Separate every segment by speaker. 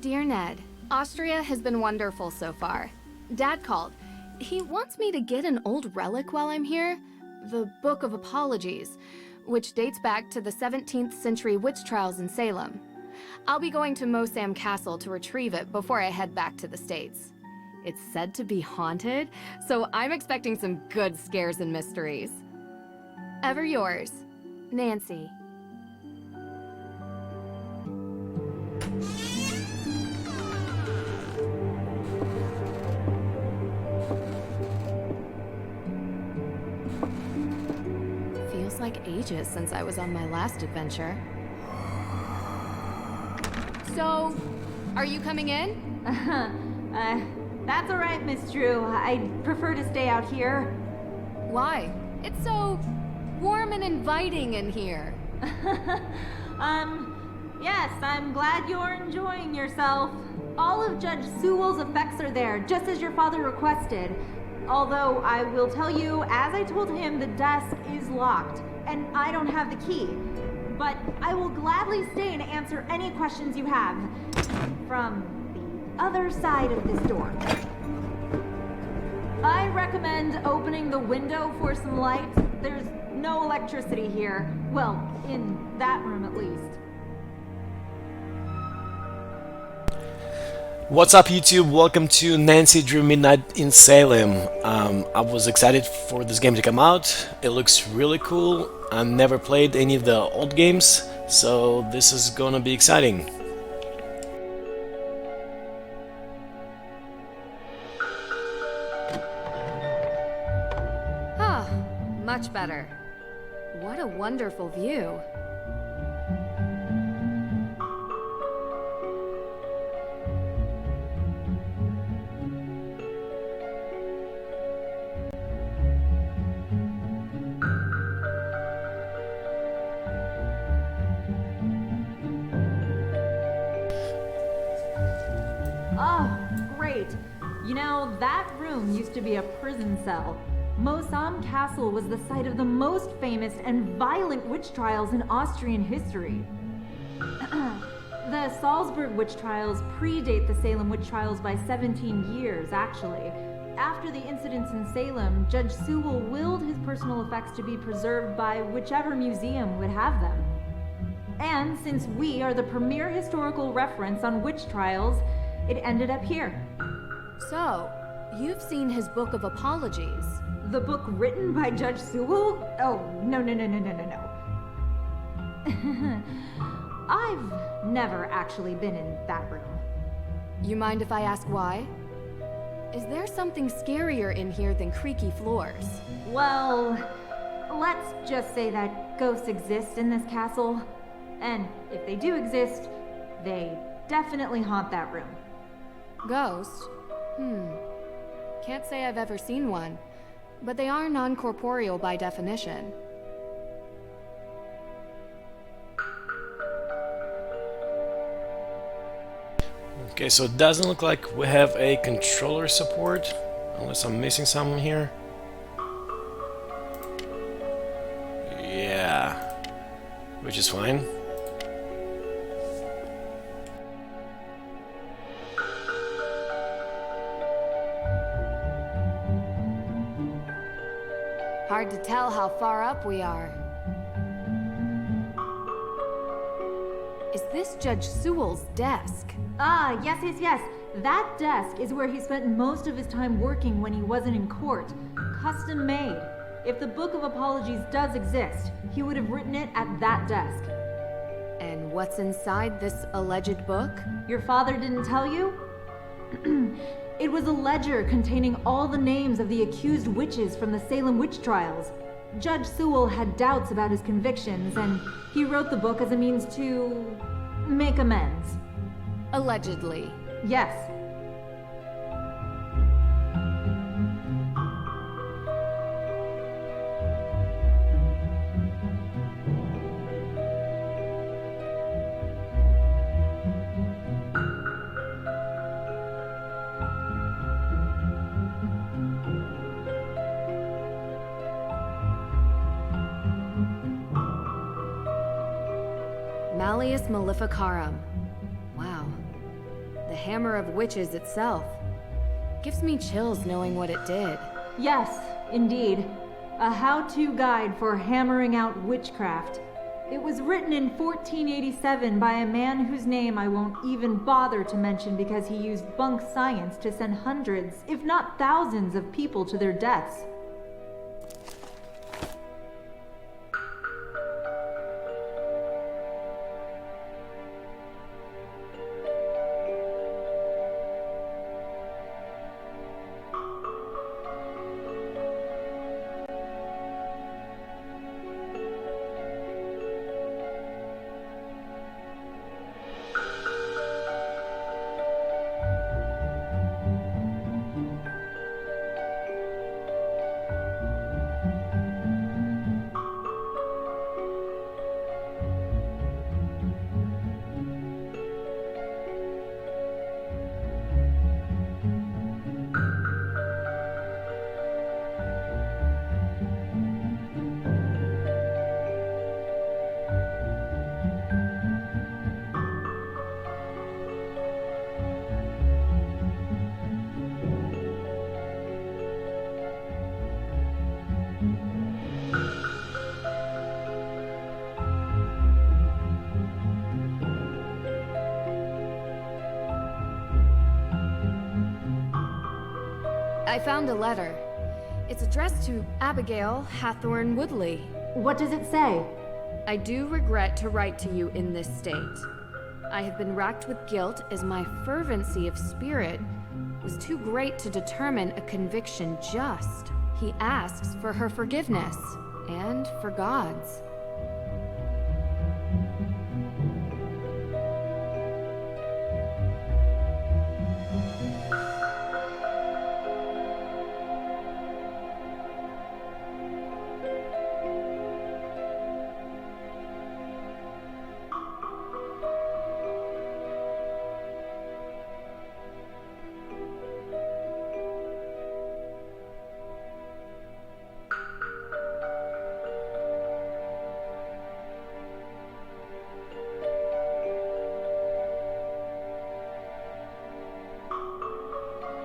Speaker 1: Dear Ned, Austria has been wonderful so far. Dad called. He wants me to get an old relic while I'm here, the Book of Apologies, which dates back to the 17th century witch trials in Salem. I'll be going to Mosam Castle to retrieve it before I head back to the States. It's said to be haunted, so I'm expecting some good scares and mysteries. Ever yours, Nancy. Feels like ages since I was on my last adventure. So, are you coming in?
Speaker 2: That's alright, Miss Drew. I'd prefer to stay out here.
Speaker 1: Why? It's so warm and inviting in here.
Speaker 2: Yes, I'm glad you're enjoying yourself. All of Judge Sewell's effects are there, just as your father requested. Although, I will tell you, as I told him, the desk is locked, and I don't have the key. But I will gladly stay and answer any questions you have. From the other side of this door. I recommend opening the window for some light. There's no electricity here. Well, in that room at least.
Speaker 3: What's up, YouTube? Welcome to Nancy Drew Midnight in Salem. I was excited for this game to come out. It looks really cool. I've never played any of the old games, so this is gonna be exciting.
Speaker 1: Ah, much better. What a wonderful view.
Speaker 2: Oh, great. You know, that room used to be a prison cell. Mosam Castle was the site of the most famous and violent witch trials in Austrian history. The Salzburg witch trials predate the Salem witch trials by 17 years, actually. After the incidents in Salem, Judge Sewell willed his personal effects to be preserved by whichever museum would have them. And since we are the premier historical reference on witch trials, it ended up here.
Speaker 1: So, you've seen his Book of Apologies.
Speaker 2: The book written by Judge Sewell? Oh, no. I've never actually been in that room.
Speaker 1: You mind if I ask why? Is there something scarier in here than creaky floors?
Speaker 2: Well, let's just say that ghosts exist in this castle. And if they do exist, they definitely haunt that room.
Speaker 1: Ghost? Can't say I've ever seen one, but they are non-corporeal by definition.
Speaker 3: Okay, so it doesn't look like we have a controller support, unless I'm missing something here. Yeah, which is fine.
Speaker 1: Hard to tell how far up we are. Is this Judge Sewell's desk?
Speaker 2: Ah, yes. That desk is where he spent most of his time working when he wasn't in court. Custom made. If the Book of Apologies does exist, he would have written it at that desk.
Speaker 1: And what's inside this alleged book?
Speaker 2: Your father didn't tell you? It was a ledger containing all the names of the accused witches from the Salem witch trials. Judge Sewell had doubts about his convictions, and he wrote the book as a means to make amends.
Speaker 1: Allegedly.
Speaker 2: Yes.
Speaker 1: Malleus Maleficarum. Wow. The Hammer of Witches itself. Gives me chills knowing what it did.
Speaker 2: Yes, indeed. A how-to guide for hammering out witchcraft. It was written in 1487 by a man whose name I won't even bother to mention because he used bunk science to send hundreds, if not thousands, of people to their deaths.
Speaker 1: I found a letter. It's addressed to Abigail Hathorne Woodley.
Speaker 2: What does it say?
Speaker 1: I do regret to write to you in this state. I have been racked with guilt as my fervency of spirit was too great to determine a conviction just. He asks for her forgiveness, and for God's.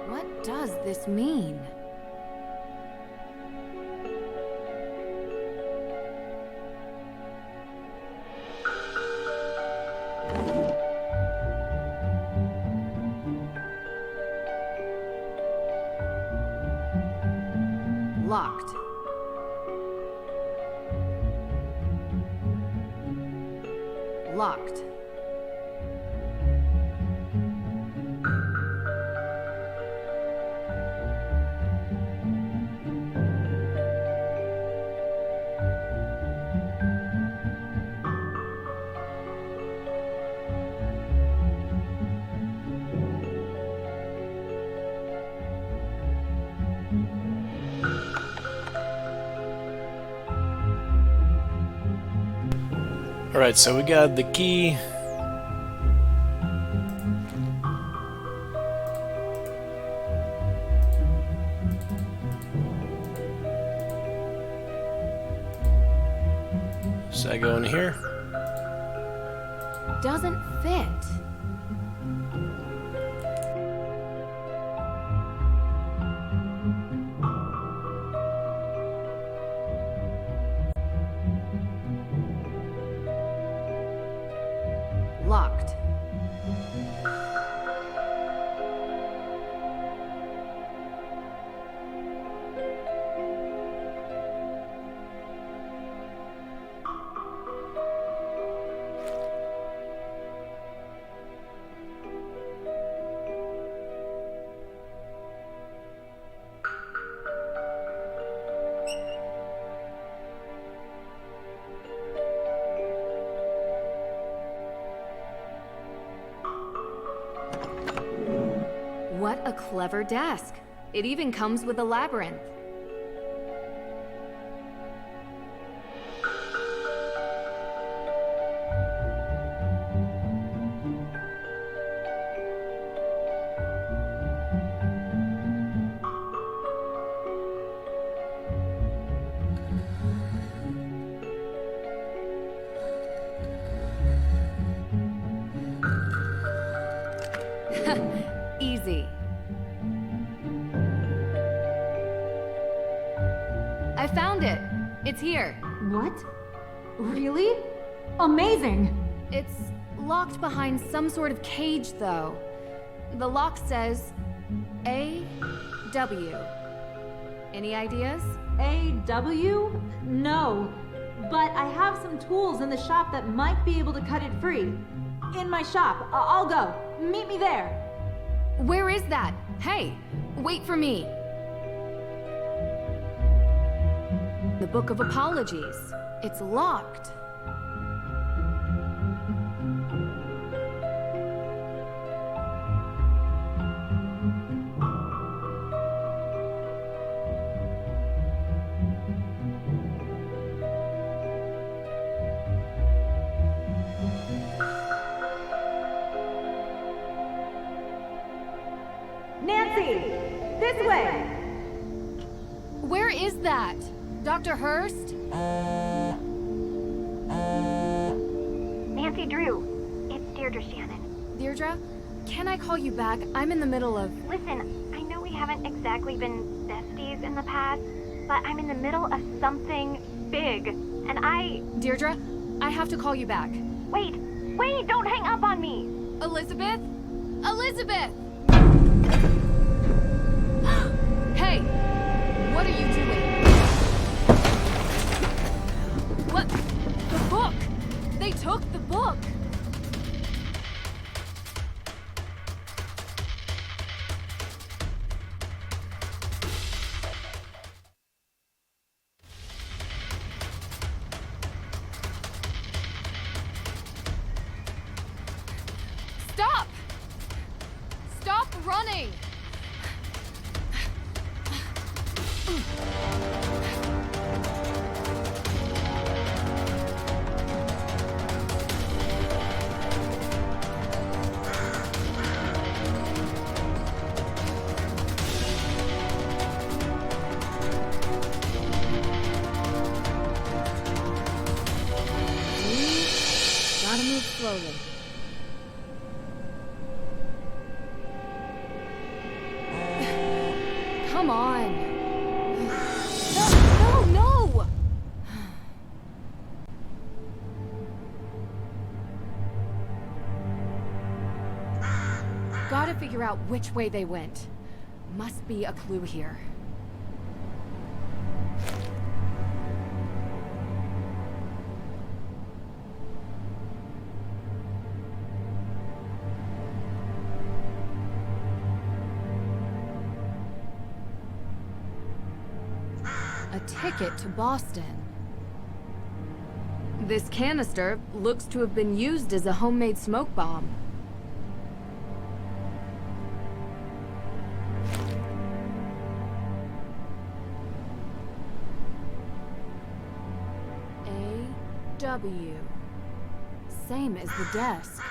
Speaker 1: What does this mean? Locked. Locked.
Speaker 3: Alright, so we got the key. So I go in here.
Speaker 1: Doesn't fit. Locked. What a clever desk. It even comes with a labyrinth. found it. It's here.
Speaker 2: What? Really? Amazing!
Speaker 1: It's locked behind some sort of cage, though. The lock says A.W. Any ideas?
Speaker 2: A.W.? No. But I have some tools in the shop that might be able to cut it free. In my shop. I'll go. Meet me there.
Speaker 1: Where is that? Hey, wait for me. The Book of Apologies. It's locked.
Speaker 2: Nancy! This way!
Speaker 1: Where is that? Dr. Hurst?
Speaker 4: Nancy Drew, it's Deirdre Shannon.
Speaker 1: Deirdre, can I call you back? I'm in the middle of...
Speaker 4: Listen, I know we haven't exactly been besties in the past, but I'm in the middle of something big, and
Speaker 1: Deirdre, I have to call you back.
Speaker 4: Wait, don't hang up on me!
Speaker 1: Elizabeth? Elizabeth! Hey! What are you doing? What? The book! They took the book! Stop! Stop running! Gotta move slowly. Come on. No! Gotta figure out which way they went. Must be a clue here. A ticket to Boston. This canister looks to have been used as a homemade smoke bomb. A.W. Same as the desk.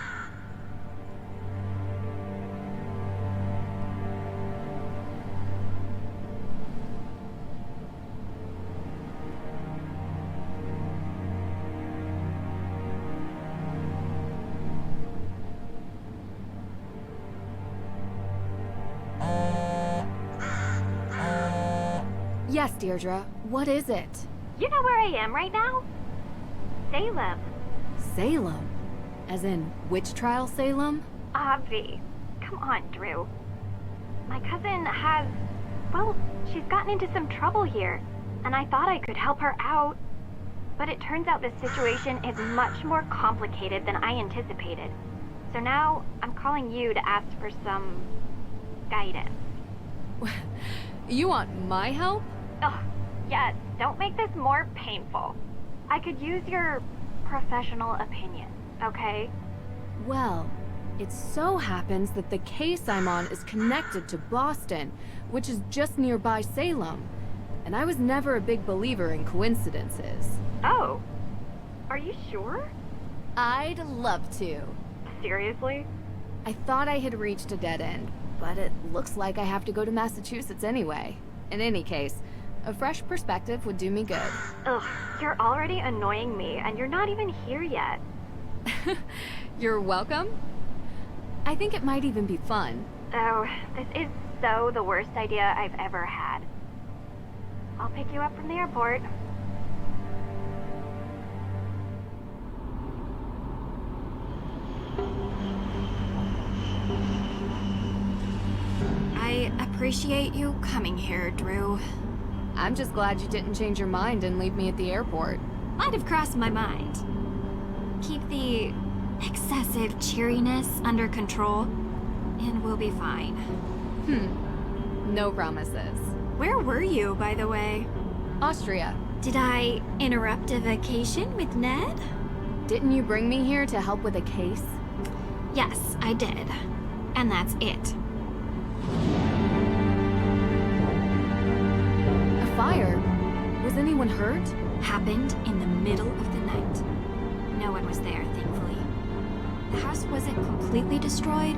Speaker 1: Yes, Deirdre. What is it?
Speaker 4: You know where I am right now? Salem.
Speaker 1: Salem? As in, witch trial Salem?
Speaker 4: Obvi. Come on, Drew. My cousin has... well, she's gotten into some trouble here, and I thought I could help her out. But it turns out this situation is much more complicated than I anticipated. So now, I'm calling you to ask for some... guidance.
Speaker 1: You want my help?
Speaker 4: Ugh, yes, don't make this more painful. I could use your professional opinion, okay?
Speaker 1: Well, it so happens that the case I'm on is connected to Boston, which is just nearby Salem. And I was never a big believer in coincidences.
Speaker 4: Oh, are you sure?
Speaker 1: I'd love to.
Speaker 4: Seriously?
Speaker 1: I thought I had reached a dead end, but it looks like I have to go to Massachusetts anyway. In any case, a fresh perspective would do me good.
Speaker 4: Ugh, you're already annoying me, and you're not even here yet.
Speaker 1: You're welcome. I think it might even be fun.
Speaker 4: Oh, this is so the worst idea I've ever had. I'll pick you up from the airport.
Speaker 5: I appreciate you coming here, Drew.
Speaker 1: I'm just glad you didn't change your mind and leave me at the airport.
Speaker 5: Might have crossed my mind. Keep the excessive cheeriness under control, and we'll be fine.
Speaker 1: No promises.
Speaker 5: Where were you, by the way?
Speaker 1: Austria,
Speaker 5: Did I interrupt a vacation with Ned?
Speaker 1: didn't you bring me here to help with a case?
Speaker 5: Yes, I did. And that's it.
Speaker 1: A fire? Was anyone hurt?
Speaker 5: Happened in the middle of the night. No one was there, thankfully. The house wasn't completely destroyed,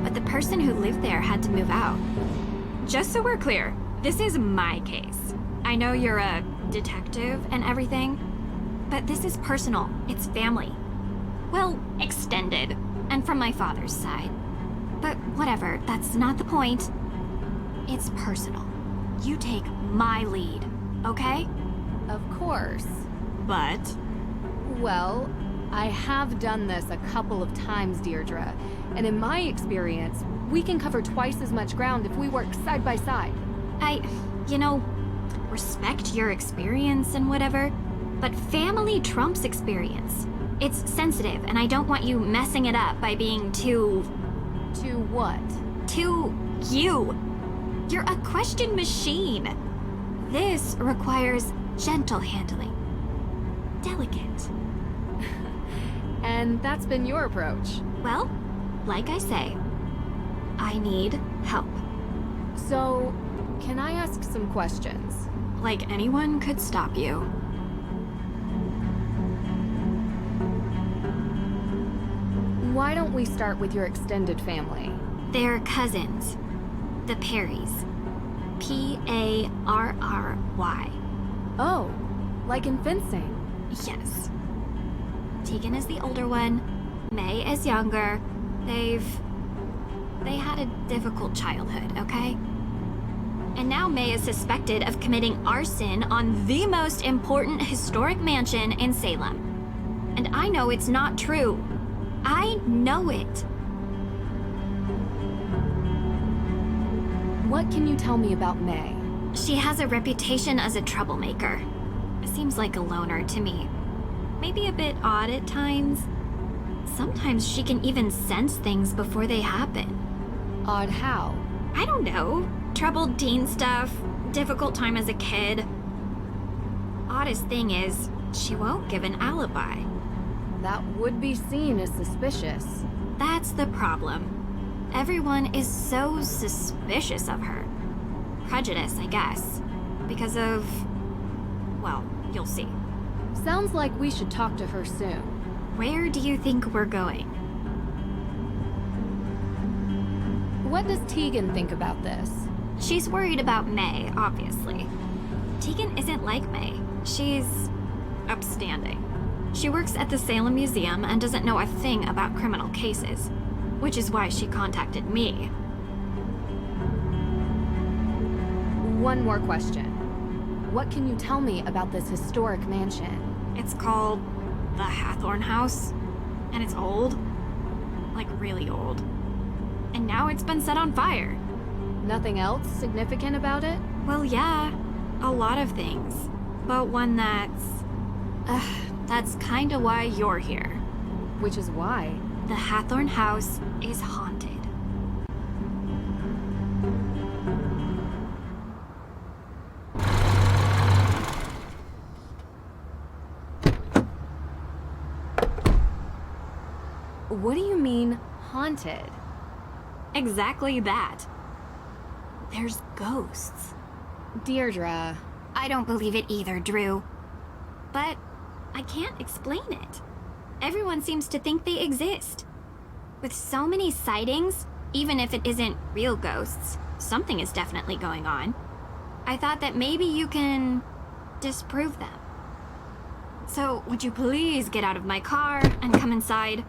Speaker 5: but the person who lived there had to move out. Just so we're clear, this is my case. I know you're a detective and everything, but this is personal. It's family. Well, extended, and from my father's side. But whatever, that's not the point. It's personal. You take my lead, okay?
Speaker 1: Of course.
Speaker 5: But
Speaker 1: Well, I have done this a couple of times, Deirdre, and in my experience, we can cover twice as much ground if we work side by side.
Speaker 5: respect your experience and whatever, but family trumps experience. It's sensitive, and I don't want you messing it up by being too
Speaker 1: To what?
Speaker 5: you. You're a question machine. This requires gentle handling. Delicate.
Speaker 1: And that's been your approach.
Speaker 5: Well, like I say, I need help.
Speaker 1: So, can I ask some questions?
Speaker 5: Like anyone could stop you.
Speaker 1: Why don't we start with your extended family?
Speaker 5: They're cousins. The Perrys. Parry.
Speaker 1: Oh, like in fencing.
Speaker 5: Yes. Tegan is the older one. May is younger. They had a difficult childhood, okay? And now May is suspected of committing arson on the most important historic mansion in Salem. And I know it's not true. I know it.
Speaker 1: What can you tell me about May?
Speaker 5: She has a reputation as a troublemaker. Seems like a loner to me. Maybe a bit odd at times. Sometimes she can even sense things before they happen.
Speaker 1: Odd how?
Speaker 5: I don't know. Troubled teen stuff, difficult time as a kid. Oddest thing is, she won't give an alibi.
Speaker 1: That would be seen as suspicious.
Speaker 5: That's the problem. Everyone is so suspicious of her. Prejudice, I guess. Because of... well, you'll see.
Speaker 1: Sounds like we should talk to her soon.
Speaker 5: Where do you think we're going?
Speaker 1: What does Tegan think about this?
Speaker 5: She's worried about May, obviously. Tegan isn't like May. She's upstanding. She works at the Salem Museum and doesn't know a thing about criminal cases, which is why she contacted me.
Speaker 1: One more question. What can you tell me about this historic mansion?
Speaker 5: It's called the Hathorne House, and it's old. Like really old. And now it's been set on fire.
Speaker 1: Nothing else significant about it?
Speaker 5: Well, yeah, a lot of things. But one that's kinda why you're here.
Speaker 1: Which is why.
Speaker 5: The Hathorne House is haunted.
Speaker 1: What do you mean, haunted?
Speaker 5: Exactly that. There's ghosts.
Speaker 1: Deirdre.
Speaker 5: I don't believe it either, Drew. But I can't explain it. Everyone seems to think they exist. With so many sightings, even if it isn't real ghosts, something is definitely going on. I thought that maybe you can disprove them. So, would you please get out of my car and come inside?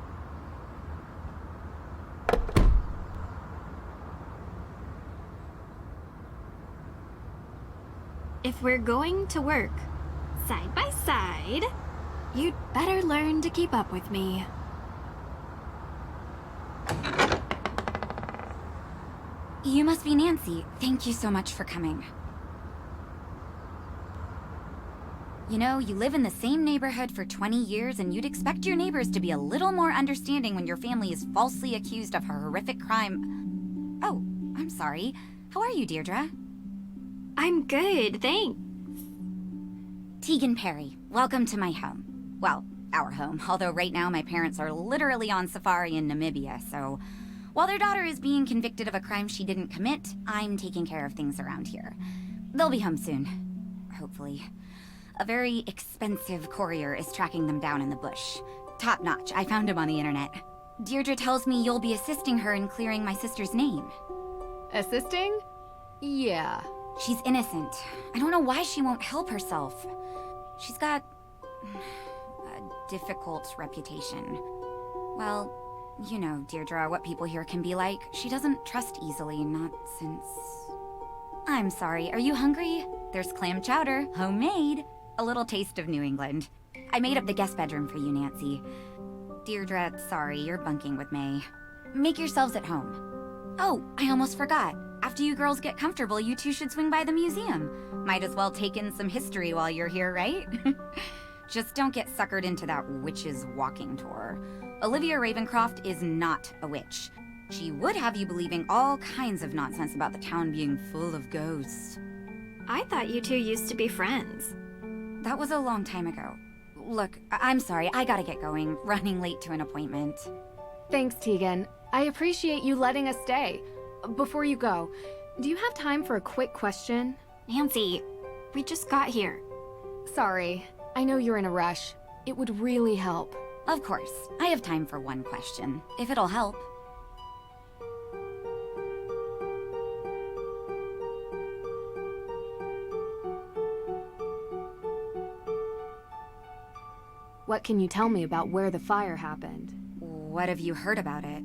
Speaker 5: if we're going to work side by side, you'd better learn to keep up with me.
Speaker 6: You must be Nancy. Thank you so much for coming. You know, you live in the same neighborhood for 20 years, and you'd expect your neighbors to be a little more understanding when your family is falsely accused of a horrific crime. Oh, I'm sorry. How are you, Deirdre?
Speaker 5: I'm good, thanks.
Speaker 6: Tegan Perry, welcome to my home. Well, our home, although right now my parents are literally on safari in Namibia, so while their daughter is being convicted of a crime she didn't commit, I'm taking care of things around here. They'll be home soon. Hopefully. A very expensive courier is tracking them down in the bush. Top notch, I found him on the internet. Deirdre tells me you'll be assisting her in clearing my sister's name.
Speaker 1: Assisting? Yeah.
Speaker 6: She's innocent. I don't know why she won't help herself. She's got a difficult reputation. Well, you know, Deirdre, what people here can be like. She doesn't trust easily, not since... I'm sorry, are you hungry? There's clam chowder, homemade. A little taste of New England. I made up the guest bedroom for you, Nancy. Deirdre, sorry, you're bunking with May. Make yourselves at home. Oh, I almost forgot. After you girls get comfortable, you two should swing by the museum. Might as well take in some history while you're here, right? Just don't get suckered into that witch's walking tour. Olivia Ravencroft is not a witch. She would have you believing all kinds of nonsense about the town being full of ghosts.
Speaker 5: I thought you two used to be friends.
Speaker 6: That was a long time ago. Look, I'm sorry, I gotta get going. Running late to an appointment.
Speaker 1: Thanks, Tegan. I appreciate you letting us stay. Before you go, do you have time for a quick question?
Speaker 5: Nancy, we just got here.
Speaker 1: Sorry, I know you're in a rush. It would really help.
Speaker 6: Of course. I have time for one question, if it'll help.
Speaker 1: What can you tell me about where the fire happened?
Speaker 6: What have you heard about it?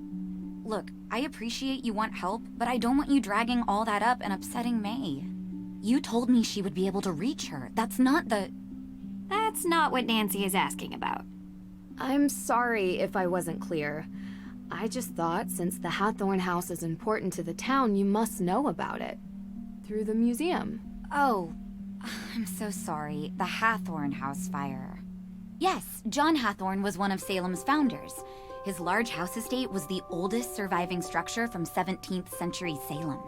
Speaker 6: Look, I appreciate you want help, but I don't want you dragging all that up and upsetting May. You told me she would be able to reach her. That's not
Speaker 5: what Nancy is asking about.
Speaker 1: I'm sorry if I wasn't clear. I just thought since the Hathorne House is important to the town, you must know about it. Through the museum.
Speaker 6: Oh, I'm so sorry. The Hathorne House fire. Yes, John Hathorne was one of Salem's founders. His large house estate was the oldest surviving structure from 17th century Salem.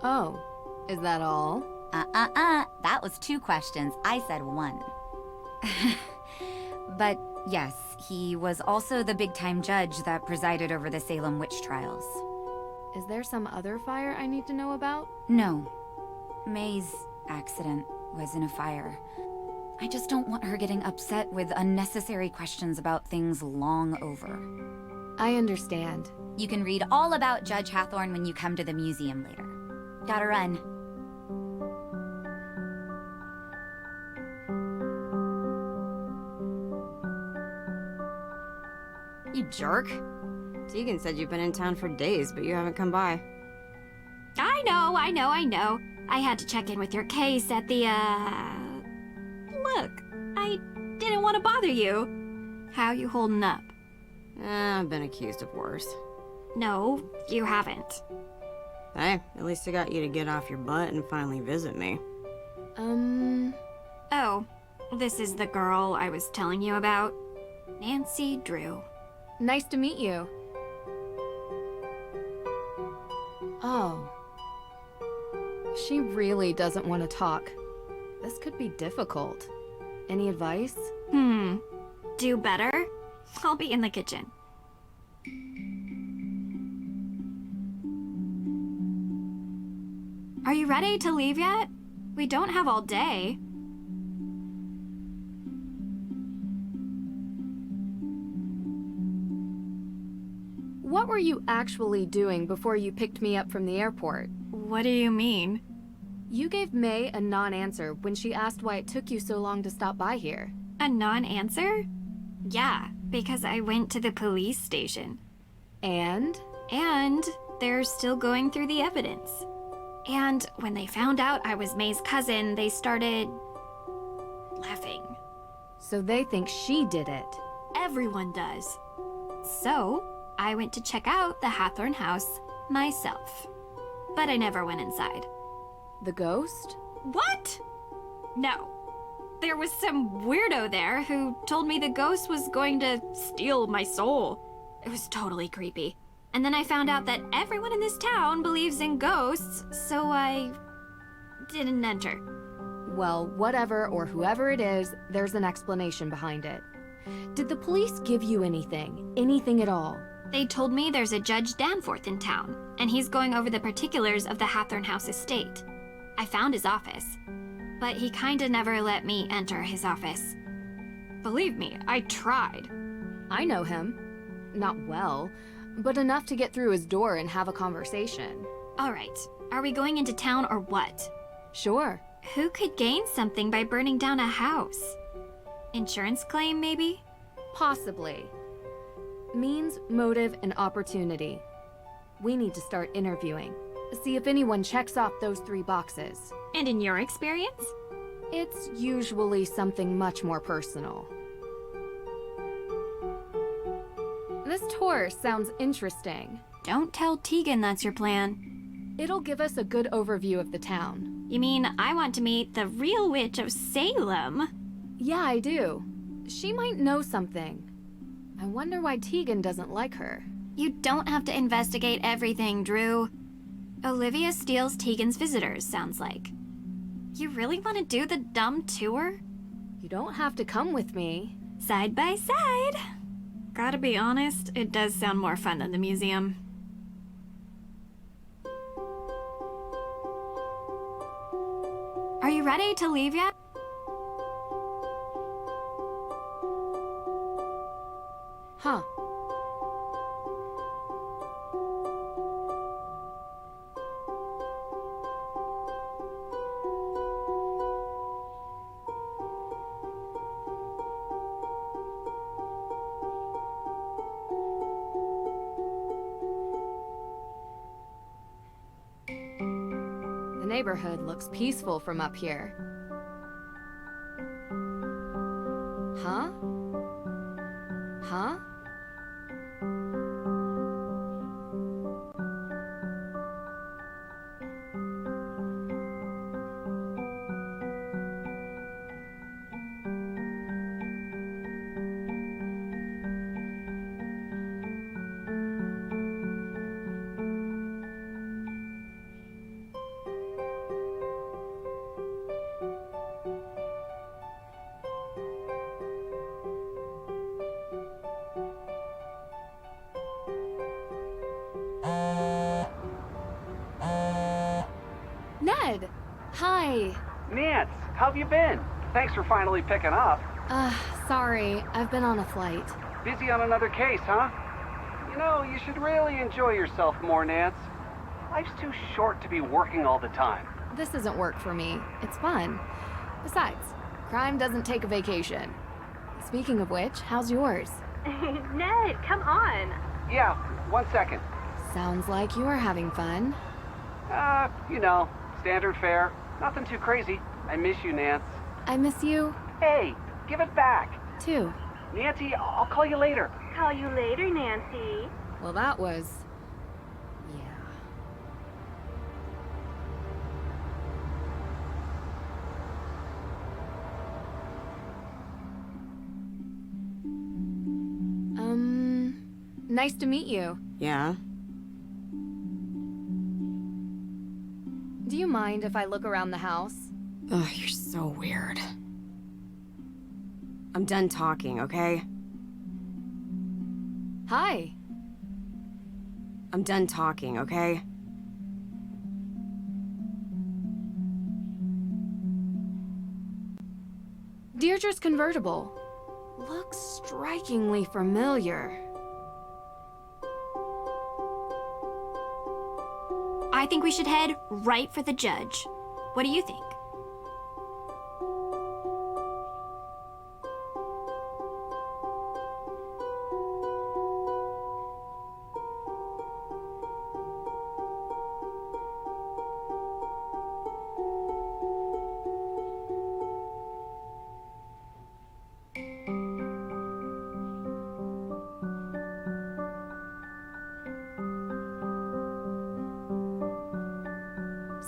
Speaker 1: Oh, is that all?
Speaker 6: That was 2 questions. I said 1. But yes, he was also the big-time judge that presided over the Salem witch trials.
Speaker 1: Is there some other fire I need to know about?
Speaker 6: No. May's accident was in a fire. I just don't want her getting upset with unnecessary questions about things long over.
Speaker 1: I understand.
Speaker 6: You can read all about Judge Hathorne when you come to the museum later. Gotta run.
Speaker 7: You jerk. Tegan said you've been in town for days, but you haven't come by.
Speaker 5: I know. I had to check in with your case at the, Look, I didn't want to bother you. How you holding up?
Speaker 7: I've been accused of worse.
Speaker 5: No, you haven't.
Speaker 7: Hey, at least I got you to get off your butt and finally visit me.
Speaker 5: Oh, this is the girl I was telling you about. Nancy Drew.
Speaker 1: Nice to meet you. Oh. She really doesn't want to talk. This could be difficult. Any advice?
Speaker 5: Do better? I'll be in the kitchen. Are you ready to leave yet? We don't have all day.
Speaker 1: What were you actually doing before you picked me up from the airport?
Speaker 5: What do you mean?
Speaker 1: You gave May a non-answer when she asked why it took you so long to stop by here.
Speaker 5: A non-answer? Yeah, because I went to the police station.
Speaker 1: And?
Speaker 5: And they're still going through the evidence. And when they found out I was May's cousin, they started laughing.
Speaker 1: So they think she did it.
Speaker 5: Everyone does. So, I went to check out the Hathorne House myself. But I never went inside.
Speaker 1: The ghost?
Speaker 5: What? No. There was some weirdo there who told me the ghost was going to steal my soul. It was totally creepy. And then I found out that everyone in this town believes in ghosts, so I didn't enter.
Speaker 1: Well, whatever or whoever it is, there's an explanation behind it. Did the police give you anything? Anything at all?
Speaker 5: They told me there's a Judge Danforth in town, and he's going over the particulars of the Hathorn House estate. I found his office, but he kinda never let me enter his office. Believe me, I tried.
Speaker 1: I know him. Not well, but enough to get through his door and have a conversation.
Speaker 5: All right, are we going into town or what?
Speaker 1: Sure.
Speaker 5: Who could gain something by burning down a house? Insurance claim, maybe?
Speaker 1: Possibly. Means, motive, and opportunity. We need to start interviewing. See if anyone checks off those 3 boxes.
Speaker 5: And in your experience?
Speaker 1: It's usually something much more personal. This tour sounds interesting.
Speaker 5: Don't tell Tegan that's your plan.
Speaker 1: It'll give us a good overview of the town.
Speaker 5: You mean I want to meet the real witch of Salem?
Speaker 1: Yeah, I do. She might know something. I wonder why Tegan doesn't like her.
Speaker 5: You don't have to investigate everything, Drew. Olivia steals Tegan's visitors, sounds like. You really want to do the dumb tour?
Speaker 1: You don't have to come with me.
Speaker 5: Side by side. Gotta be honest, it does sound more fun than the museum. Are you ready to leave yet?
Speaker 1: Huh. The neighborhood looks peaceful from up here. Huh? Huh? Ned! Hi!
Speaker 8: Nance, how have you been? Thanks for finally picking up.
Speaker 1: Sorry, I've been on a flight.
Speaker 8: Busy on another case, huh? You know, you should really enjoy yourself more, Nance. Life's too short to be working all the time.
Speaker 1: This isn't work for me. It's fun. Besides, crime doesn't take a vacation. Speaking of which, how's yours?
Speaker 4: Ned, come on.
Speaker 8: Yeah, 1 second.
Speaker 1: Sounds like you're having fun.
Speaker 8: You know, standard fare. Nothing too crazy. I miss you, Nance.
Speaker 1: I miss you,
Speaker 8: Hey, give it back.
Speaker 1: too.
Speaker 8: Nancy, I'll call you later.
Speaker 4: Call you later, Nancy.
Speaker 1: Well, that was... yeah. Nice to meet you.
Speaker 7: Yeah?
Speaker 1: Do you mind if I look around the house?
Speaker 7: Ugh, you're so weird. I'm done talking, okay?
Speaker 1: Hi.
Speaker 7: I'm done talking, okay?
Speaker 1: Deirdre's convertible. Looks strikingly familiar.
Speaker 5: I think we should head right for the judge. What do you think?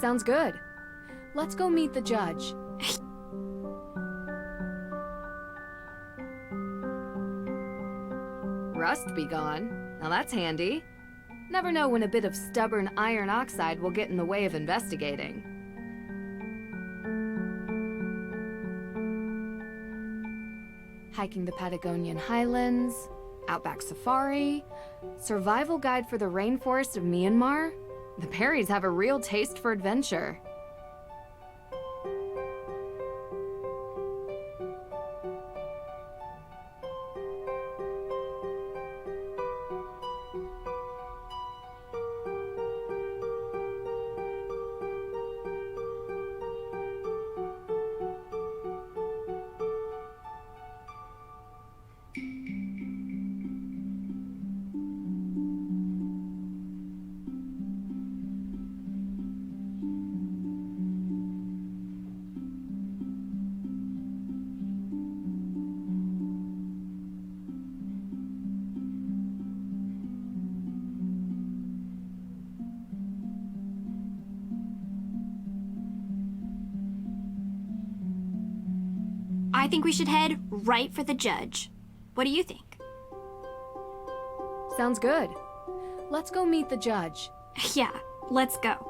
Speaker 1: Sounds good. Let's go meet the judge. Rust be gone. Now that's handy. Never know when a bit of stubborn iron oxide will get in the way of investigating. Hiking the Patagonian highlands, outback safari, survival guide for the rainforest of Myanmar. The Perrys have a real taste for adventure.
Speaker 5: I think we should head right for the judge. What do you think?
Speaker 1: Sounds good. Let's go meet the judge.
Speaker 5: Yeah, let's go.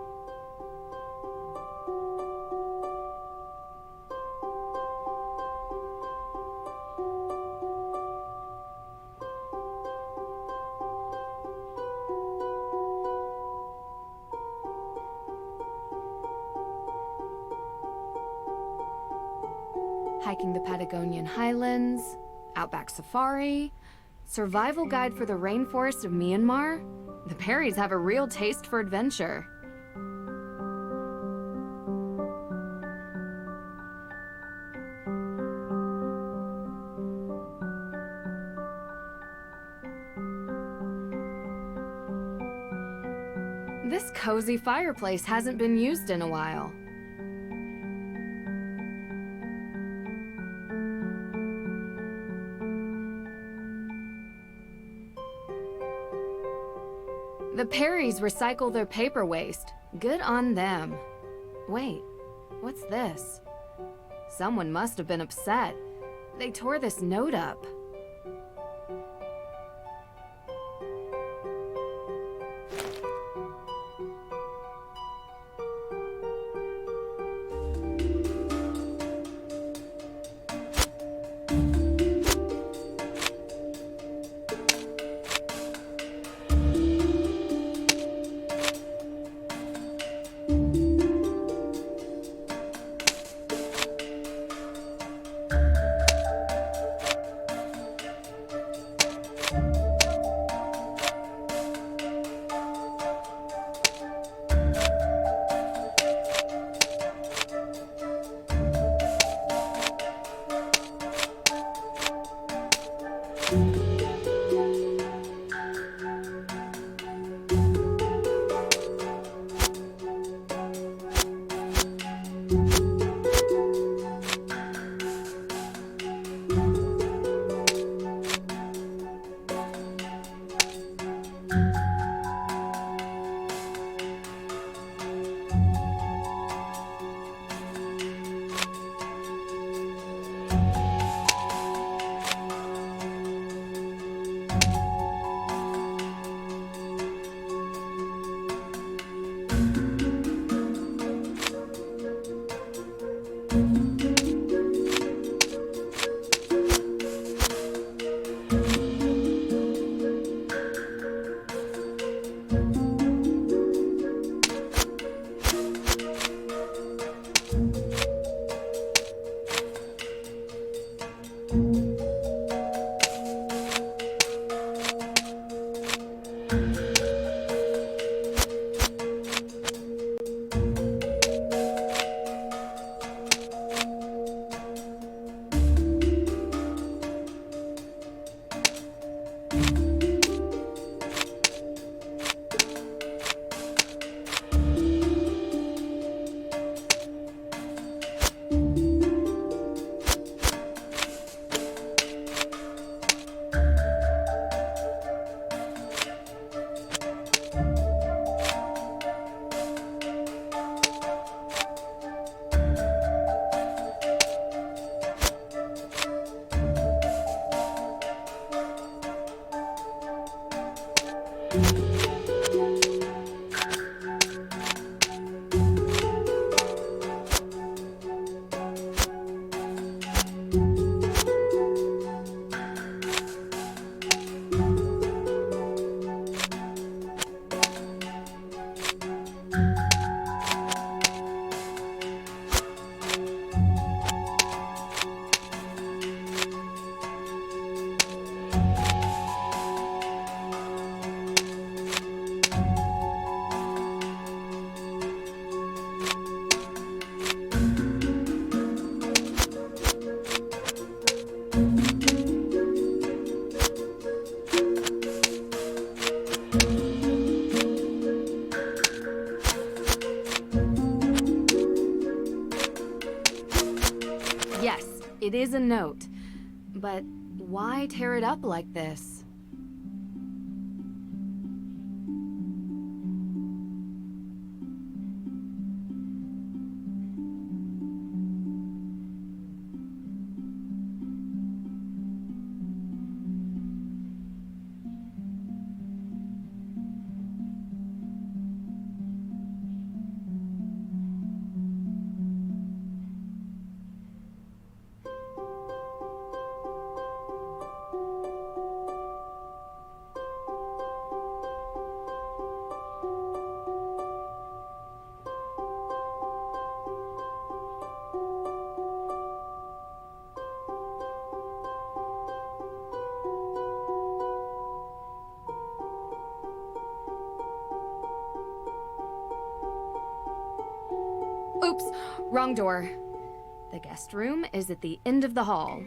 Speaker 1: Hiking the Patagonian highlands, outback safari, survival guide for the rainforest of Myanmar. The Perrys have a real taste for adventure. This cozy fireplace hasn't been used in a while. The Perrys recycle their paper waste. Good on them. Wait, what's this? Someone must have been upset. They tore this note up. it is a note. But why tear it up like this? Oops, wrong door. The guest room is at the end of the hall.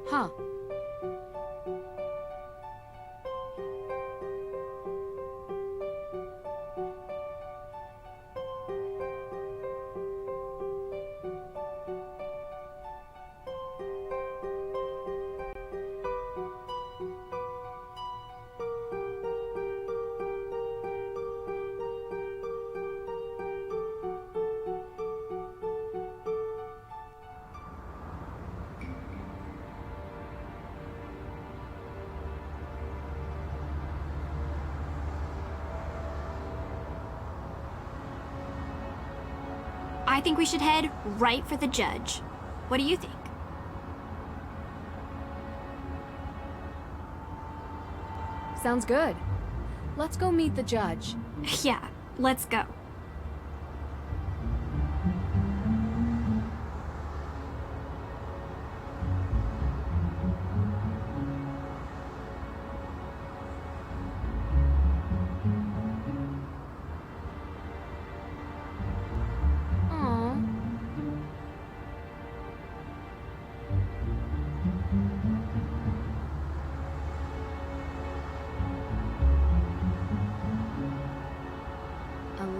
Speaker 1: Huh.
Speaker 5: I think we should head right for the judge. What do you think?
Speaker 1: Sounds good. Let's go meet the judge.
Speaker 5: Yeah, let's go.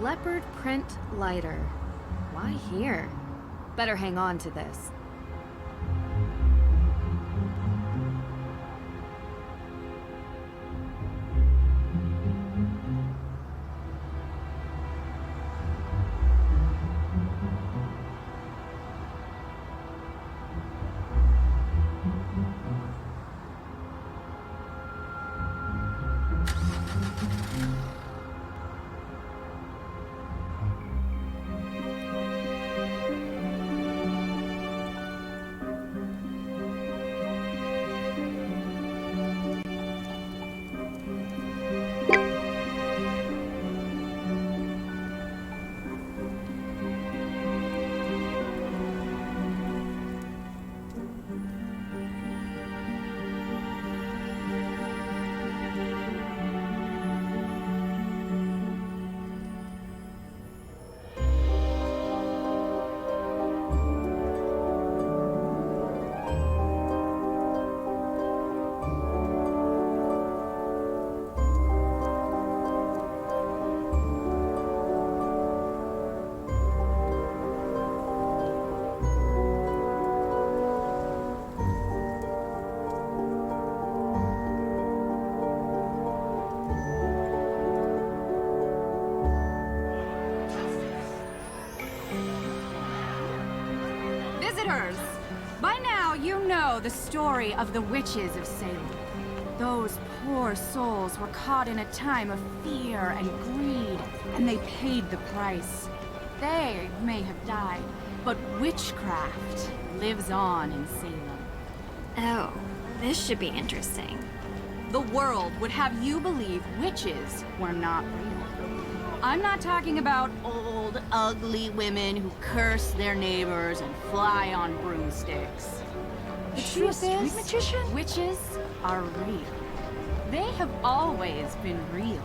Speaker 1: Leopard print lighter. Why here? Better hang on to this.
Speaker 9: Visitors! By now you know the story of the witches of Salem. Those poor souls were caught in a time of fear and greed, and they paid the price. They may have died, but witchcraft lives on in Salem.
Speaker 5: Oh, this should be interesting.
Speaker 9: The world would have you believe witches were not real. I'm not talking about old old, ugly women who curse their neighbors and fly on broomsticks.
Speaker 1: The truth is,
Speaker 9: Witches are real. They have always been real.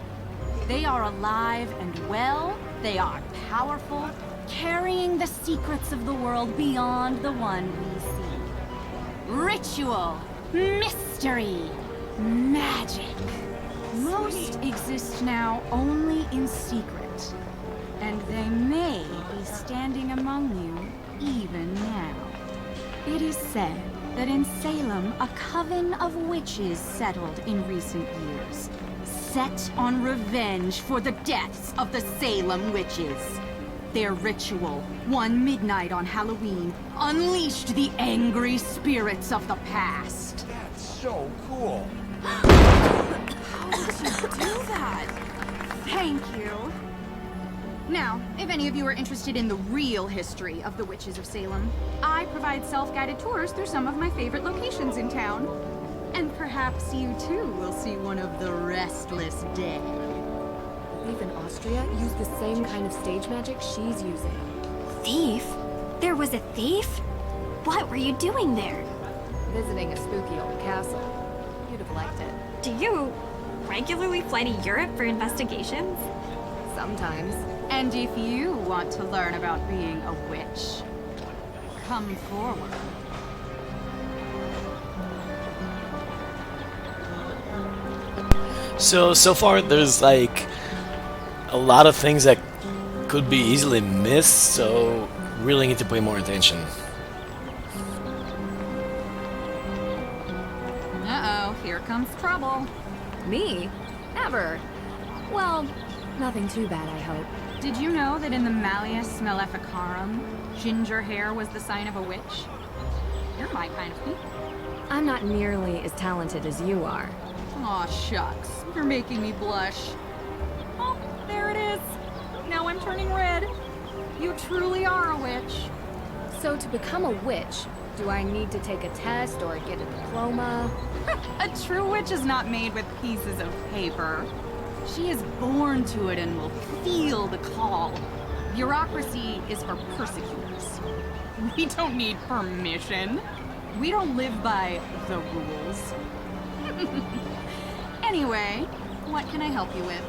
Speaker 9: They are alive and well. They are powerful, carrying the secrets of the world beyond the one we see. Ritual, mystery, magic. Most exist now only in secret, and they may be standing among you even now. It is said that in Salem, a coven of witches settled in recent years, set on revenge for the deaths of the Salem witches. Their ritual, one midnight on Halloween, unleashed the angry spirits of the past.
Speaker 10: That's so cool.
Speaker 9: How did you do that? Thank you. Now, if any of you are interested in the real history of the Witches of Salem, I provide self-guided tours through some of my favorite locations in town. And perhaps you too will see one of the Restless Dead.
Speaker 1: Thief in Austria used the same kind of stage magic she's using.
Speaker 5: Thief? There was a thief? What were you doing there?
Speaker 1: Visiting a spooky old castle. You'd have liked it.
Speaker 5: Do you regularly fly to Europe for investigations?
Speaker 1: Sometimes.
Speaker 9: And if you want to learn about being a witch, come forward.
Speaker 3: So far there's like a lot of things that could be easily missed, so really need to pay more attention.
Speaker 9: Uh-oh, here comes trouble.
Speaker 1: Me? Never. Well, nothing too bad, I hope.
Speaker 9: Did you know that in the Malleus Maleficarum, ginger hair was the sign of a witch? You're my kind of people.
Speaker 1: I'm not nearly as talented as you are.
Speaker 9: Aw, shucks. You're making me blush. Oh, there it is. Now I'm turning red. You truly are a witch.
Speaker 1: So to become a witch, do I need to take a test or get a diploma?
Speaker 9: A true witch is not made with pieces of paper. She is born to it and will feel the call. Bureaucracy is for persecutors. We don't need permission. We don't live by the rules. Anyway, what can I help you with?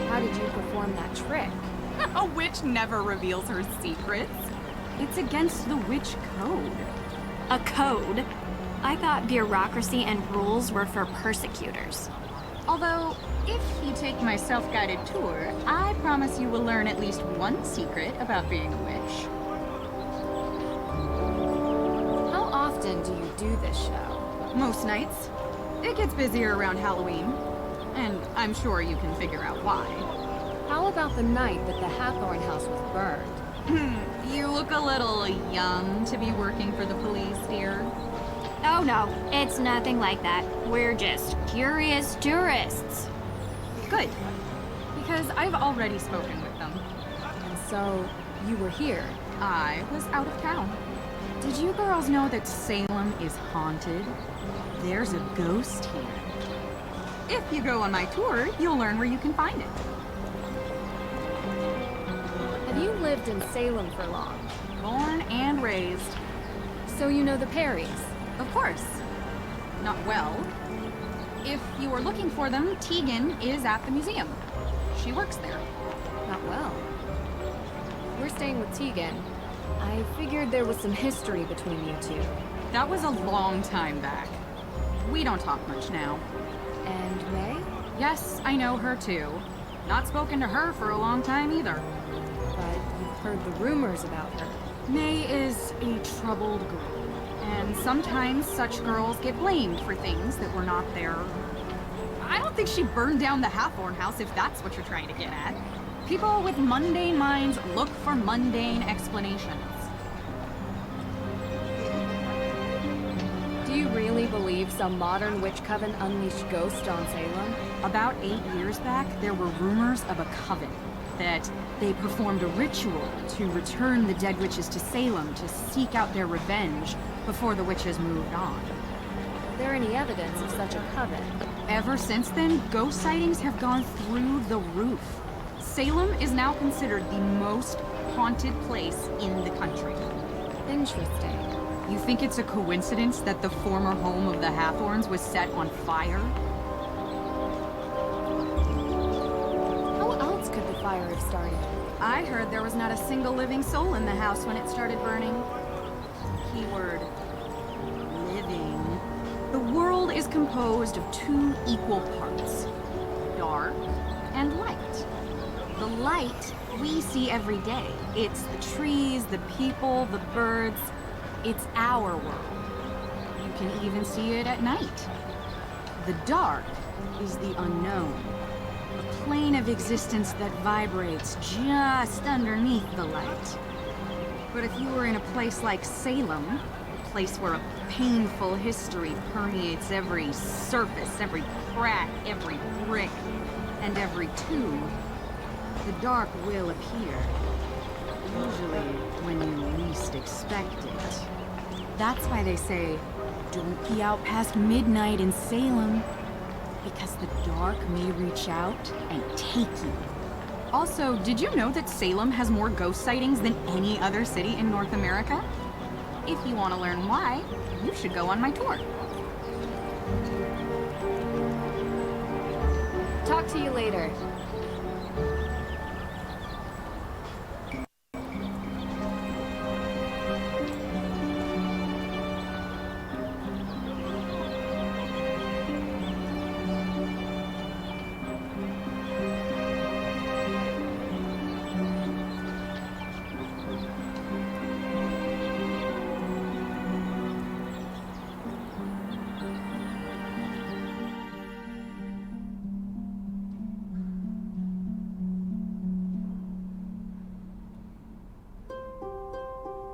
Speaker 1: How did you perform that trick?
Speaker 9: A witch never reveals her secrets. It's against the witch code.
Speaker 5: A code? I thought bureaucracy and rules were for persecutors.
Speaker 9: Although, if you take my self-guided tour, I promise you will learn at least one secret about being a witch.
Speaker 1: How often do you do this show?
Speaker 9: Most nights. It gets busier around Halloween. And I'm sure you can figure out why.
Speaker 1: How about the night that the Hathorne House was burned?
Speaker 9: You look a little young to be working for the police, dear.
Speaker 5: Oh no, it's nothing like that. We're just curious tourists.
Speaker 9: Good. Because I've already spoken with them.
Speaker 1: And so, you were here.
Speaker 9: I was out of town. Did you girls know that Salem is haunted? There's a ghost here. If you go on my tour, you'll learn where you can find it.
Speaker 1: Have you lived in Salem for long?
Speaker 9: Born and raised.
Speaker 1: So you know the Perrys?
Speaker 9: Of course. Not well. If you are looking for them, Tegan is at the museum. She works there.
Speaker 1: Not well. We're staying with Tegan. I figured there was some history between you two.
Speaker 9: That was a long time back. We don't talk much now.
Speaker 1: And May?
Speaker 9: Yes, I know her too. Not spoken to her for a long time either.
Speaker 1: But you've heard the rumors about her.
Speaker 9: May is a troubled girl. And sometimes such girls get blamed for things that were not their... I don't think she burned down the Hathorne House, if that's what you're trying to get at. People with mundane minds look for mundane explanations.
Speaker 1: Do you really believe some modern witch coven unleashed ghosts on Salem?
Speaker 9: About 8 years back, there were rumors of a coven. that they performed a ritual to return the dead witches to Salem to seek out their revenge before the witches moved on.
Speaker 1: Is there any evidence of such a coven?
Speaker 9: Ever since then, ghost sightings have gone through the roof. Salem is now considered the most haunted place in the country.
Speaker 1: Interesting.
Speaker 9: You think it's a coincidence that the former home of the Hathorns was set on fire?
Speaker 1: How else could the fire have started?
Speaker 9: I heard there was not a single living soul in the house when it started burning. Keyword, living. The world is composed of two equal parts, dark and light. The light we see every day. It's the trees, the people, the birds. It's our world. You can even see it at night. The dark is the unknown. A plane of existence that vibrates just underneath the light. But if you were in a place like Salem, a place where a painful history permeates every surface, every crack, every brick, and every tomb, the dark will appear. Usually when you least expect it. That's why they say, don't be out past midnight in Salem, because the dark may reach out and take you. Also, did you know that Salem has more ghost sightings than any other city in North America? If you want to learn why, you should go on my tour.
Speaker 1: Talk to you later.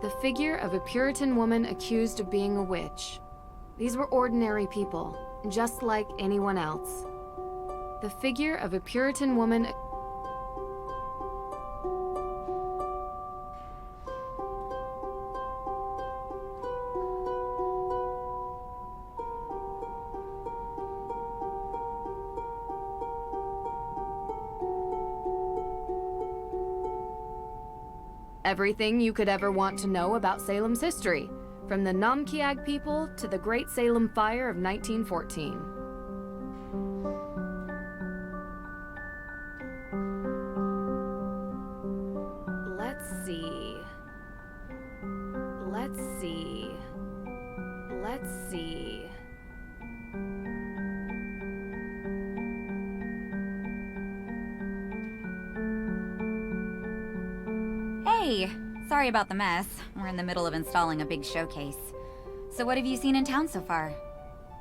Speaker 1: The figure of a Puritan woman accused of being a witch. These were ordinary people, just like anyone else. The figure of a Puritan woman. Everything you could ever want to know about Salem's history, from the Namkiag people to the Great Salem Fire of 1914. Let's see.
Speaker 6: Hey, sorry about the mess. We're in the middle of installing a big showcase. So what have you seen in town so far?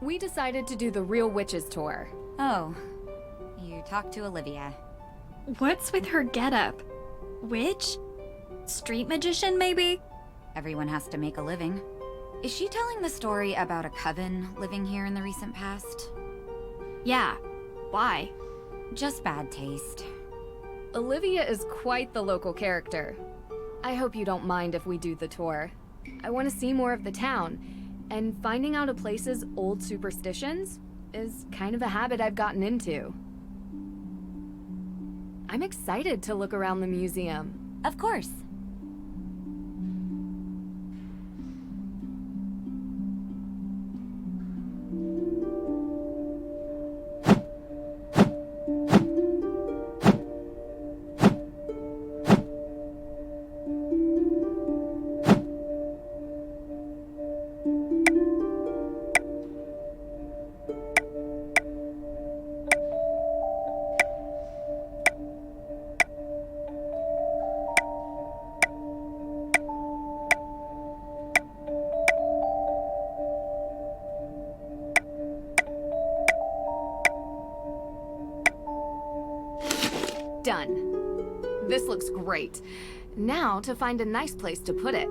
Speaker 1: We decided to do the Real Witches tour.
Speaker 6: Oh, you talked to Olivia.
Speaker 5: What's with her getup? Witch? Street magician, maybe?
Speaker 6: Everyone has to make a living. Is she telling the story about a coven living here in the recent past?
Speaker 5: Yeah. Why?
Speaker 6: Just bad taste.
Speaker 1: Olivia is quite the local character. I hope you don't mind if we do the tour. I want to see more of the town, and finding out a place's old superstitions is kind of a habit I've gotten into. I'm excited to look around the museum.
Speaker 6: Of course.
Speaker 1: Done. This looks great. Now to find a nice place to put it.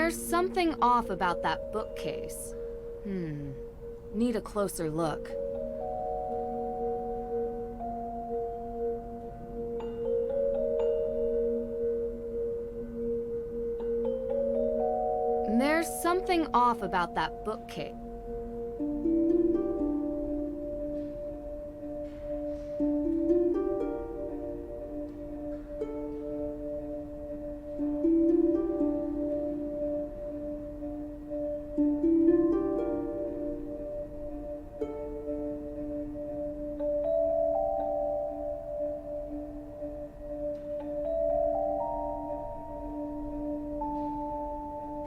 Speaker 1: There's something off about that bookcase. Need a closer look. There's something off about that bookcase.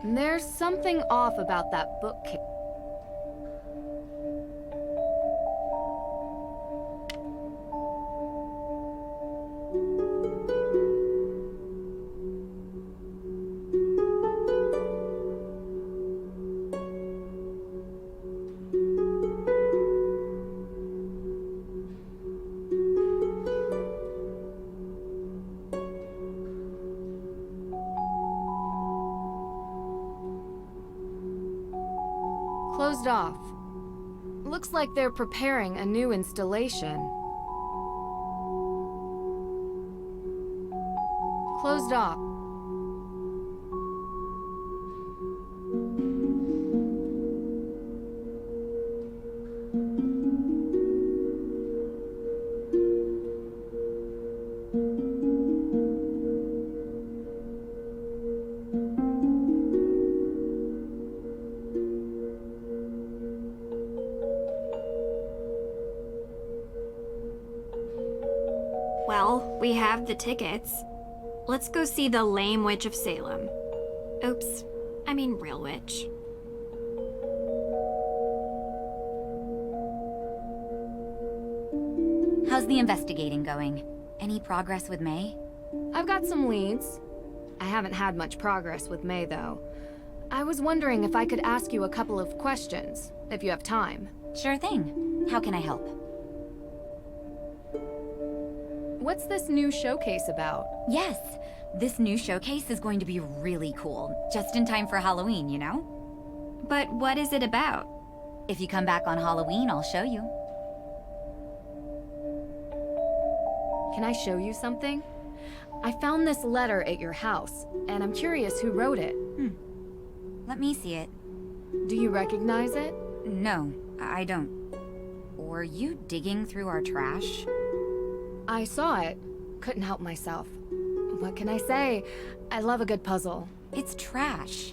Speaker 1: There's something off about that bookcase. Closed off. Looks like they're preparing a new installation. Closed off.
Speaker 5: Well, we have the tickets. Let's go see the lame witch of Salem. Oops, I mean real witch.
Speaker 6: How's the investigating going? Any progress with May?
Speaker 1: I've got some leads. I haven't had much progress with May, though. I was wondering if I could ask you a couple of questions, if you have time.
Speaker 6: Sure thing. How can I help?
Speaker 1: What's this new showcase about?
Speaker 6: Yes, this new showcase is going to be really cool. Just in time for Halloween, you know?
Speaker 5: But what is it about?
Speaker 6: If you come back on Halloween, I'll show you.
Speaker 1: Can I show you something? I found this letter at your house, and I'm curious who wrote it.
Speaker 6: Let me see it.
Speaker 1: Do you recognize it?
Speaker 6: No, I don't. Were you digging through our trash?
Speaker 1: I saw it. Couldn't help myself. What can I say? I love a good puzzle.
Speaker 6: It's trash.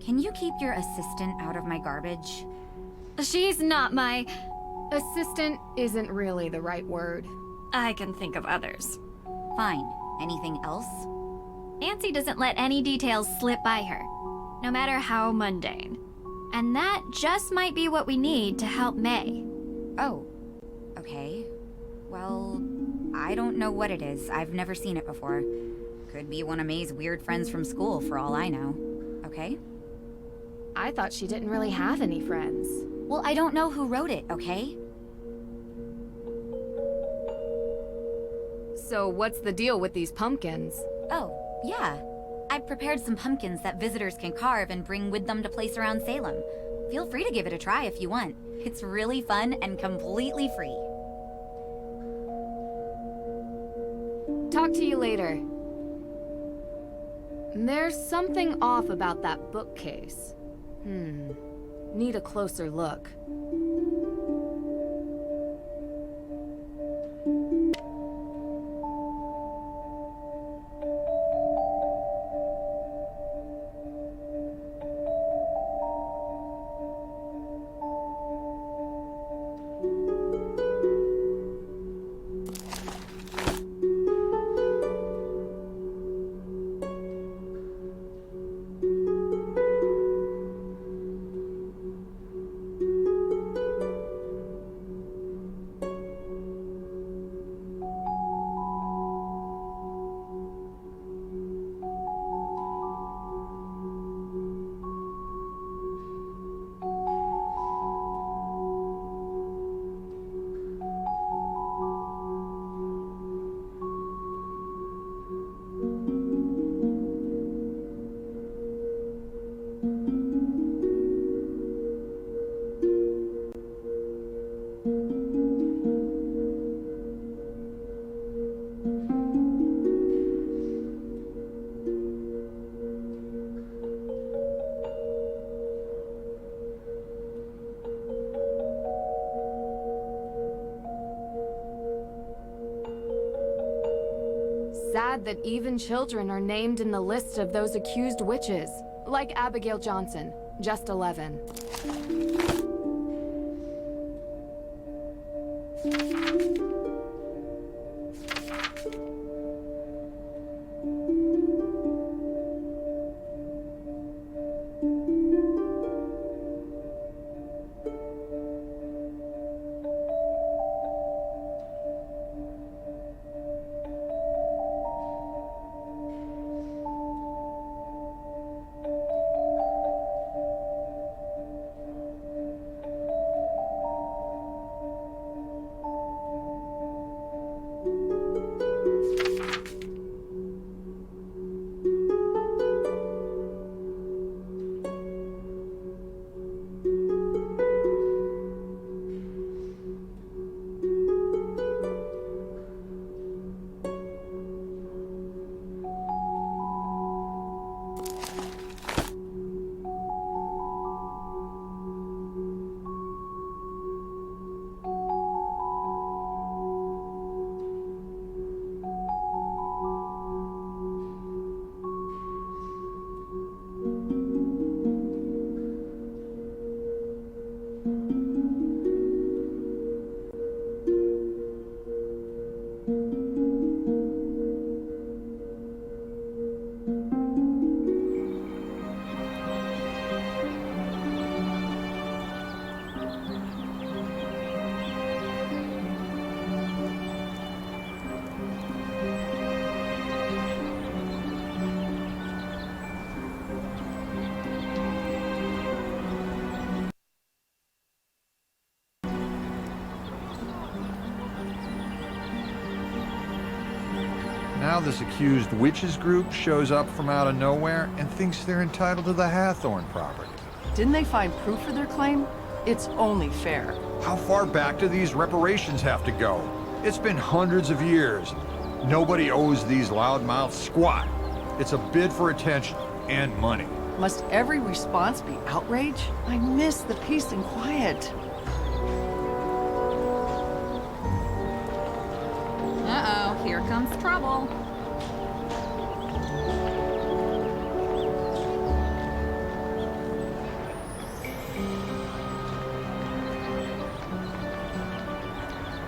Speaker 6: Can you keep your assistant out of my garbage?
Speaker 5: She's not my...
Speaker 1: Assistant isn't really the right word.
Speaker 5: I can think of others.
Speaker 6: Fine. Anything else?
Speaker 5: Nancy doesn't let any details slip by her, no matter how mundane. And that just might be what we need to help May.
Speaker 6: Oh, okay. Well, I don't know what it is. I've never seen it before. Could be one of May's weird friends from school, for all I know. Okay?
Speaker 1: I thought she didn't really have any friends.
Speaker 6: Well, I don't know who wrote it, okay?
Speaker 1: So what's the deal with these pumpkins?
Speaker 6: Oh, yeah. I've prepared some pumpkins that visitors can carve and bring with them to place around Salem. Feel free to give it a try if you want. It's really fun and completely free.
Speaker 1: Talk to you later. There's something off about that bookcase. Need a closer look. sad that even children are named in the list of those accused witches, like Abigail Johnson, just 11.
Speaker 10: Now this accused witches group shows up from out of nowhere and thinks they're entitled to the Hathorne property.
Speaker 11: Didn't they find proof for their claim? It's only fair.
Speaker 10: How far back do these reparations have to go? It's been hundreds of years. Nobody owes these loudmouths squat. It's a bid for attention and money.
Speaker 11: Must every response be outrage? I miss the peace and quiet.
Speaker 2: Uh-oh, here comes trouble.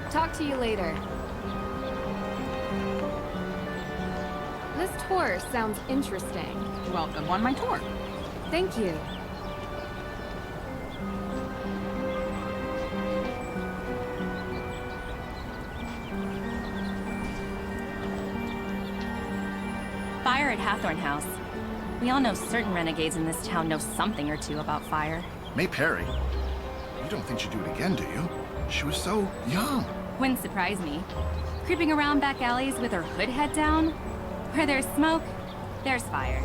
Speaker 1: Talk to you later. This tour sounds interesting.
Speaker 9: Welcome on my tour.
Speaker 1: Thank you.
Speaker 12: Fire at Hathorne House. We all know certain renegades in this town know something or two about fire.
Speaker 13: May Perry, you don't think she'd do it again, do you? She was so young.
Speaker 12: Wouldn't surprise me. Creeping around back alleys with her hood head down? Where there's smoke, there's fire.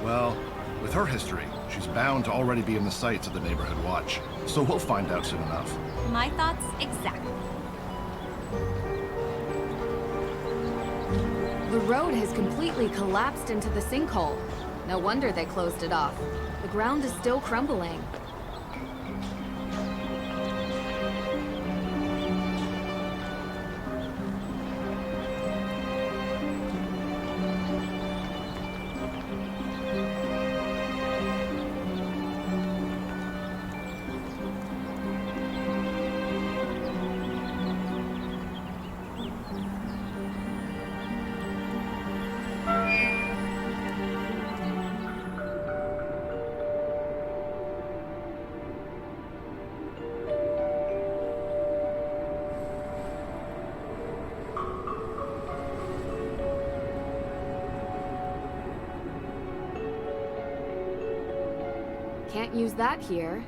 Speaker 13: Well, with her history, she's bound to already be in the sights of the neighborhood watch. So we'll find out soon enough.
Speaker 12: My thoughts exactly.
Speaker 1: The road has completely collapsed into the sinkhole. No wonder they closed it off. The ground is still crumbling. Can't use that here.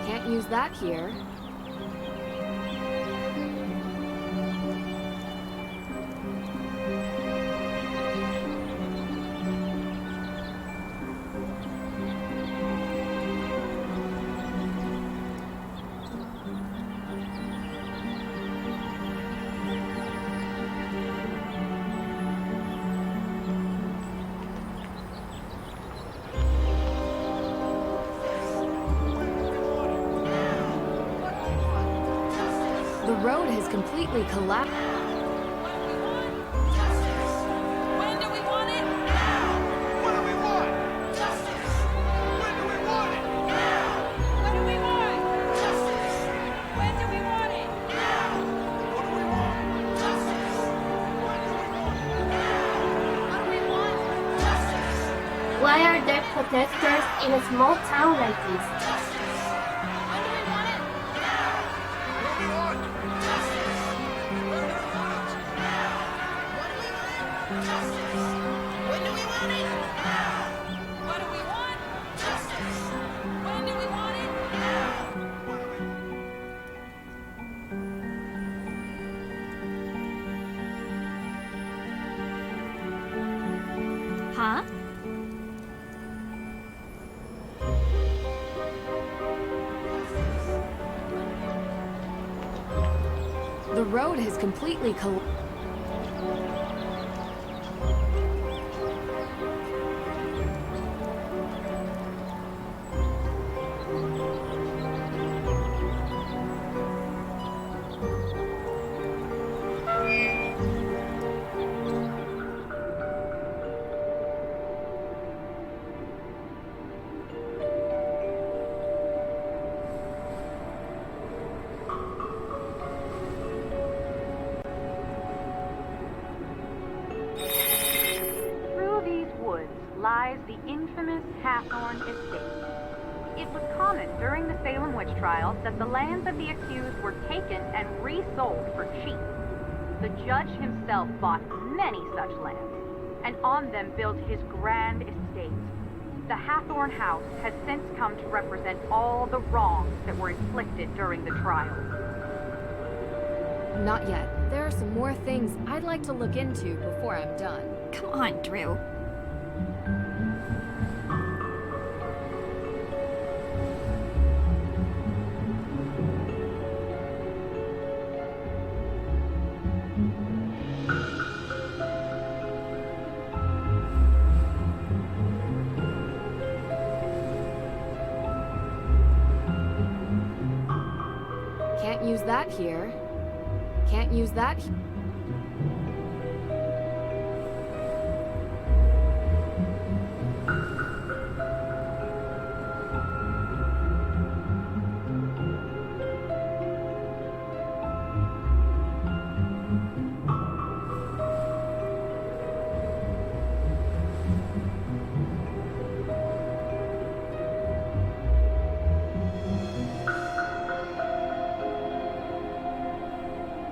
Speaker 1: Can't use that here. road has completely collapsed.
Speaker 14: When do we want it? Now! What do we want? Justice! When do we want it? Now! What do we want? Justice! When do we want it? Now! What do we want? Justice! When do we want it? Now! What do we want? Justice!
Speaker 15: Why are there protesters in a small town like this?
Speaker 5: Huh?
Speaker 1: The road has completely collapsed.
Speaker 2: Lies the infamous Hathorn Estate. It was common during the Salem witch trials that the lands of the accused were taken and resold for cheap. The judge himself bought many such lands, and on them built his grand estate. The Hathorne House has since come to represent all the wrongs that were inflicted during the trials.
Speaker 1: Not yet. There are some more things I'd like to look into before I'm done.
Speaker 5: Come on, Drew.
Speaker 1: Can't use that here. Can't use that here.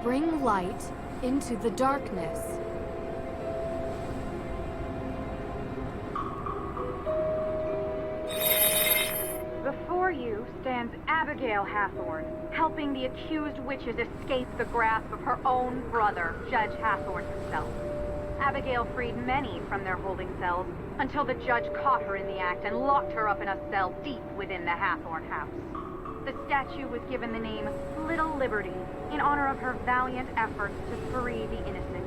Speaker 1: Bring light into the darkness.
Speaker 2: Before you stands Abigail Hathorne, helping the accused witches escape the grasp of her own brother, Judge Hathorne himself. Abigail freed many from their holding cells until the judge caught her in the act and locked her up in a cell deep within the Hathorne House. The statue was given the name Little Liberty in honor of her valiant efforts to free the innocent.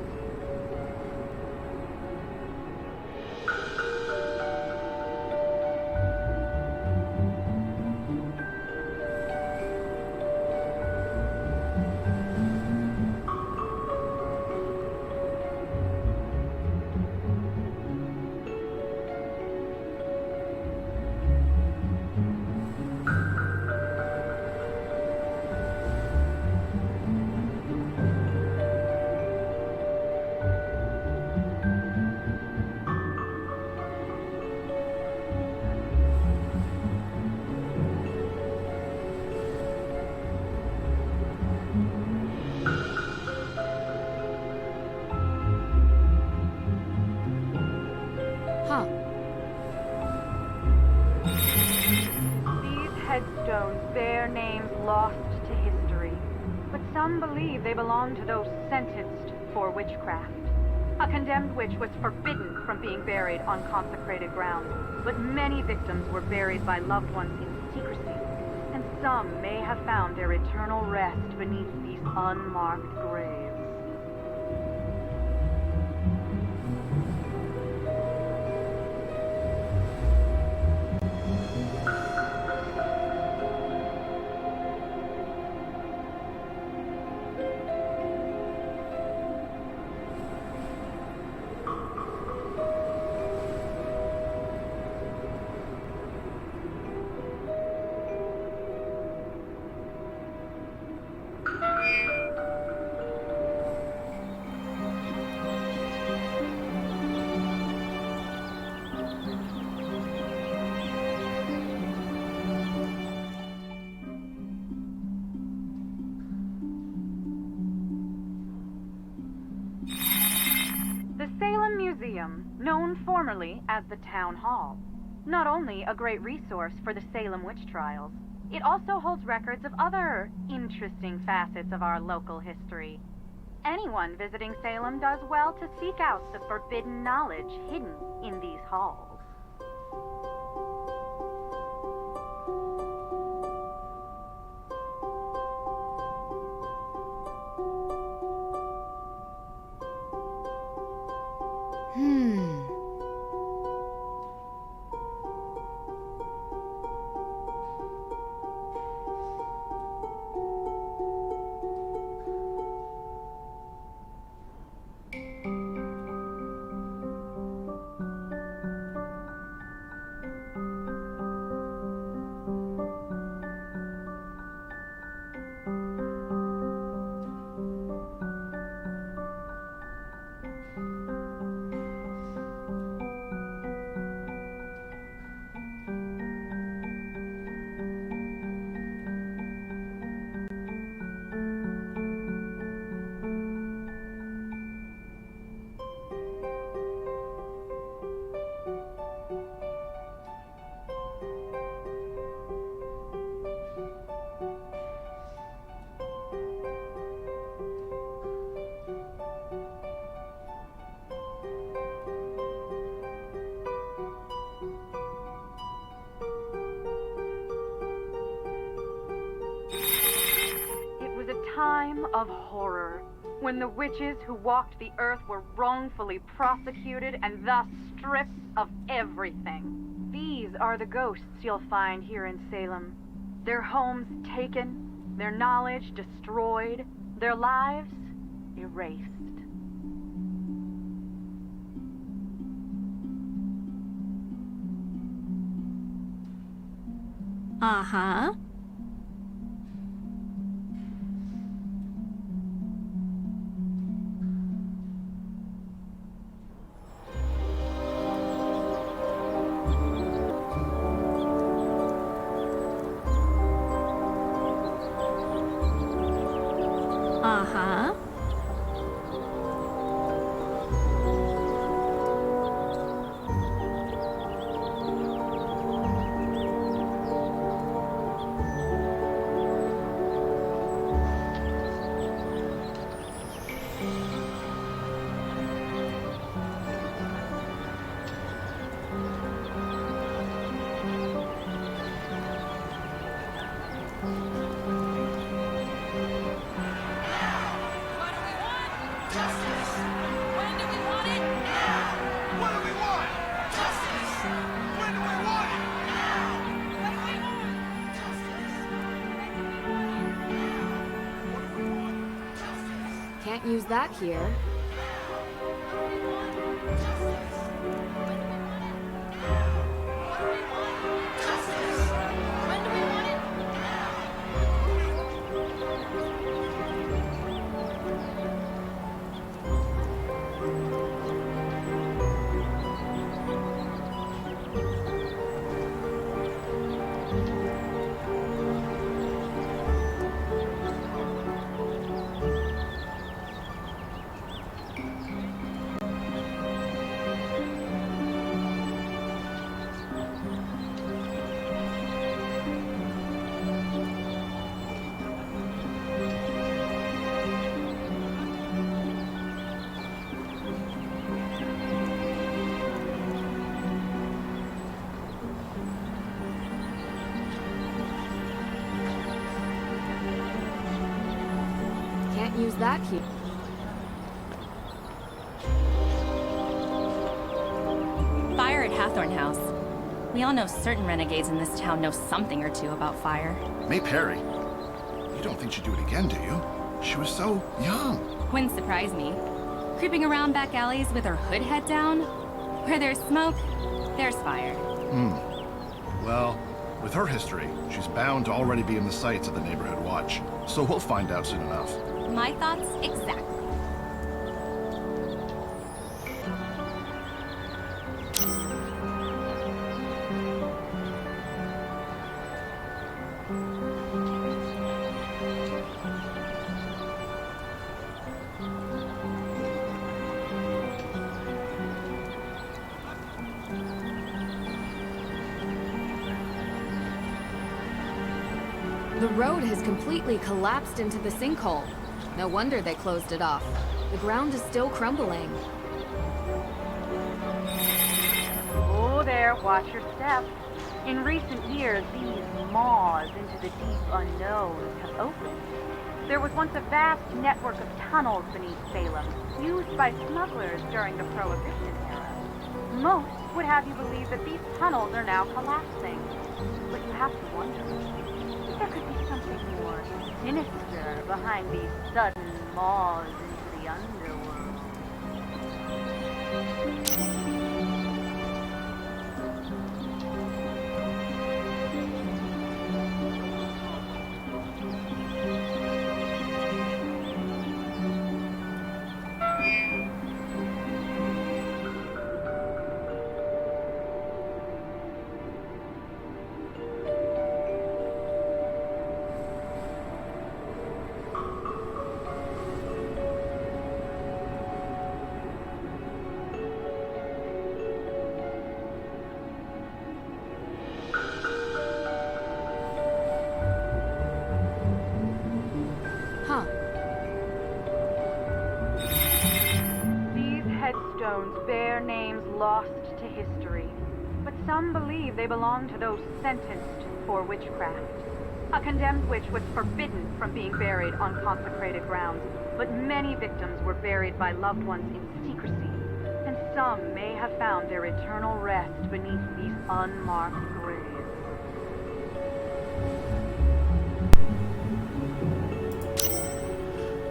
Speaker 2: Headstones bear names lost to history, but some believe they belong to those sentenced for witchcraft. A condemned witch was forbidden from being buried on consecrated ground, but many victims were buried by loved ones in secrecy, and some may have found their eternal rest beneath these unmarked graves. known formerly as the Town Hall. Not only a great resource for the Salem witch trials, it also holds records of other interesting facets of our local history. Anyone visiting Salem does well to seek out the forbidden knowledge hidden in these halls. Time of horror, when the witches who walked the earth were wrongfully prosecuted and thus stripped of everything. These are the ghosts you'll find here in Salem. Their homes taken, their knowledge destroyed, their lives erased.
Speaker 1: Uh-huh. Uh-huh. Can't use that here. Can't use that here.
Speaker 12: Fire at Hathorne House. We all know certain renegades in this town know something or two about fire.
Speaker 13: May Perry. You don't think she'd do it again, do you? She was so young.
Speaker 12: Wouldn't surprise me. Creeping around back alleys with her hood head down? Where there's smoke, there's fire.
Speaker 13: Well, with her history, she's bound to already be in the sights of the neighborhood watch. So we'll find out soon enough.
Speaker 12: My thoughts exactly.
Speaker 1: The road has completely collapsed into the sinkhole. No wonder they closed it off. The ground is still crumbling.
Speaker 16: Oh there, watch your step. In recent years, these maws into the deep unknown have opened. There was once a vast network of tunnels beneath Salem, used by smugglers during the Prohibition era. Most would have you believe that these tunnels are now collapsing. But you have to wonder if there could be something more sinister behind these sudden maws into the underworld. Headstones bear names lost to history, but some believe they belong to those sentenced for witchcraft. A condemned witch was forbidden from being buried on consecrated grounds, but many victims were buried by loved ones in secrecy, and some may have found their eternal rest beneath these unmarked graves.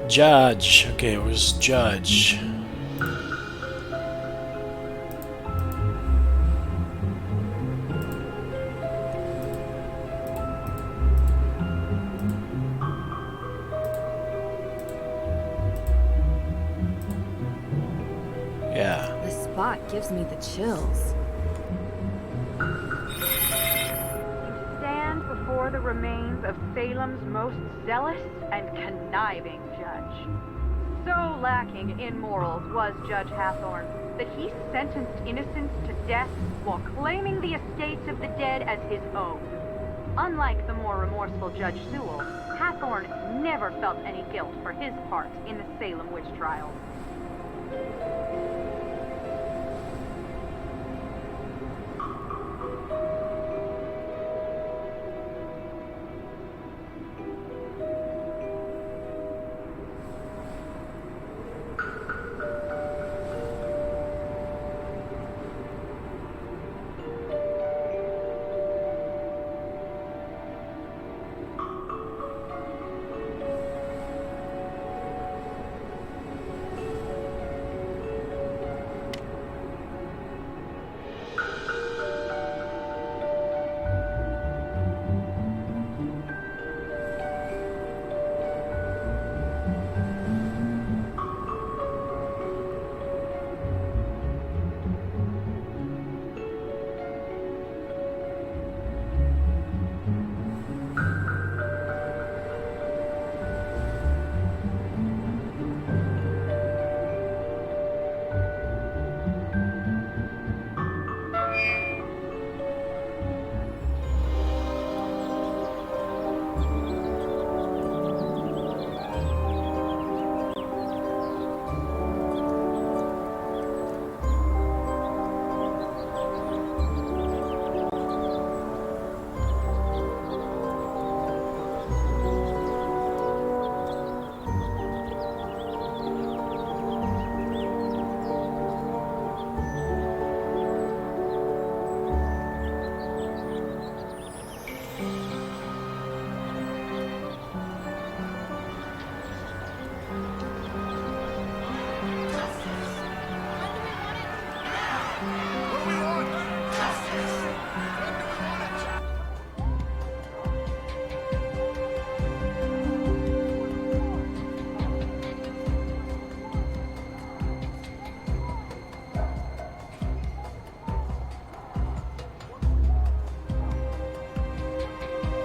Speaker 3: Judge. Okay, where's Judge? Yeah.
Speaker 1: This spot gives me the chills.
Speaker 16: You stand before the remains of Salem's most zealous and conniving judge. So lacking in morals was Judge Hathorne that he sentenced innocents to death while claiming the estates of the dead as his own. Unlike the more remorseful Judge Sewells, Hathorne never felt any guilt for his part in the Salem witch trials.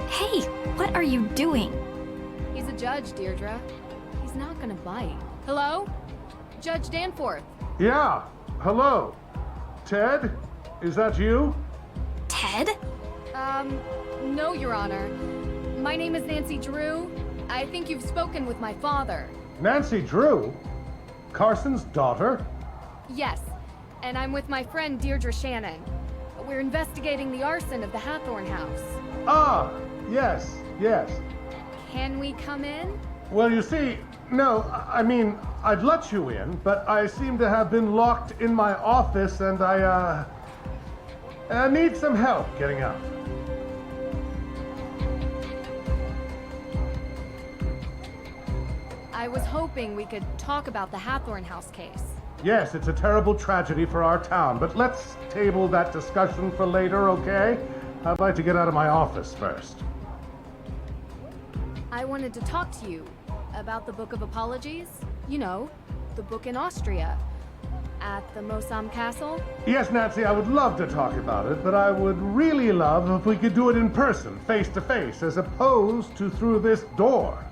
Speaker 5: Hey, what are you doing?
Speaker 1: He's a judge, Deirdre. He's not gonna bite. Hello? Judge Danforth.
Speaker 17: Yeah, hello. Ted? Is that you?
Speaker 5: Ted?
Speaker 1: No, Your Honor. My name is Nancy Drew. I think you've spoken with my father.
Speaker 17: Nancy Drew? Carson's daughter?
Speaker 1: Yes, and I'm with my friend Deirdre Shannon. We're investigating the arson of the Hathorne House.
Speaker 17: Ah, yes, yes.
Speaker 1: Can we come in?
Speaker 17: Well, you see, no, I mean, I'd let you in, but I seem to have been locked in my office and I need some help getting out.
Speaker 1: I was hoping we could talk about the Hathorne House case.
Speaker 17: Yes, it's a terrible tragedy for our town, but let's table that discussion for later, okay? I'd like to get out of my office first.
Speaker 1: I wanted to talk to you about the Book of Apologies. You know, the book in Austria, at the Mosam Castle.
Speaker 17: Yes, Nancy, I would love to talk about it, but I would really love if we could do it in person, face to face, as opposed to through this door.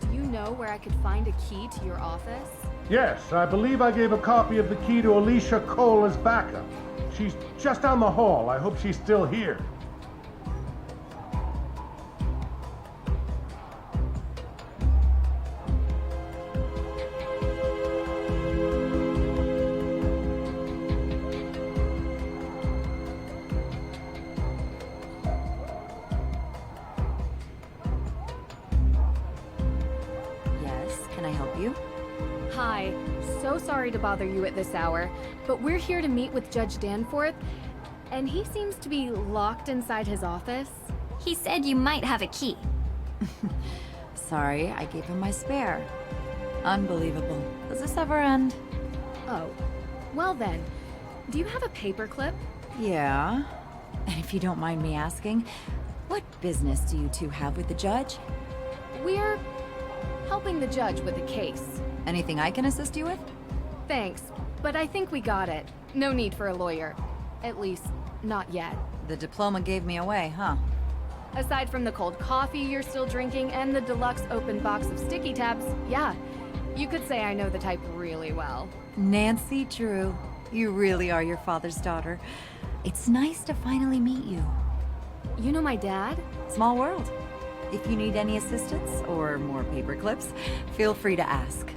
Speaker 1: Do you know where I could find a key to your office?
Speaker 17: Yes, I believe I gave a copy of the key to Alicia Cole as backup. She's just down the hall. I hope she's still here.
Speaker 1: Hi, so sorry to bother you at this hour, but we're here to meet with Judge Danforth, and he seems to be locked inside his office.
Speaker 5: He said you might have a key.
Speaker 2: Sorry, I gave him my spare. Unbelievable. Does this ever end?
Speaker 1: Oh, well then, do you have a paperclip?
Speaker 2: Yeah. And if you don't mind me asking, what business do you two have with the judge?
Speaker 1: We're helping the judge with a case.
Speaker 2: Anything I can assist you with?
Speaker 1: Thanks, but I think we got it. No need for a lawyer. At least, not yet.
Speaker 2: The diploma gave me away, huh?
Speaker 1: Aside from the cold coffee you're still drinking and the deluxe open box of sticky tabs, yeah, you could say I know the type really well.
Speaker 2: Nancy Drew, you really are your father's daughter. It's nice to finally meet you.
Speaker 1: You know my dad?
Speaker 2: Small world. If you need any assistance or more paper clips, feel free to ask.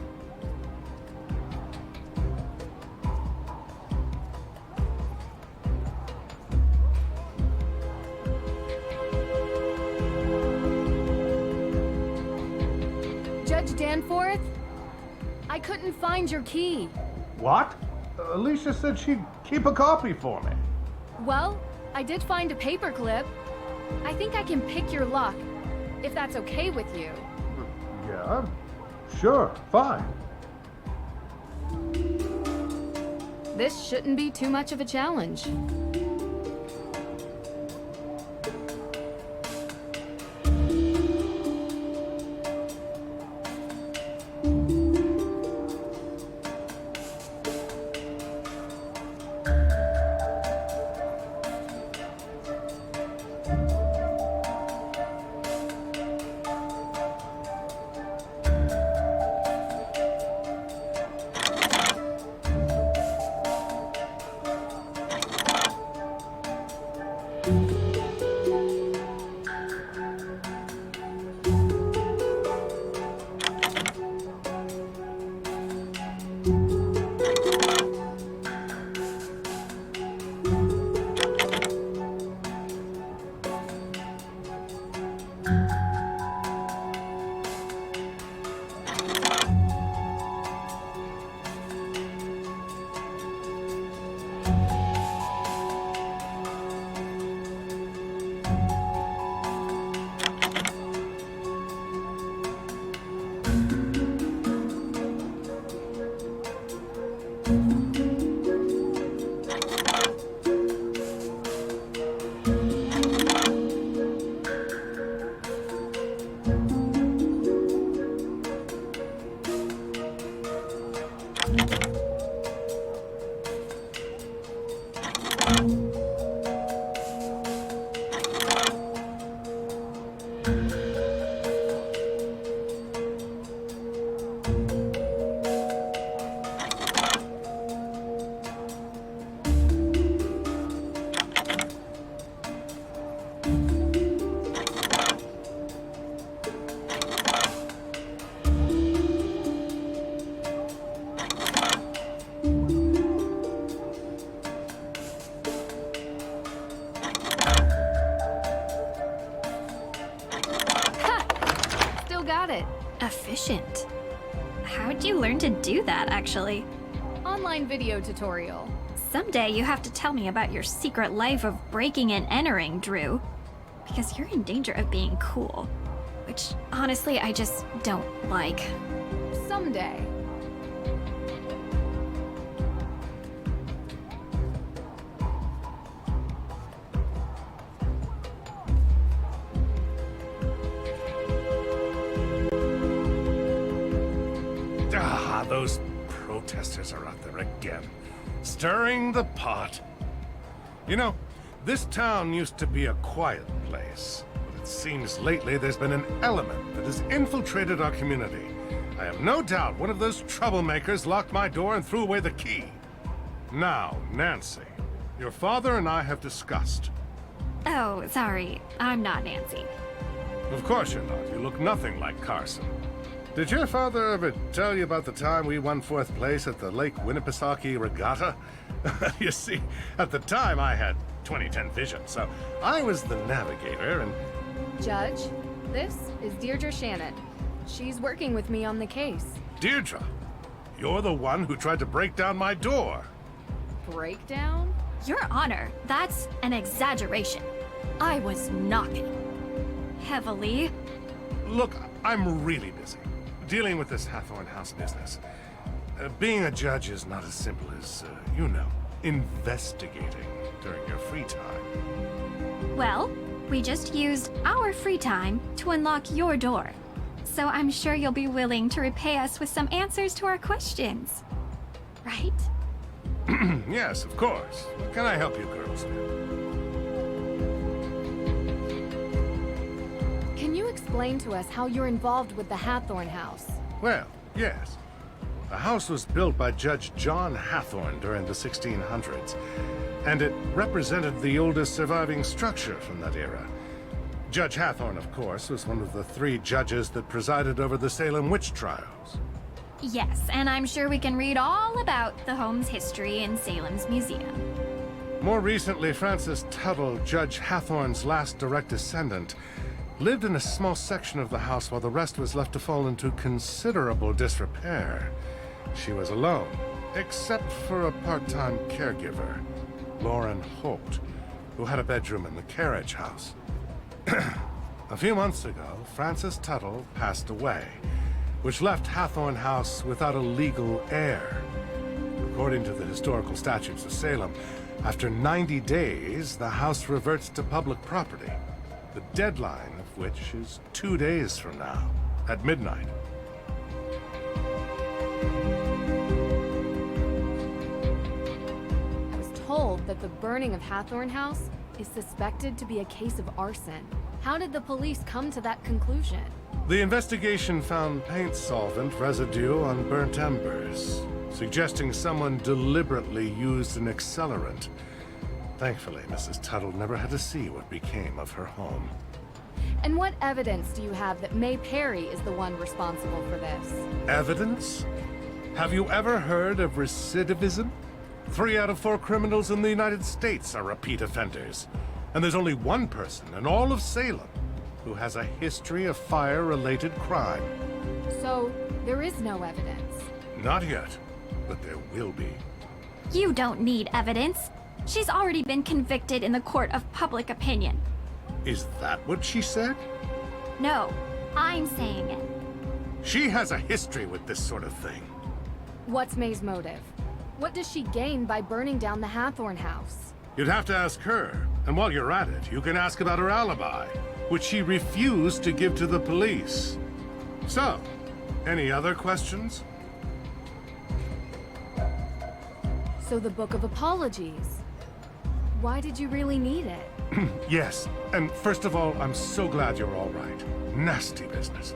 Speaker 1: Judge Danforth? I couldn't find your key.
Speaker 17: What? Alicia said she'd keep a copy for me.
Speaker 1: Well, I did find a paperclip. I think I can pick your lock, if that's okay with you.
Speaker 17: Yeah, sure, fine.
Speaker 1: This shouldn't be too much of a challenge. got it.
Speaker 5: Efficient. How'd you learn to do that, actually?
Speaker 1: Online video tutorial.
Speaker 5: Someday you have to tell me about your secret life of breaking and entering, Drew. Because you're in danger of being cool. Which, honestly, I just don't like.
Speaker 1: Someday.
Speaker 18: Ah, those protesters are out there again, stirring the pot. You know, this town used to be a quiet place, but it seems lately there's been an element that has infiltrated our community. I have no doubt one of those troublemakers locked my door and threw away the key. Now, Nancy, your father and I have discussed.
Speaker 5: Oh, sorry. I'm not Nancy.
Speaker 18: Of course you're not. You look nothing like Carson. Did your father ever tell you about the time we won 4th place at the Lake Winnipesaukee Regatta? You see, at the time I had 20/10 vision, so I was the navigator and...
Speaker 1: Judge, this is Deirdre Shannon. She's working with me on the case.
Speaker 18: Deirdre, you're the one who tried to break down my door.
Speaker 1: Breakdown?
Speaker 5: Your Honor, that's an exaggeration. I was knocking. Heavily.
Speaker 18: Look, I'm really busy, dealing with this Hathorne House business. Being a judge is not as simple as, you know, investigating during your free time.
Speaker 5: Well, we just used our free time to unlock your door. So I'm sure you'll be willing to repay us with some answers to our questions. Right?
Speaker 18: Yes, of course. What can I help you girls with?
Speaker 1: Can you explain to us how you're involved with the Hathorne House?
Speaker 18: Well, yes. The house was built by Judge John Hathorne during the 1600s, and it represented the oldest surviving structure from that era. Judge Hathorne, of course, was one of the 3 judges that presided over the Salem witch trials.
Speaker 5: Yes, and I'm sure we can read all about the home's history in Salem's Museum.
Speaker 18: More recently, Frances Tuttle, Judge Hathorne's last direct descendant, lived in a small section of the house while the rest was left to fall into considerable disrepair. She was alone, except for a part-time caregiver, Lauren Holt, who had a bedroom in the carriage house. A few months ago, Frances Tuttle passed away, which left Hawthorn House without a legal heir. According to the historical statutes of Salem, after 90 days, the house reverts to public property, the deadline of which is 2 days from now, at midnight.
Speaker 1: I was told that the burning of Hathorne House is suspected to be a case of arson. How did the police come to that conclusion?
Speaker 18: The investigation found paint solvent residue on burnt embers, suggesting someone deliberately used an accelerant. Thankfully, Mrs. Tuttle never had to see what became of her home.
Speaker 1: And what evidence do you have that May Perry is the one responsible for this?
Speaker 18: Evidence? Have you ever heard of recidivism? 3 out of 4 criminals in the United States are repeat offenders. And there's only one person in all of Salem who has a history of fire-related crime.
Speaker 1: So, there is no evidence?
Speaker 18: Not yet, but there will be.
Speaker 5: You don't need evidence. She's already been convicted in the court of public opinion.
Speaker 18: Is that what she said?
Speaker 5: No, I'm saying it.
Speaker 18: She has a history with this sort of thing.
Speaker 1: What's May's motive? What does she gain by burning down the Hathorne House?
Speaker 18: You'd have to ask her, and while you're at it, you can ask about her alibi, which she refused to give to the police. So, any other questions?
Speaker 1: So the Book of Apologies. Why did you really need it?
Speaker 18: Yes, and first of all, I'm so glad you're all right. Nasty business.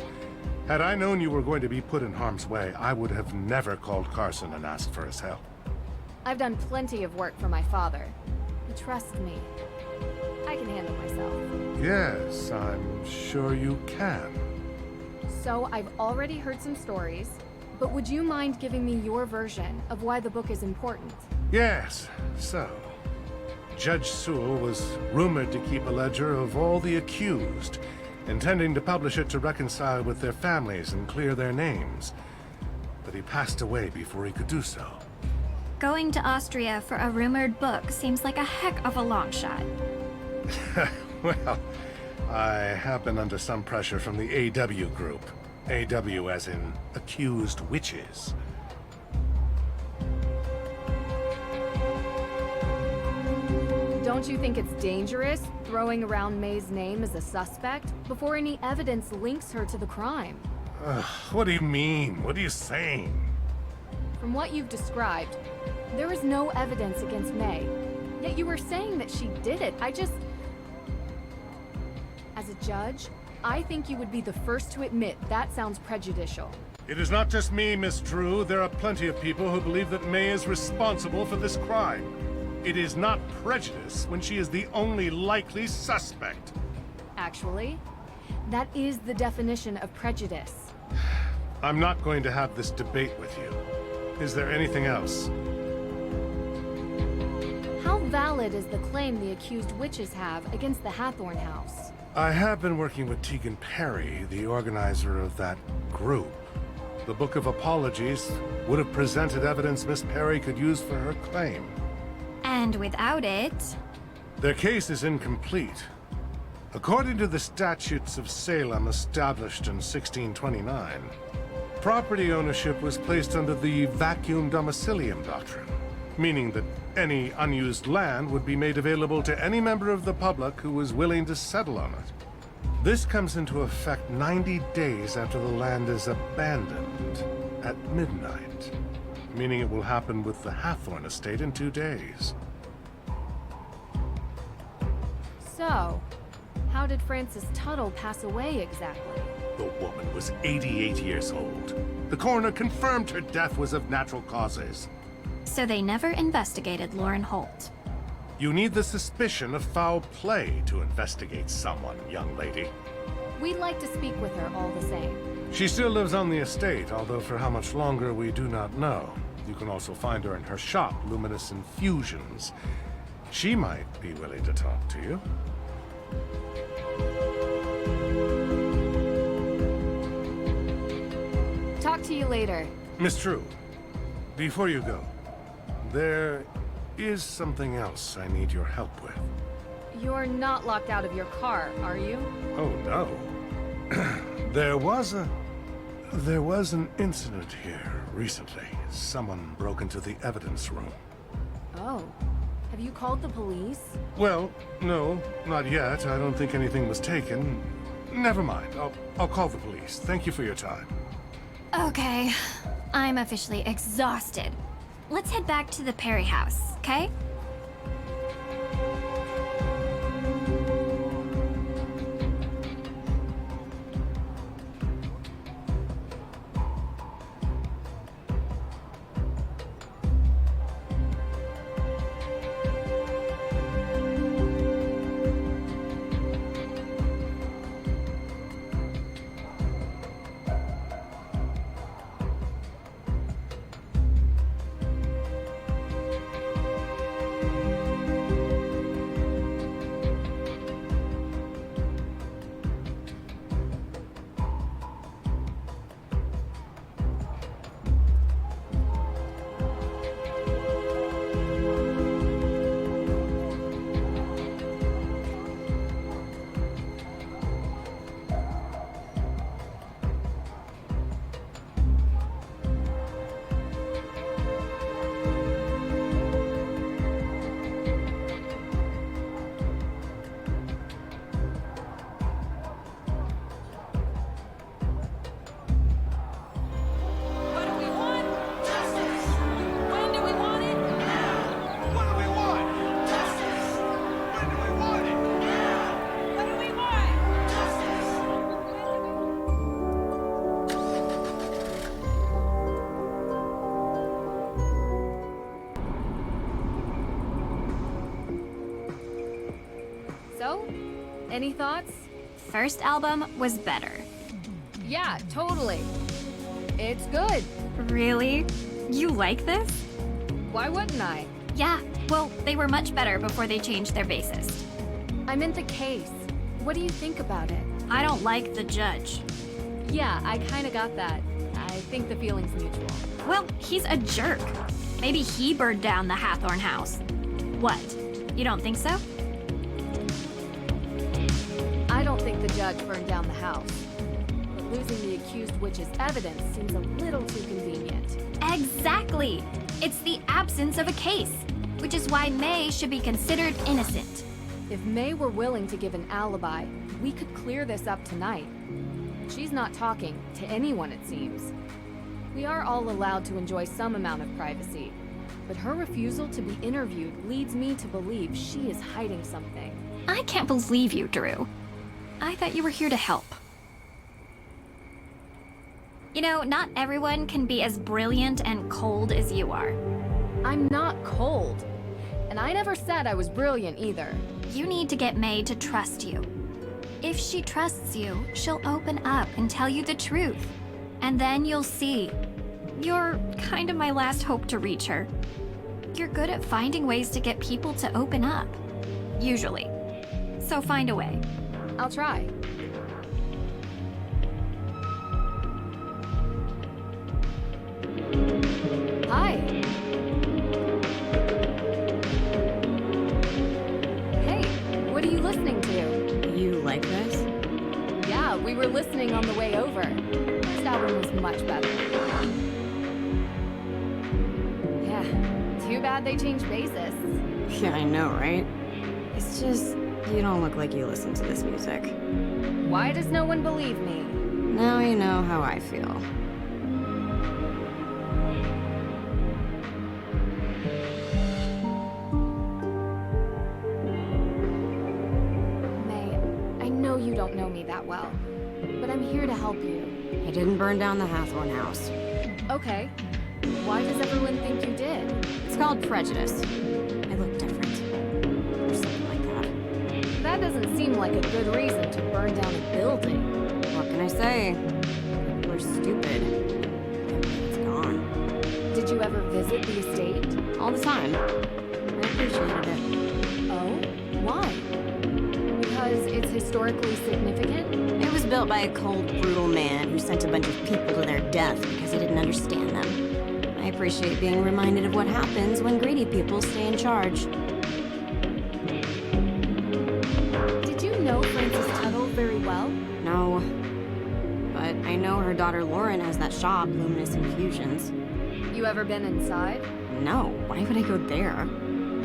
Speaker 18: Had I known you were going to be put in harm's way, I would have never called Carson and asked for his help.
Speaker 1: I've done plenty of work for my father. Trust me. I can handle myself.
Speaker 18: Yes, I'm sure you can.
Speaker 1: So, I've already heard some stories, but would you mind giving me your version of why the book is important?
Speaker 18: Yes, so... Judge Sewell was rumored to keep a ledger of all the accused, intending to publish it to reconcile with their families and clear their names. But he passed away before he could do so.
Speaker 5: Going to Austria for a rumored book seems like a heck of a long shot.
Speaker 18: Well, I have been under some pressure from the AW group. AW as in accused witches.
Speaker 1: Don't you think it's dangerous throwing around May's name as a suspect before any evidence links her to the crime?
Speaker 18: What do you mean? What are you saying?
Speaker 1: From what you've described, there is no evidence against May. Yet you were saying that she did it. As a judge, I think you would be the first to admit that sounds prejudicial.
Speaker 18: It is not just me, Miss Drew. There are plenty of people who believe that May is responsible for this crime. It is not prejudice when she is the only likely suspect.
Speaker 1: Actually, that is the definition of prejudice.
Speaker 18: I'm not going to have this debate with you. Is there anything else?
Speaker 1: How valid is the claim the accused witches have against the Hathorne House?
Speaker 18: I have been working with Tegan Perry, the organizer of that group. The Book of Apologies would have presented evidence Miss Perry could use for her claim.
Speaker 5: And without it...
Speaker 18: Their case is incomplete. According to the statutes of Salem established in 1629, property ownership was placed under the vacuum domicilium doctrine, meaning that any unused land would be made available to any member of the public who was willing to settle on it. This comes into effect 90 days after the land is abandoned, at midnight, meaning it will happen with the Hawthorn Estate in 2 days.
Speaker 1: So, how did Frances Tuttle pass away exactly?
Speaker 18: The woman was 88 years old. The coroner confirmed her death was of natural causes.
Speaker 5: So they never investigated Lauren Holt.
Speaker 18: You need the suspicion of foul play to investigate someone, young lady.
Speaker 1: We'd like to speak with her all the same.
Speaker 18: She still lives on the estate, although for how much longer we do not know. You can also find her in her shop, Luminous Infusions. She might be willing to talk to you.
Speaker 1: Talk to you later.
Speaker 18: Miss True, before you go, there is something else I need your help with.
Speaker 1: You're not locked out of your car, are you?
Speaker 18: Oh, no. There was an incident here recently. Someone broke into the evidence room.
Speaker 1: Oh. Have you called the police?
Speaker 18: Well, no, not yet. I don't think anything was taken. Never mind. I'll call the police. Thank you for your time.
Speaker 5: Okay. I'm officially exhausted. Let's head back to the Perry house, okay?
Speaker 1: Any thoughts?
Speaker 5: First album was better.
Speaker 1: Yeah, totally. It's good.
Speaker 5: Really? You like this?
Speaker 1: Why wouldn't I?
Speaker 5: Yeah, well, they were much better before they changed their bassist.
Speaker 1: I meant the case. What do you think about it?
Speaker 5: I don't like the judge.
Speaker 1: Yeah, I kinda got that. I think the feeling's mutual.
Speaker 5: Well, he's a jerk. Maybe he burned down the Hathorne House. What? You don't think so?
Speaker 1: I don't think the judge burned down the house. But losing the accused witch's evidence seems a little too convenient.
Speaker 5: Exactly! It's the absence of a case, which is why May should be considered innocent.
Speaker 1: If May were willing to give an alibi, we could clear this up tonight. She's not talking to anyone, it seems. We are all allowed to enjoy some amount of privacy, but her refusal to be interviewed leads me to believe she is hiding something.
Speaker 5: I can't believe you, Drew. I thought you were here to help. You know, not everyone can be as brilliant and cold as you are.
Speaker 1: I'm not cold. And I never said I was brilliant either.
Speaker 5: You need to get May to trust you. If she trusts you, she'll open up and tell you the truth. And then you'll see. You're kind of my last hope to reach her. You're good at finding ways to get people to open up. Usually. So find a way.
Speaker 1: I'll try. Hi. Hey, what are you listening to?
Speaker 7: You like this?
Speaker 1: Yeah, we were listening on the way over. First album was much better. Yeah, too bad they changed bassists.
Speaker 7: Yeah, I know, right? It's just, you don't look like you listen to this music.
Speaker 1: Why does no one believe me?
Speaker 7: Now you know how I feel.
Speaker 1: May, I know you don't know me that well, but I'm here to help you.
Speaker 7: I didn't burn down the Hathorne House.
Speaker 1: Okay. Why does everyone think you did?
Speaker 7: It's called prejudice. I look different. Or something like that.
Speaker 1: That doesn't seem like a good reason to burn down a building.
Speaker 7: What can I say? We're stupid. It's gone.
Speaker 1: Did you ever visit the estate?
Speaker 7: All the time. I appreciated it.
Speaker 1: Oh? Why? Because it's historically significant?
Speaker 7: It was built by a cold, brutal man who sent a bunch of people to their death because he didn't understand them. I appreciate being reminded of what happens when greedy people stay in charge.
Speaker 1: Did you know Frances Tuttle very well?
Speaker 7: No. But I know her daughter Lauren has that shop, Luminous Infusions.
Speaker 1: You ever been inside?
Speaker 7: No. Why would I go there?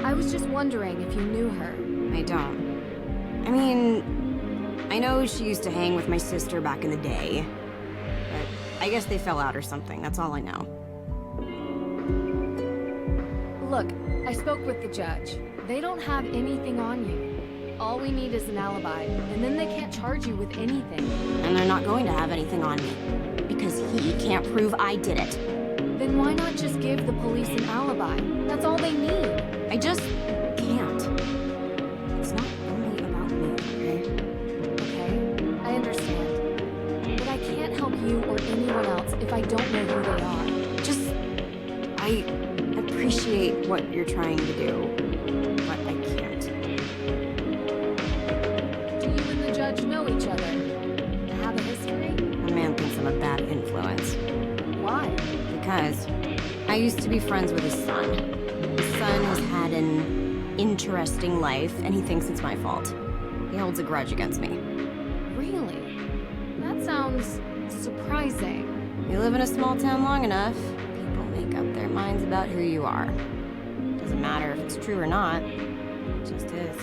Speaker 1: I was just wondering if you knew her.
Speaker 7: I don't. I mean, I know she used to hang with my sister back in the day. But I guess they fell out or something. That's all I know.
Speaker 1: Look, I spoke with the judge. They don't have anything on you. All we need is an alibi, and then they can't charge you with anything.
Speaker 7: And they're not going to have anything on me. Because he can't prove I did it.
Speaker 1: Then why not just give the police an alibi? That's all they need.
Speaker 7: I just can't. It's not only about me, okay?
Speaker 1: Okay, I understand. But I can't help you or anyone else if I don't know who they are.
Speaker 7: I appreciate what you're trying to do, but I can't.
Speaker 1: Do you and the judge know each other? Have a history?
Speaker 7: The man thinks I'm a bad influence.
Speaker 1: Why?
Speaker 7: Because I used to be friends with his son. His son has had an interesting life, and he thinks it's my fault. He holds a grudge against me.
Speaker 1: Really? That sounds surprising.
Speaker 7: You live in a small town long enough, people make up their minds about who you are. Doesn't matter if it's true or not, it just is.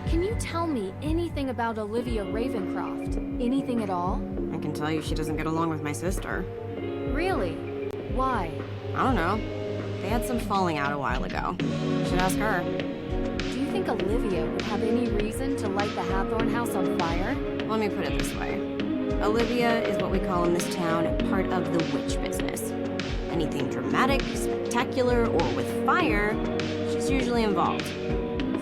Speaker 1: Can you tell me anything about Olivia Ravencroft? Anything at all?
Speaker 7: I can tell you she doesn't get along with my sister.
Speaker 1: Really? Why?
Speaker 7: I don't know. They had some falling out a while ago. You should ask her.
Speaker 1: Do you think Olivia would have any reason to light the Hathorne House on fire?
Speaker 7: Let me put it this way. Olivia is what we call in this town part of the witch business. Anything dramatic, spectacular, or with fire, she's usually involved.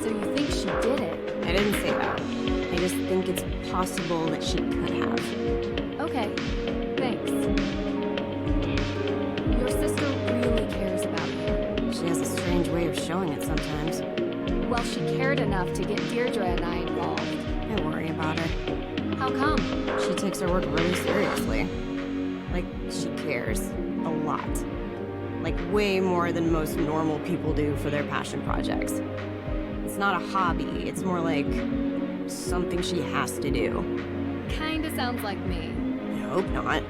Speaker 1: So you think she did it?
Speaker 7: I didn't say that. I just think it's possible that she could have.
Speaker 1: Okay, thanks. Your sister really cares about you.
Speaker 7: She has a strange way of showing it sometimes.
Speaker 1: Well, she cared enough to get Deirdre and I involved.
Speaker 7: I worry about her.
Speaker 1: How come?
Speaker 7: She takes her work really seriously. Like, she cares. A lot. Like, way more than most normal people do for their passion projects. It's not a hobby, it's more like something she has to do.
Speaker 1: Kinda sounds like me.
Speaker 7: I hope not.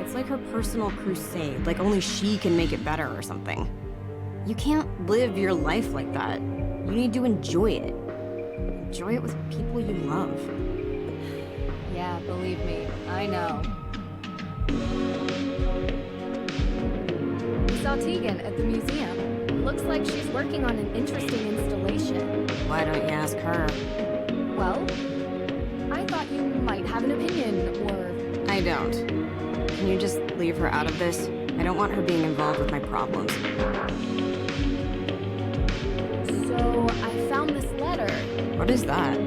Speaker 7: It's like her personal crusade, like only she can make it better or something. You can't live your life like that. You need to enjoy it. Enjoy it with people you love.
Speaker 1: Yeah, believe me, I know. We saw Tegan at the museum. Looks like she's working on an interesting installation.
Speaker 7: Why don't you ask her?
Speaker 1: Well, I thought you might have an opinion, or...
Speaker 7: I don't. Can you just leave her out of this? I don't want her being involved with my problems.
Speaker 1: So, I found this letter.
Speaker 7: What is that?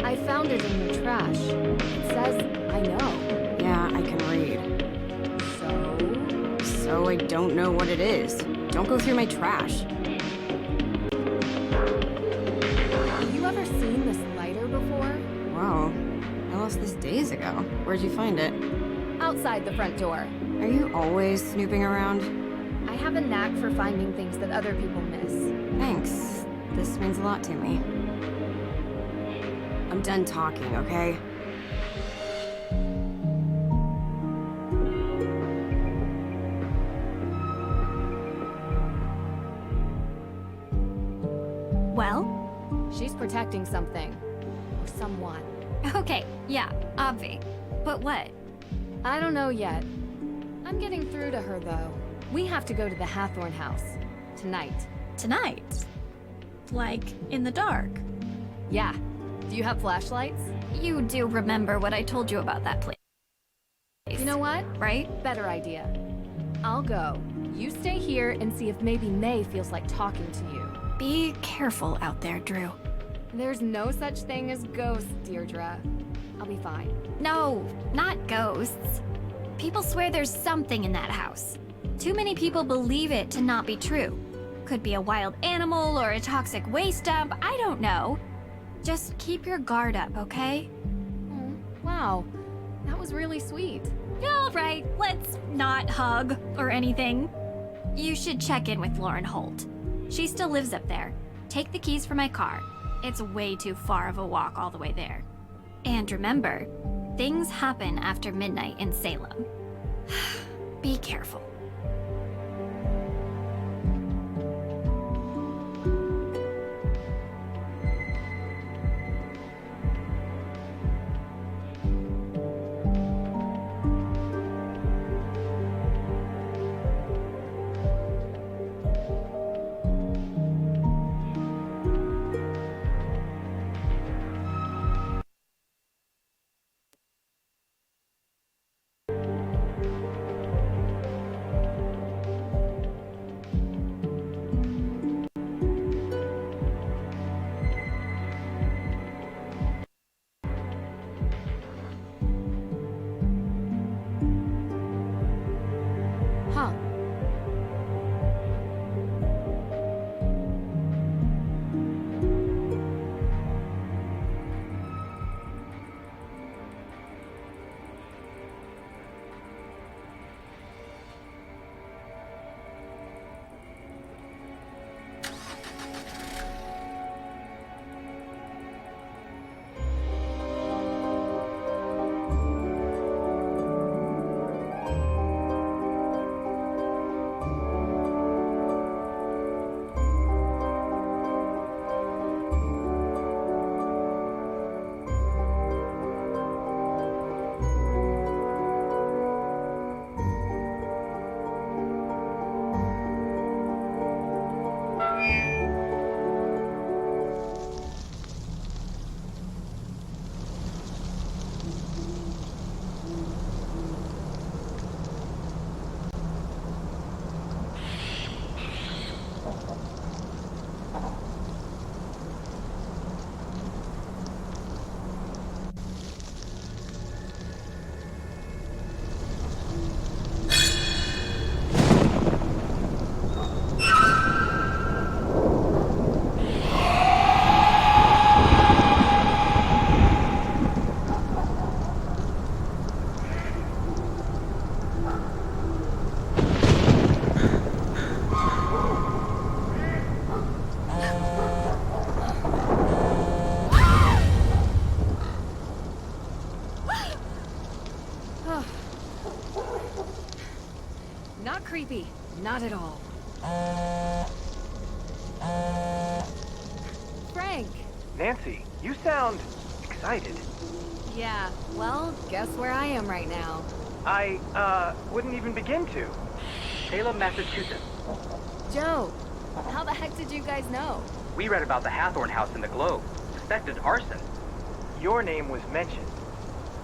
Speaker 1: I found it in your trash. It says, I know.
Speaker 7: Yeah, I can read. So I don't know what it is. Don't go through my trash.
Speaker 1: Have you ever seen this lighter before?
Speaker 7: Wow. I lost this days ago. Where'd you find it?
Speaker 1: Outside the front door.
Speaker 7: Are you always snooping around?
Speaker 1: I have a knack for finding things that other people miss.
Speaker 7: Thanks. This means a lot to me. I'm done talking, okay?
Speaker 5: Well?
Speaker 1: She's protecting something. Or someone.
Speaker 5: Okay, yeah, obvi. But what?
Speaker 1: I don't know yet. I'm getting through to her, though. We have to go to the Hathorne House. Tonight.
Speaker 19: Tonight? Like, in the dark?
Speaker 1: Yeah. Do you have flashlights?
Speaker 5: You do remember what I told you about that place.
Speaker 1: You know what?
Speaker 5: Right?
Speaker 1: Better idea. I'll go. You stay here and see if maybe May feels like talking to you.
Speaker 19: Be careful out there, Drew.
Speaker 1: There's no such thing as ghosts, Deirdre. I'll be fine.
Speaker 5: No, not ghosts. People swear there's something in that house. Too many people believe it to not be true. Could be a wild animal or a toxic waste dump, I don't know. Just keep your guard up, okay?
Speaker 1: Oh, wow. That was really sweet.
Speaker 5: All right, let's not hug or anything. You should check in with Lauren Holt. She still lives up there. Take the keys for my car. It's way too far of a walk all the way there. And remember, things happen after midnight in Salem. Be careful.
Speaker 1: not at all. Frank!
Speaker 20: Nancy, you sound excited.
Speaker 1: Yeah, well, guess where I am right now.
Speaker 20: I, wouldn't even begin to. Salem, Massachusetts.
Speaker 1: Joe, how the heck did you guys know?
Speaker 21: We read about the Hathorne House in the Globe. Suspected arson.
Speaker 20: Your name was mentioned.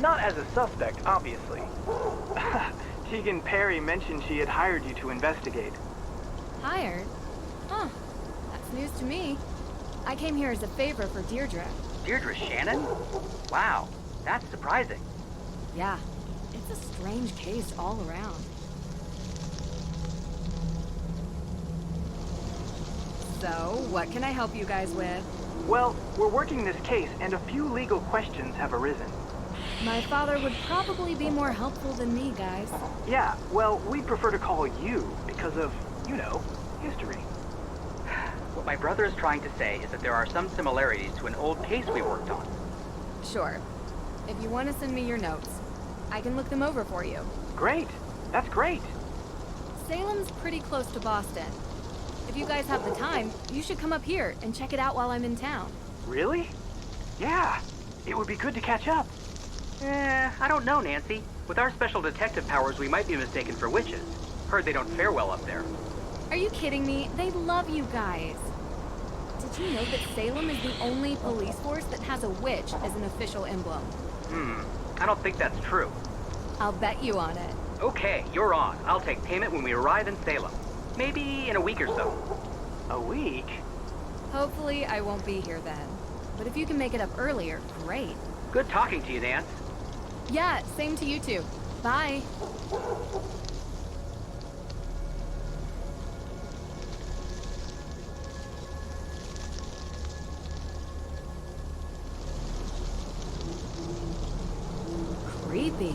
Speaker 20: Not as a suspect, obviously. Tegan Perry mentioned she had hired you to investigate.
Speaker 1: Hired? Huh. That's news to me. I came here as a favor for Deirdre.
Speaker 21: Deirdre Shannon? Wow, that's surprising.
Speaker 1: Yeah, it's a strange case all around. So, what can I help you guys with?
Speaker 20: Well, we're working this case, and a few legal questions have arisen.
Speaker 1: My father would probably be more helpful than me, guys.
Speaker 20: Yeah, well, we'd prefer to call you because of, you know, history.
Speaker 21: What my brother is trying to say is that there are some similarities to an old case we worked on.
Speaker 1: Sure. If you want to send me your notes, I can look them over for you.
Speaker 20: Great. That's great.
Speaker 1: Salem's pretty close to Boston. If you guys have the time, you should come up here and check it out while I'm in town.
Speaker 20: Really? Yeah. It would be good to catch up.
Speaker 21: I don't know, Nancy. With our special detective powers, we might be mistaken for witches. Heard they don't fare well up there.
Speaker 1: Are you kidding me? They love you guys. Did you know that Salem is the only police force that has a witch as an official emblem?
Speaker 21: I don't think that's true.
Speaker 1: I'll bet you on it.
Speaker 21: Okay, you're on. I'll take payment when we arrive in Salem. Maybe in a week or so.
Speaker 20: A week?
Speaker 1: Hopefully I won't be here then. But if you can make it up earlier, great.
Speaker 21: Good talking to you, Nance.
Speaker 1: Yeah, same to you two. Bye. Creepy.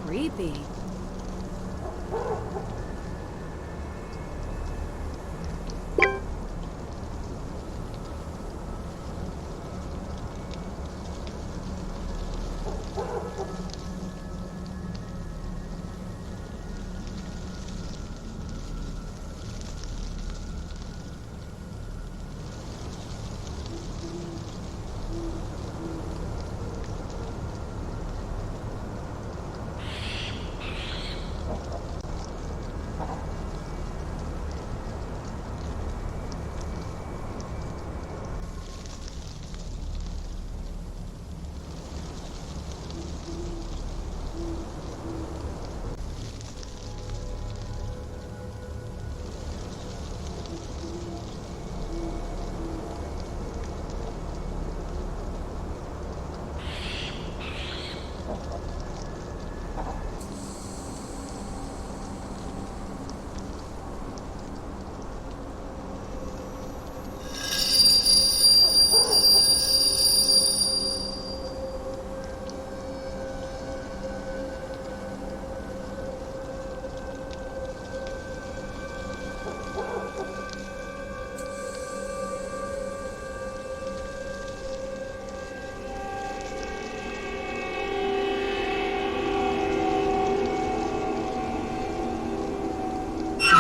Speaker 1: Creepy.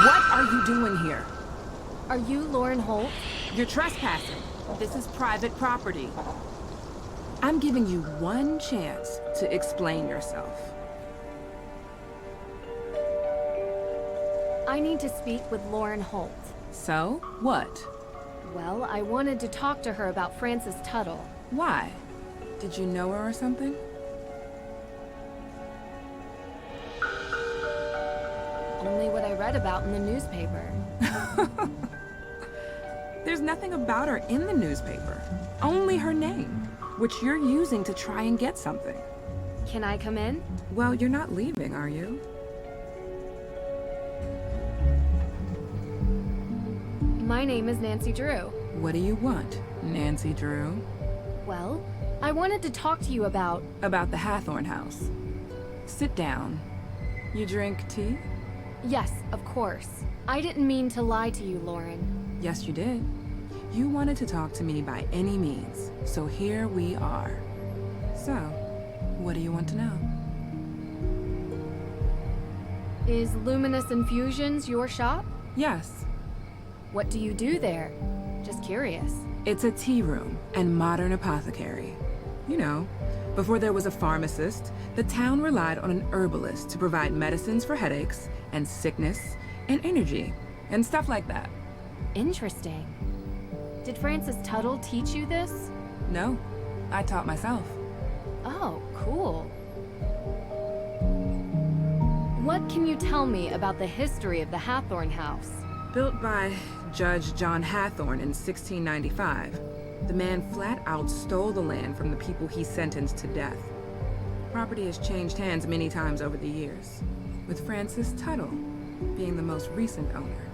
Speaker 11: What are you doing here?
Speaker 1: Are you Lauren Holt?
Speaker 11: You're trespassing. This is private property. I'm giving you one chance to explain yourself.
Speaker 1: I need to speak with Lauren Holt.
Speaker 11: So, what?
Speaker 1: Well, I wanted to talk to her about Frances Tuttle.
Speaker 11: Why? Did you know her or something?
Speaker 1: Only what I read about in the newspaper.
Speaker 11: There's nothing about her in the newspaper. Only her name, which you're using to try and get something.
Speaker 1: Can I come in?
Speaker 11: Well, you're not leaving, are you?
Speaker 1: My name is Nancy Drew.
Speaker 11: What do you want, Nancy Drew?
Speaker 1: Well, I wanted to talk to you about...
Speaker 11: About the Hathorne House. Sit down. You drink tea?
Speaker 1: Yes, of course. I didn't mean to lie to you, Lauren.
Speaker 11: Yes, you did. You wanted to talk to me by any means, so here we are. So, what do you want to know?
Speaker 1: Is Luminous Infusions your shop?
Speaker 11: Yes.
Speaker 1: What do you do there? Just curious.
Speaker 11: It's a tea room and modern apothecary. You know, before there was a pharmacist, the town relied on an herbalist to provide medicines for headaches and sickness and energy and stuff like that.
Speaker 1: Interesting. Did Francis Tuttle teach you this?
Speaker 11: No, I taught myself.
Speaker 1: Oh, cool. What can you tell me about the history of the Hathorne House?
Speaker 11: Built by Judge John Hathorne in 1695, the man flat out stole the land from the people he sentenced to death. Property has changed hands many times over the years, with Francis Tuttle being the most recent owner.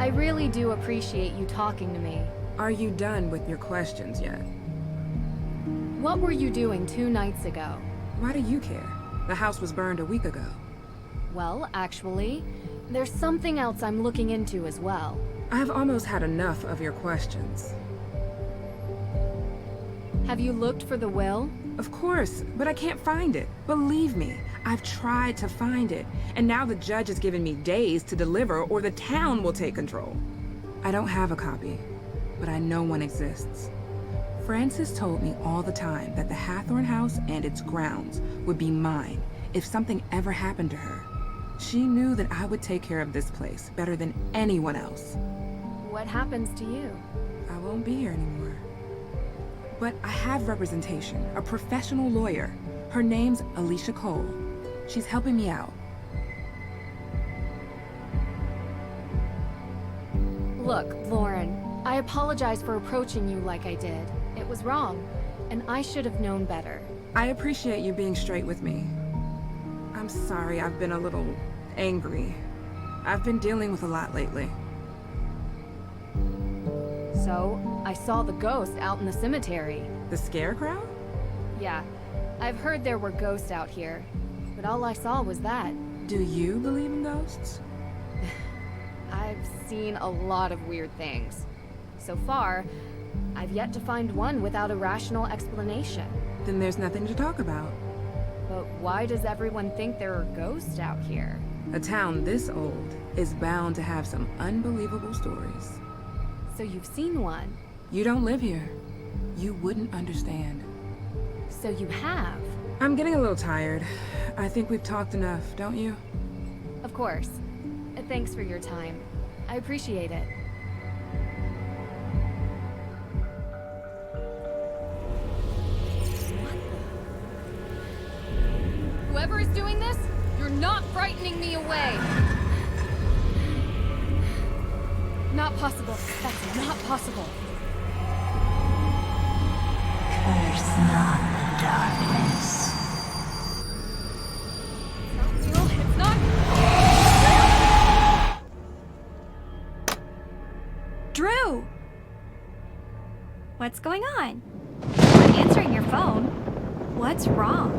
Speaker 1: I really do appreciate you talking to me.
Speaker 11: Are you done with your questions yet?
Speaker 1: What were you doing 2 nights ago?
Speaker 11: Why do you care? The house was burned a week ago.
Speaker 1: Well, actually, there's something else I'm looking into as well.
Speaker 11: I've almost had enough of your questions.
Speaker 1: Have you looked for the will?
Speaker 11: Of course, but I can't find it. Believe me, I've tried to find it, and now the judge has given me days to deliver or the town will take control. I don't have a copy, but I know one exists. Frances told me all the time that the Hathorne House and its grounds would be mine if something ever happened to her. She knew that I would take care of this place better than anyone else.
Speaker 1: What happens to you?
Speaker 11: I won't be here anymore. But I have representation, a professional lawyer. Her name's Alicia Cole. She's helping me out.
Speaker 1: Look, Lauren, I apologize for approaching you like I did. It was wrong, and I should have known better.
Speaker 11: I appreciate you being straight with me. I'm sorry I've been a little angry. I've been dealing with a lot lately.
Speaker 1: So, I saw the ghost out in the cemetery.
Speaker 11: The scarecrow?
Speaker 1: Yeah, I've heard there were ghosts out here, but all I saw was that.
Speaker 11: Do you believe in ghosts?
Speaker 1: I've seen a lot of weird things. So far, I've yet to find one without a rational explanation.
Speaker 11: Then there's nothing to talk about.
Speaker 1: But why does everyone think there are ghosts out here?
Speaker 11: A town this old is bound to have some unbelievable stories.
Speaker 1: So you've seen one?
Speaker 11: You don't live here. You wouldn't understand.
Speaker 1: So you have?
Speaker 11: I'm getting a little tired. I think we've talked enough, don't you?
Speaker 1: Of course. Thanks for your time. I appreciate it. Whoever is doing this, you're not frightening me away. Not possible. That's not possible.
Speaker 14: Curse not the darkness.
Speaker 1: It's not real. It's not.
Speaker 5: Drew! What's going on? You're not answering your phone. What's wrong?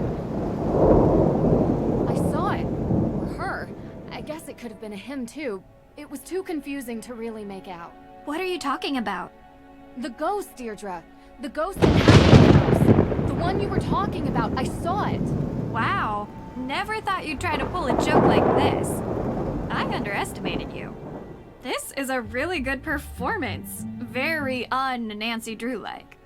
Speaker 1: I saw it. Or her. I guess it could have been a him too. It was too confusing to really make out.
Speaker 5: What are you talking about?
Speaker 1: The ghost, Deirdre. The ghost in Hathorne House. The one you were talking about. I saw it.
Speaker 5: Wow. Never thought you'd try to pull a joke like this. I underestimated you. This is a really good performance. Very un-Nancy Drew-like.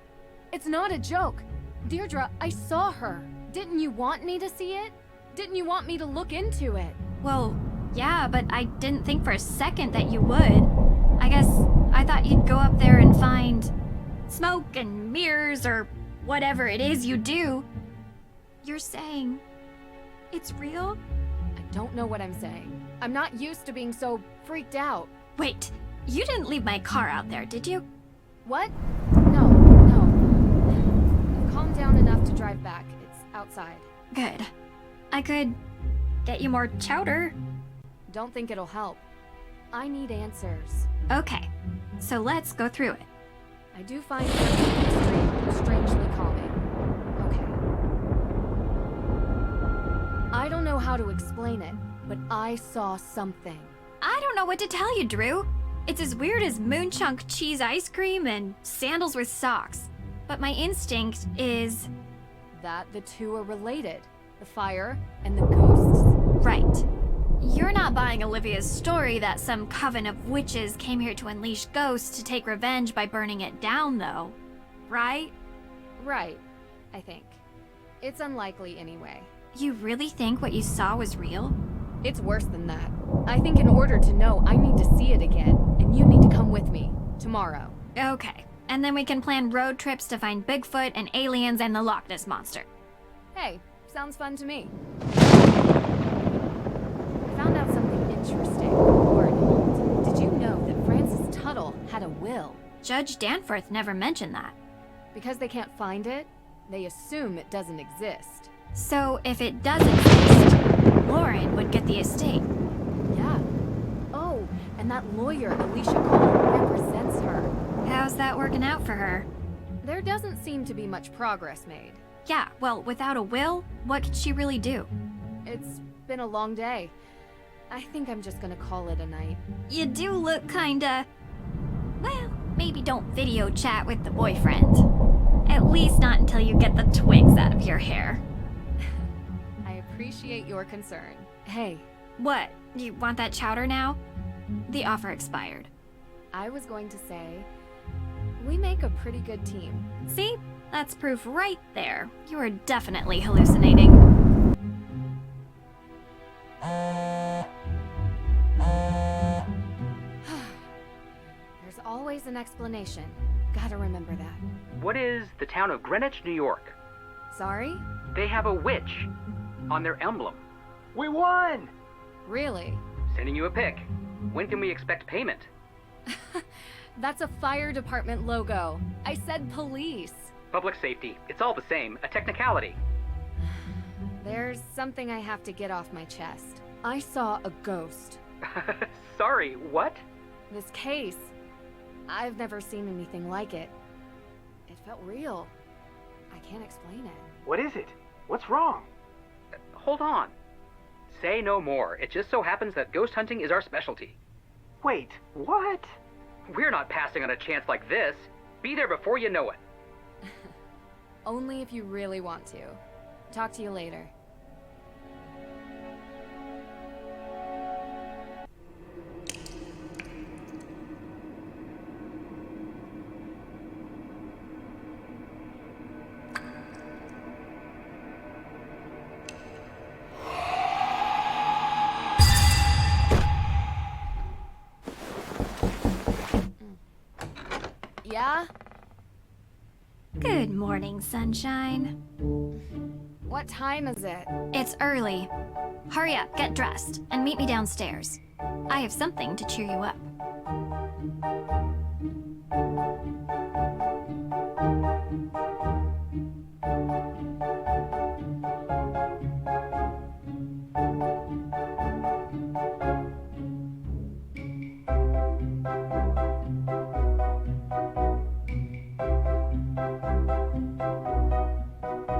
Speaker 1: It's not a joke. Deirdre, I saw her. Didn't you want me to see it? Didn't you want me to look into it?
Speaker 5: Well, yeah, but I didn't think for a second that you would. I guess I thought you'd go up there and find smoke and mirrors or whatever it is you do. You're saying it's real?
Speaker 1: I don't know what I'm saying. I'm not used to being so freaked out.
Speaker 5: Wait, you didn't leave my car out there, did you?
Speaker 1: What? No. I've calmed down enough to drive back. It's outside.
Speaker 5: Good. I could get you more chowder.
Speaker 1: Don't think it'll help. I need answers.
Speaker 5: Okay, so let's go through it.
Speaker 1: I do find it strangely calming. how to explain it, but I saw something.
Speaker 5: I don't know what to tell you, Drew. It's as weird as moon chunk cheese ice cream and sandals with socks. But my instinct is...
Speaker 1: that the two are related. The fire and the ghosts.
Speaker 5: Right. You're not buying Olivia's story that some coven of witches came here to unleash ghosts to take revenge by burning it down, though. Right?
Speaker 1: Right, I think. It's unlikely anyway.
Speaker 5: You really think what you saw was real?
Speaker 1: It's worse than that. I think in order to know, I need to see it again, and you need to come with me. Tomorrow.
Speaker 5: Okay. And then we can plan road trips to find Bigfoot and aliens and the Loch Ness Monster.
Speaker 1: Hey, sounds fun to me. I found out something interesting. Warren, did you know that Francis Tuttle had a will?
Speaker 5: Judge Danforth never mentioned that.
Speaker 1: Because they can't find it, they assume it doesn't exist.
Speaker 5: So if it does exist, Lauren would get the estate.
Speaker 1: Yeah. Oh, and that lawyer Alicia Cole represents her.
Speaker 5: How's that working out for her?
Speaker 1: There doesn't seem to be much progress made.
Speaker 5: Yeah, well, without a will, what could she really do?
Speaker 1: It's been a long day. I think I'm just gonna call it a night.
Speaker 5: You do look kinda... well, maybe don't video chat with the boyfriend. At least not until you get the twigs out of your hair.
Speaker 1: I appreciate your concern. Hey.
Speaker 5: What? You want that chowder now? The offer expired.
Speaker 1: I was going to say, we make a pretty good team.
Speaker 5: See? That's proof right there. You are definitely hallucinating.
Speaker 1: There's always an explanation. Gotta remember that.
Speaker 21: What is the town of Greenwich, New York?
Speaker 1: Sorry?
Speaker 21: They have a witch on their emblem.
Speaker 20: We won!
Speaker 1: Really?
Speaker 21: Sending you a pic. When can we expect payment?
Speaker 1: That's a fire department logo. I said police.
Speaker 21: Public safety. It's all the same. A technicality.
Speaker 1: There's something I have to get off my chest. I saw a ghost.
Speaker 21: Sorry, what?
Speaker 1: This case. I've never seen anything like it. It felt real. I can't explain it.
Speaker 20: What is it? What's wrong?
Speaker 21: Hold on. Say no more. It just so happens that ghost hunting is our specialty.
Speaker 20: Wait, what?
Speaker 21: We're not passing on a chance like this. Be there before you know it.
Speaker 1: Only if you really want to. Talk to you later. Yeah?
Speaker 5: Good morning, sunshine.
Speaker 1: What time is it?
Speaker 5: It's early. Hurry up, get dressed, and meet me downstairs. I have something to cheer you up.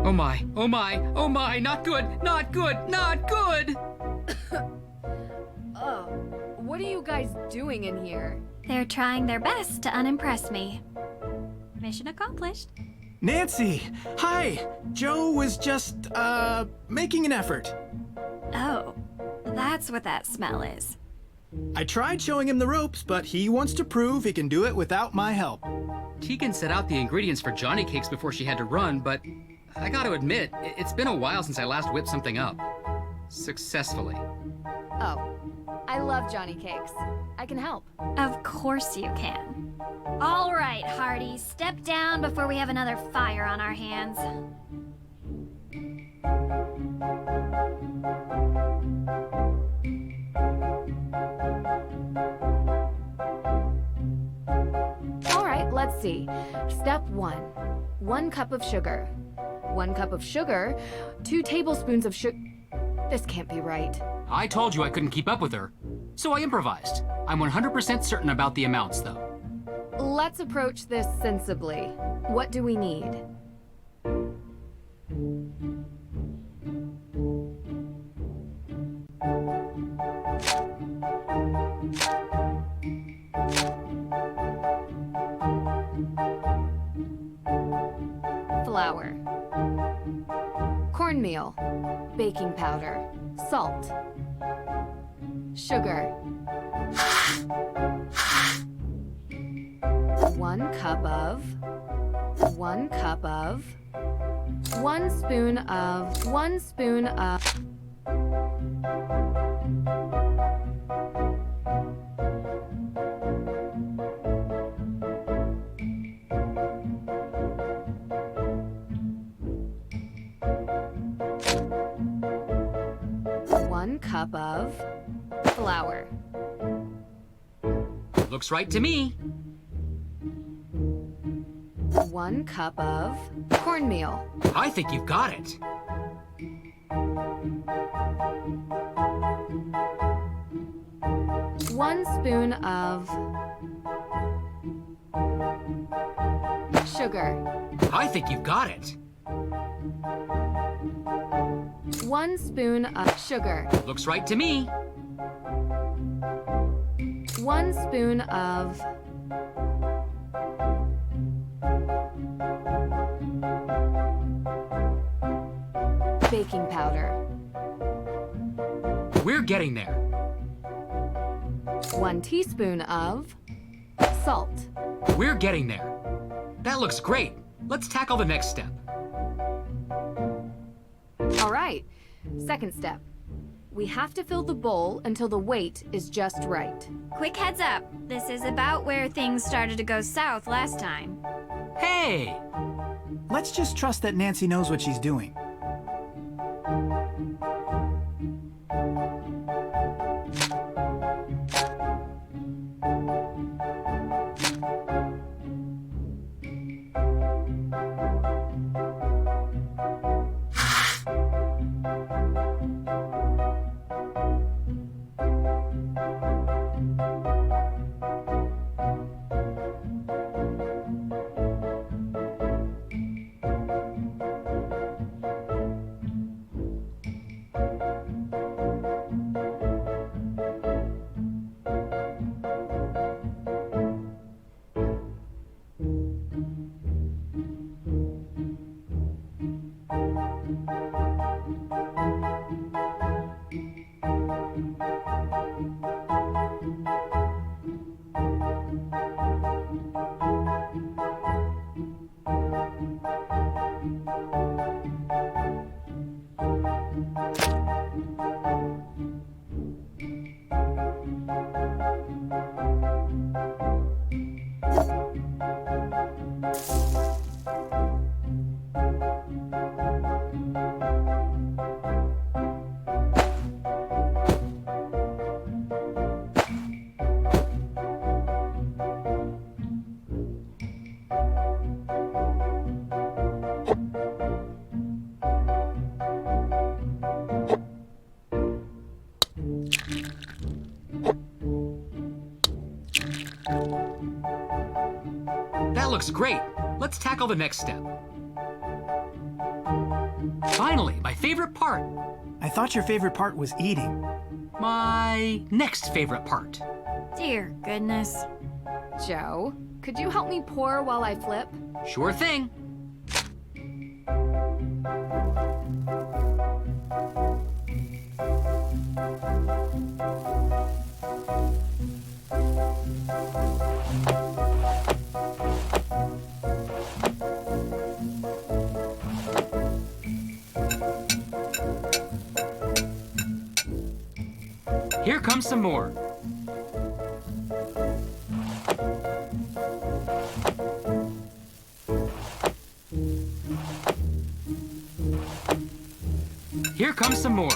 Speaker 8: Oh my, oh my, oh my, not good, not good, not good!
Speaker 1: Oh, what are you guys doing in here?
Speaker 5: They're trying their best to unimpress me. Mission accomplished.
Speaker 22: Nancy! Hi! Joe was just, making an effort.
Speaker 5: Oh, that's what that smell is.
Speaker 22: I tried showing him the ropes, but he wants to prove he can do it without my help.
Speaker 8: Tegan set out the ingredients for Johnny cakes before she had to run, but I gotta admit, it's been a while since I last whipped something up. Successfully.
Speaker 1: Oh, I love Johnny Cakes. I can help.
Speaker 5: Of course you can. All right, Hardy, step down before we have another fire on our hands.
Speaker 1: All right, let's see. Step 1. 1 cup of sugar. 1 cup of sugar, 2 tablespoons of sugar. This can't be right.
Speaker 8: I told you I couldn't keep up with her, so I improvised. I'm 100% certain about the amounts, though.
Speaker 1: Let's approach this sensibly. What do we need? baking powder, salt, sugar, 1 cup of, 1 cup of, 1 spoon of, 1 spoon of, cup of flour.
Speaker 8: Looks right to me.
Speaker 1: 1 cup of cornmeal.
Speaker 8: I think you've got it.
Speaker 1: 1 spoon of sugar.
Speaker 8: I think you've got it.
Speaker 1: 1 spoon of sugar.
Speaker 8: Looks right to me.
Speaker 1: 1 spoon of baking powder.
Speaker 8: We're getting there.
Speaker 1: 1 teaspoon of salt.
Speaker 8: We're getting there. That looks great. Let's tackle the next step.
Speaker 1: All right. Second step. We have to fill the bowl until the weight is just right.
Speaker 5: Quick heads up. This is about where things started to go south last time.
Speaker 8: Hey!
Speaker 22: Let's just trust that Nancy knows what she's doing.
Speaker 8: That looks great. Let's tackle the next step. Finally, my favorite part.
Speaker 22: I thought your favorite part was eating.
Speaker 8: My next favorite part.
Speaker 5: Dear goodness.
Speaker 1: Joe, could you help me pour while I flip?
Speaker 8: Sure thing. Here comes some more. Here comes some more.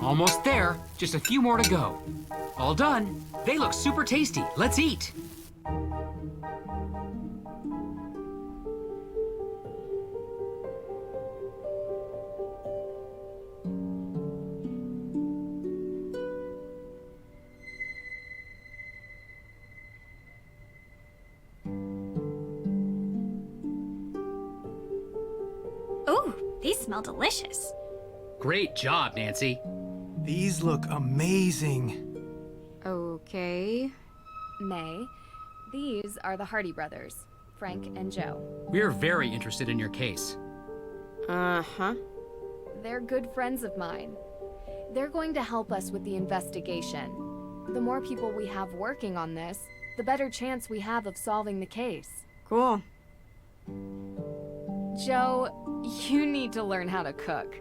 Speaker 8: Almost there, just a few more to go. All done. They look super tasty. Let's eat.
Speaker 5: Ooh, these smell delicious.
Speaker 8: Great job, Nancy.
Speaker 22: These look amazing.
Speaker 1: Okay. May, these are the Hardy brothers, Frank and Joe.
Speaker 8: We're very interested in your case.
Speaker 7: Uh-huh.
Speaker 1: They're good friends of mine. They're going to help us with the investigation. The more people we have working on this, the better chance we have of solving the case.
Speaker 7: Cool.
Speaker 1: Joe, you need to learn how to cook.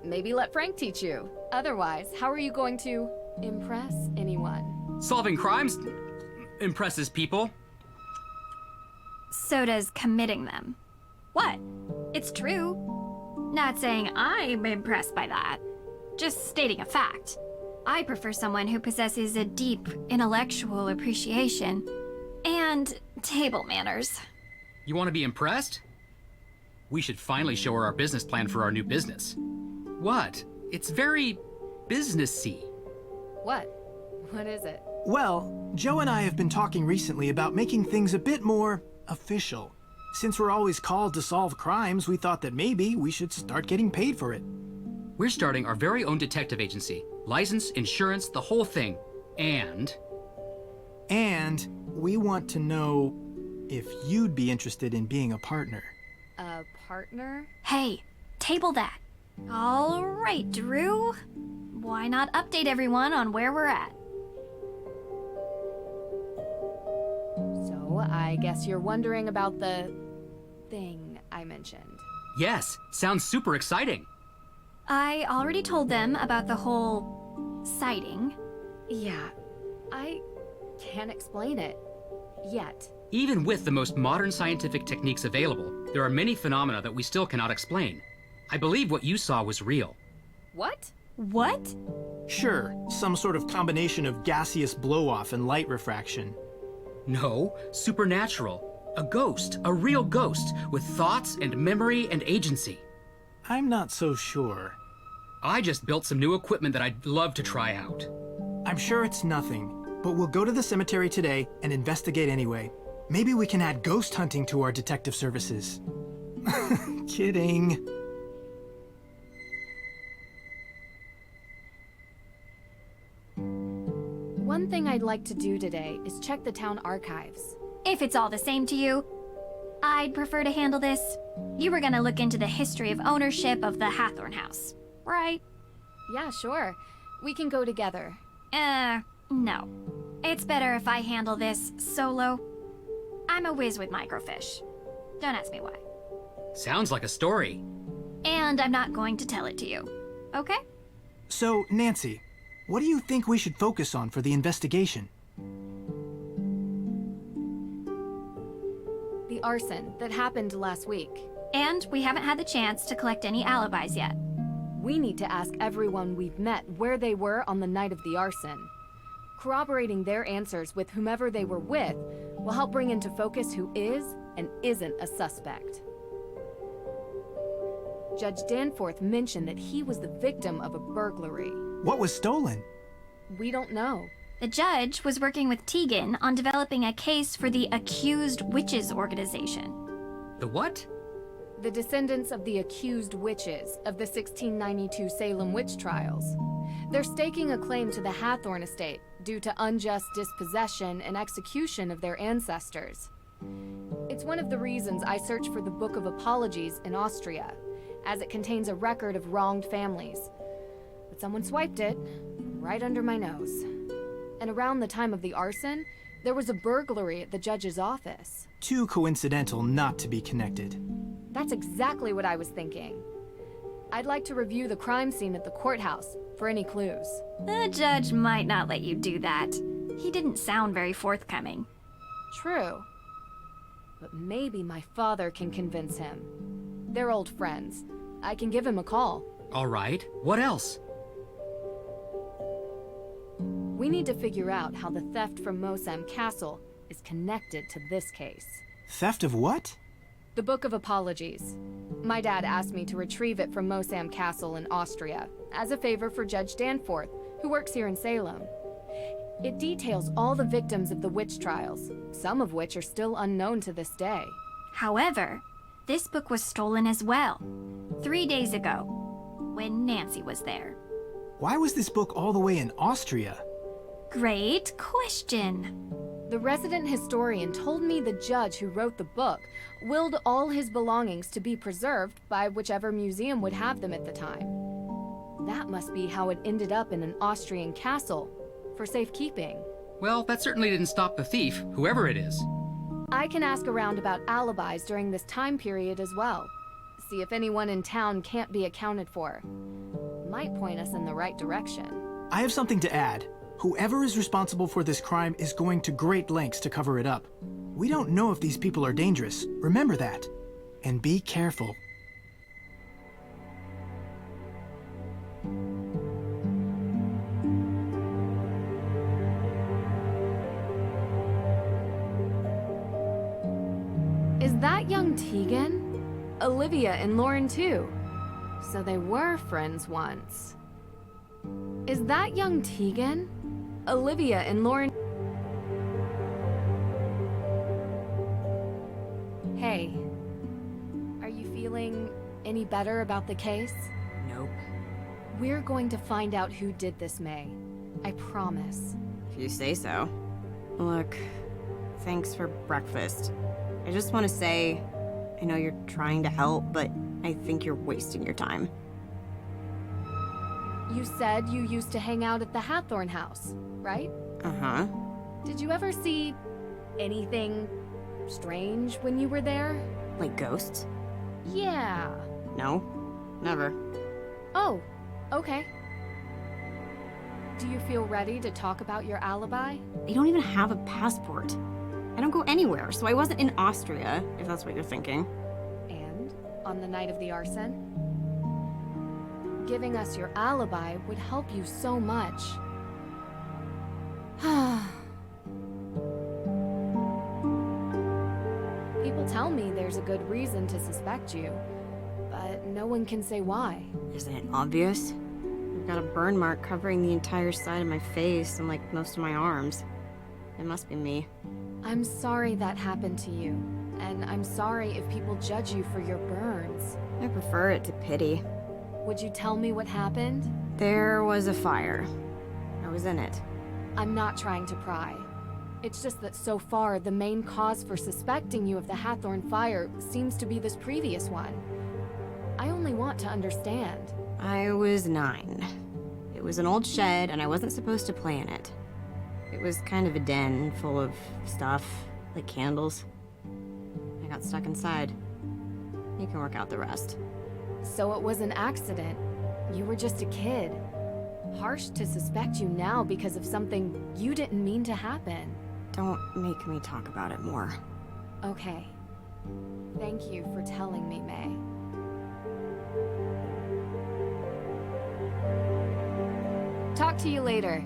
Speaker 1: Maybe let Frank teach you. Otherwise, how are you going to impress anyone?
Speaker 8: Solving crimes impresses people.
Speaker 5: So does committing them. What? It's true. Not saying I'm impressed by that. Just stating a fact. I prefer someone who possesses a deep intellectual appreciation and table manners.
Speaker 8: You want to be impressed? We should finally show her our business plan for our new business. What? It's very businessy.
Speaker 1: What? What is it?
Speaker 22: Well, Joe and I have been talking recently about making things a bit more official. Since we're always called to solve crimes, we thought that maybe we should start getting paid for it.
Speaker 8: We're starting our very own detective agency. License, insurance, the whole thing. And
Speaker 22: we want to know if you'd be interested in being a partner.
Speaker 1: A partner?
Speaker 5: Hey, table that. All right, Drew. Why not update everyone on where we're at?
Speaker 1: So, I guess you're wondering about the thing I mentioned.
Speaker 8: yes, sounds super exciting.
Speaker 5: I already told them about the whole sighting.
Speaker 1: Yeah, I can't explain it yet.
Speaker 8: Even with the most modern scientific techniques available, there are many phenomena that we still cannot explain. I believe what you saw was real.
Speaker 1: What?
Speaker 5: What?
Speaker 22: Sure, some sort of combination of gaseous blow-off and light refraction.
Speaker 8: No, supernatural. A ghost, a real ghost, with thoughts and memory and agency.
Speaker 22: I'm not so sure.
Speaker 8: I just built some new equipment that I'd love to try out.
Speaker 22: I'm sure it's nothing, but we'll go to the cemetery today and investigate anyway. Maybe we can add ghost hunting to our detective services. Kidding.
Speaker 1: One thing I'd like to do today is check the town archives.
Speaker 5: If it's all the same to you, I'd prefer to handle this. You were gonna look into the history of ownership of the Hathorne House, right?
Speaker 1: Yeah, sure. We can go together.
Speaker 5: No. It's better if I handle this solo. I'm a whiz with microfiche. Don't ask me why.
Speaker 8: Sounds like a story.
Speaker 5: And I'm not going to tell it to you, okay?
Speaker 22: So, Nancy, what do you think we should focus on for the investigation?
Speaker 1: The arson that happened last week.
Speaker 5: And we haven't had the chance to collect any alibis yet.
Speaker 1: We need to ask everyone we've met where they were on the night of the arson. Corroborating their answers with whomever they were with will help bring into focus who is and isn't a suspect. Judge Danforth mentioned that he was the victim of a burglary.
Speaker 22: What was stolen?
Speaker 1: We don't know.
Speaker 5: The judge was working with Tegan on developing a case for the Accused Witches organization.
Speaker 8: The what?
Speaker 1: The descendants of the accused witches of the 1692 Salem witch trials. They're staking a claim to the Hawthorn Estate due to unjust dispossession and execution of their ancestors. It's one of the reasons I searched for the Book of Apologies in Austria, as it contains a record of wronged families. But someone swiped it right under my nose. And around the time of the arson, there was a burglary at the judge's office.
Speaker 22: Too coincidental not to be connected.
Speaker 1: That's exactly what I was thinking. I'd like to review the crime scene at the courthouse for any clues.
Speaker 5: The judge might not let you do that. He didn't sound very forthcoming.
Speaker 1: True. But maybe my father can convince him. They're old friends. I can give him a call.
Speaker 8: All right, what else?
Speaker 1: We need to figure out how the theft from Mosam Castle is connected to this case.
Speaker 22: Theft of what?
Speaker 1: The Book of Apologies. My dad asked me to retrieve it from Mosam Castle in Austria, as a favor for Judge Danforth, who works here in Salem. It details all the victims of the witch trials, some of which are still unknown to this day.
Speaker 5: However, this book was stolen as well, 3 days ago, when Nancy was there.
Speaker 22: Why was this book all the way in Austria?
Speaker 5: Great question.
Speaker 1: The resident historian told me the judge who wrote the book willed all his belongings to be preserved by whichever museum would have them at the time. That must be how it ended up in an Austrian castle, for safekeeping.
Speaker 8: Well, that certainly didn't stop the thief, whoever it is.
Speaker 1: I can ask around about alibis during this time period as well. See if anyone in town can't be accounted for. Might point us in the right direction.
Speaker 22: I have something to add. Whoever is responsible for this crime is going to great lengths to cover it up. We don't know if these people are dangerous. Remember that. And be careful.
Speaker 1: Is that young Tegan? Olivia and Lauren too. So they were friends once. Is that young Tegan? Olivia and Lauren... Hey, are you feeling any better about the case?
Speaker 7: Nope.
Speaker 1: We're going to find out who did this, May. I promise.
Speaker 7: If you say so. Look, thanks for breakfast. I just want to say, I know you're trying to help, but I think you're wasting your time.
Speaker 1: You said you used to hang out at the Hathorne House, right?
Speaker 7: Uh-huh.
Speaker 1: Did you ever see anything strange when you were there?
Speaker 7: Like ghosts?
Speaker 1: Yeah.
Speaker 7: No, never.
Speaker 1: Oh, okay. Do you feel ready to talk about your alibi?
Speaker 7: I don't even have a passport. I don't go anywhere, so I wasn't in Austria, if that's what you're thinking.
Speaker 1: And on the night of the arson? Giving us your alibi would help you so much. People tell me there's a good reason to suspect you, but no one can say why.
Speaker 7: Isn't it obvious? I've got a burn mark covering the entire side of my face and like most of my arms. It must be me.
Speaker 1: I'm sorry that happened to you, and I'm sorry if people judge you for your burns.
Speaker 7: I prefer it to pity.
Speaker 1: Would you tell me what happened?
Speaker 7: There was a fire. I was in it.
Speaker 1: I'm not trying to pry. It's just that so far, the main cause for suspecting you of the Hathorne fire seems to be this previous one. I only want to understand.
Speaker 7: I was 9. It was an old shed, and I wasn't supposed to play in it. It was kind of a den full of stuff, like candles. I got stuck inside. You can work out the rest.
Speaker 1: So it was an accident. You were just a kid. Harsh to suspect you now because of something you didn't mean to happen.
Speaker 7: Don't make me talk about it more.
Speaker 1: Okay. Thank you for telling me, May. Talk to you later.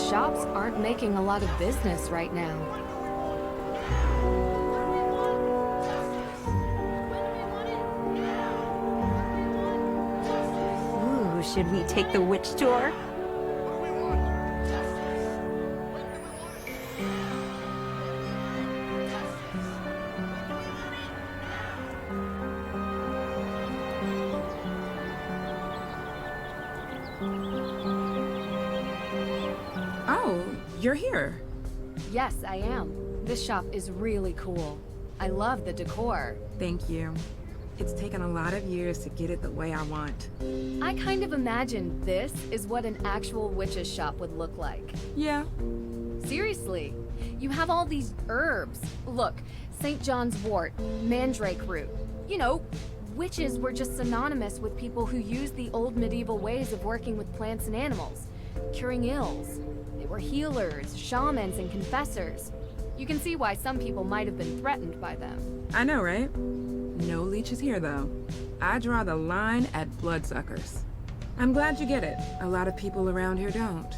Speaker 1: Shops aren't making a lot of business right now.
Speaker 7: Ooh, should we take the witch tour?
Speaker 11: You're here.
Speaker 1: Yes, I am. This shop is really cool. I love the decor.
Speaker 11: Thank you. It's taken a lot of years to get it the way I want.
Speaker 1: I kind of imagine this is what an actual witch's shop would look like.
Speaker 11: Yeah.
Speaker 1: Seriously. You have all these herbs. Look, St. John's wort, mandrake root. You know, witches were just synonymous with people who used the old medieval ways of working with plants and animals, curing ills. They were healers, shamans, and confessors. You can see why some people might have been threatened by them.
Speaker 11: I know, right? No leeches here, though. I draw the line at bloodsuckers. I'm glad you get it. A lot of people around here don't.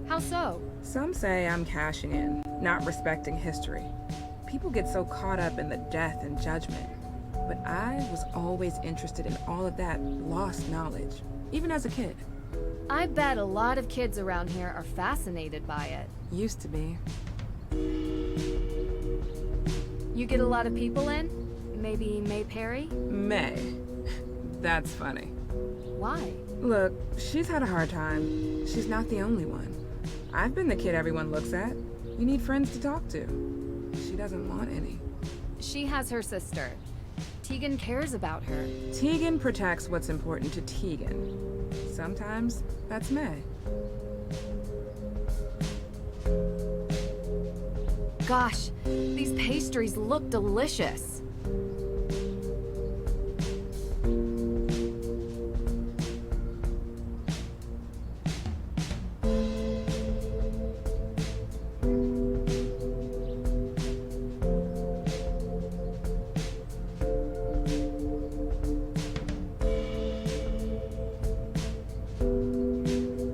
Speaker 1: How so?
Speaker 11: Some say I'm cashing in, not respecting history. People get so caught up in the death and judgment. But I was always interested in all of that lost knowledge, even as a kid.
Speaker 1: I bet a lot of kids around here are fascinated by it.
Speaker 11: Used to be.
Speaker 1: You get a lot of people in? Maybe May Perry?
Speaker 11: May. That's funny.
Speaker 1: Why?
Speaker 11: Look, she's had a hard time. She's not the only one. I've been the kid everyone looks at. You need friends to talk to. She doesn't want any.
Speaker 1: She has her sister. Tegan cares about her.
Speaker 11: Tegan protects what's important to Tegan. Sometimes that's May.
Speaker 1: Gosh, these pastries look delicious.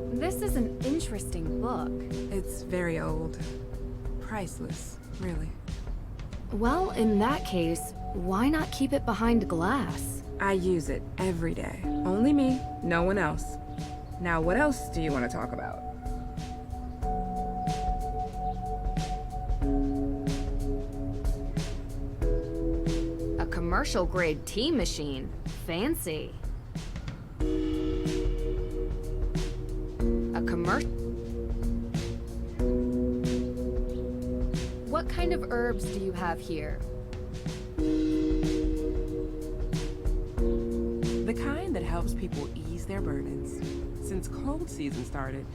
Speaker 1: This is an interesting book.
Speaker 11: It's very old. Priceless, really.
Speaker 1: Well, in that case, why not keep it behind glass?
Speaker 11: I use it every day. Only me, no one else. Now, what else do you want to talk about?
Speaker 1: A commercial-grade tea machine. Fancy. A commercial... What kind of herbs do you have here?
Speaker 4: The kind that helps people ease their burdens. Since cold season started,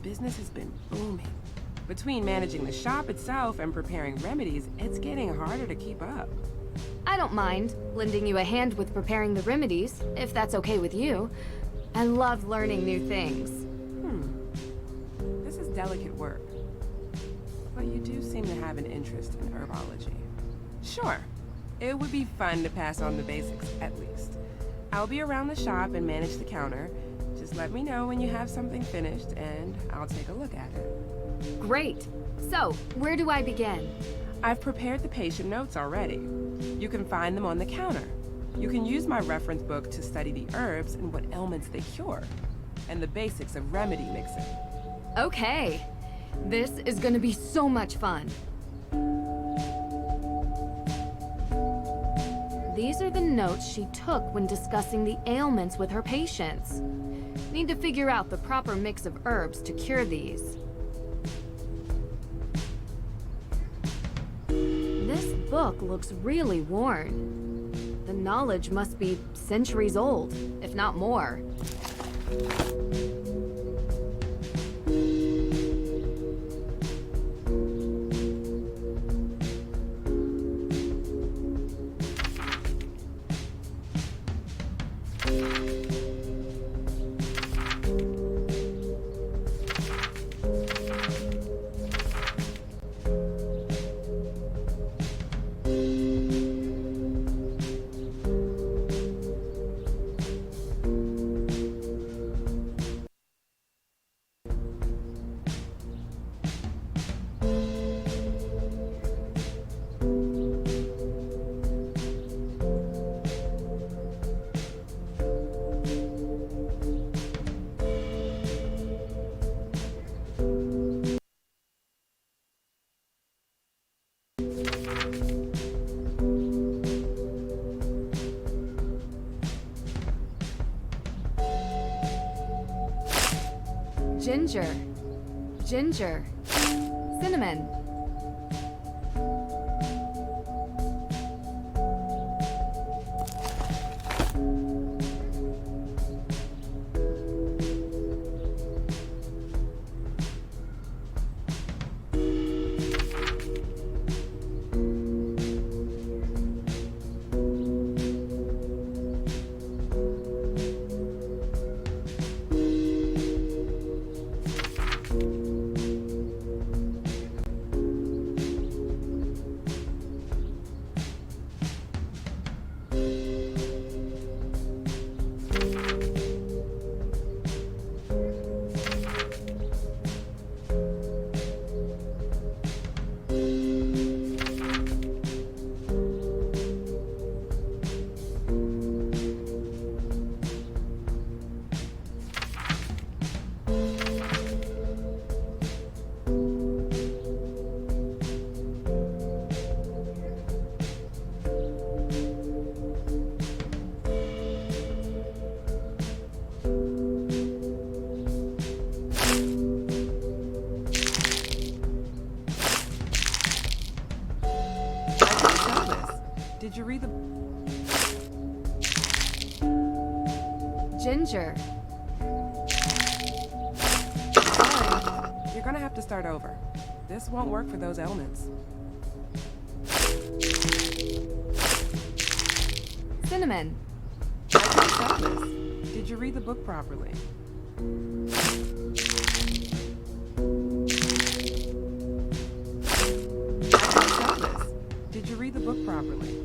Speaker 4: business has been booming. Between managing the shop itself and preparing remedies, it's getting harder to keep up.
Speaker 1: I don't mind lending you a hand with preparing the remedies, if that's okay with you. I love learning new things.
Speaker 4: This is delicate work. But you do seem to have an interest in herbology. Sure, it would be fun to pass on the basics, at least. I'll be around the shop and manage the counter. Just let me know when you have something finished, and I'll take a look at it.
Speaker 1: Great. So, where do I begin?
Speaker 4: I've prepared the patient notes already. You can find them on the counter. You can use my reference book to study the herbs and what ailments they cure, and the basics of remedy mixing.
Speaker 1: Okay. This is gonna be so much fun. These are the notes she took when discussing the ailments with her patients. Need to figure out the proper mix of herbs to cure these. This book looks really worn. The knowledge must be centuries old, if not more. Ginger. Ginger. Cinnamon. Ginger.
Speaker 4: You're gonna have to start over. This won't work for those elements.
Speaker 1: Cinnamon.
Speaker 4: I can't tell this. Did you read the book properly? I can't tell this. Did you read the book properly?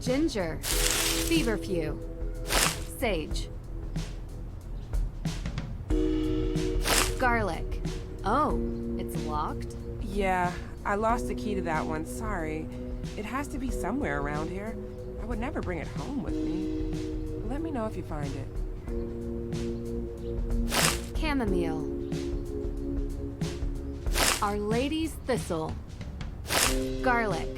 Speaker 1: Ginger. Feverfew. Sage. Garlic. Oh, it's locked?
Speaker 4: Yeah, I lost the key to that one, sorry. It has to be somewhere around here. I would never bring it home with me. Let me know if you find it.
Speaker 1: Chamomile. Our Lady's Thistle. Garlic.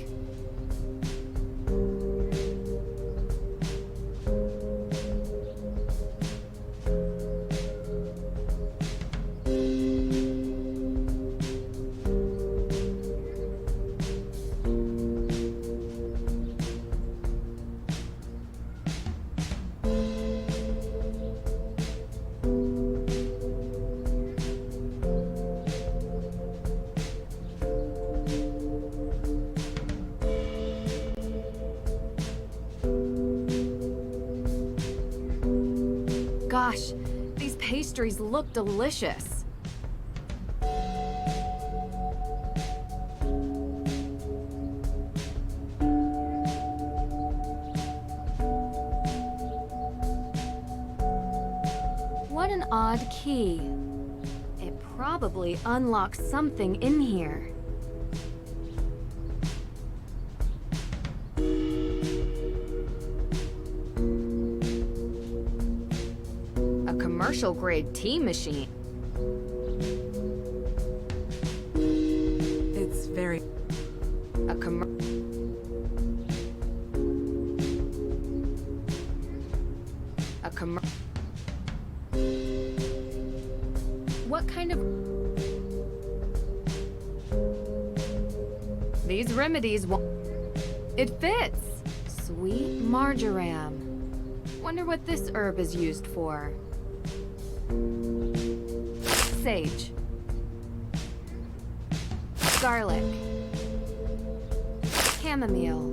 Speaker 1: Gosh, these pastries look delicious. What an odd key. It probably unlocks something in here. Commercial grade tea machine.
Speaker 4: It's very...
Speaker 1: A What kind of... These remedies won't... It fits! Sweet marjoram. Wonder what this herb is used for. Sage. Garlic. Chamomile.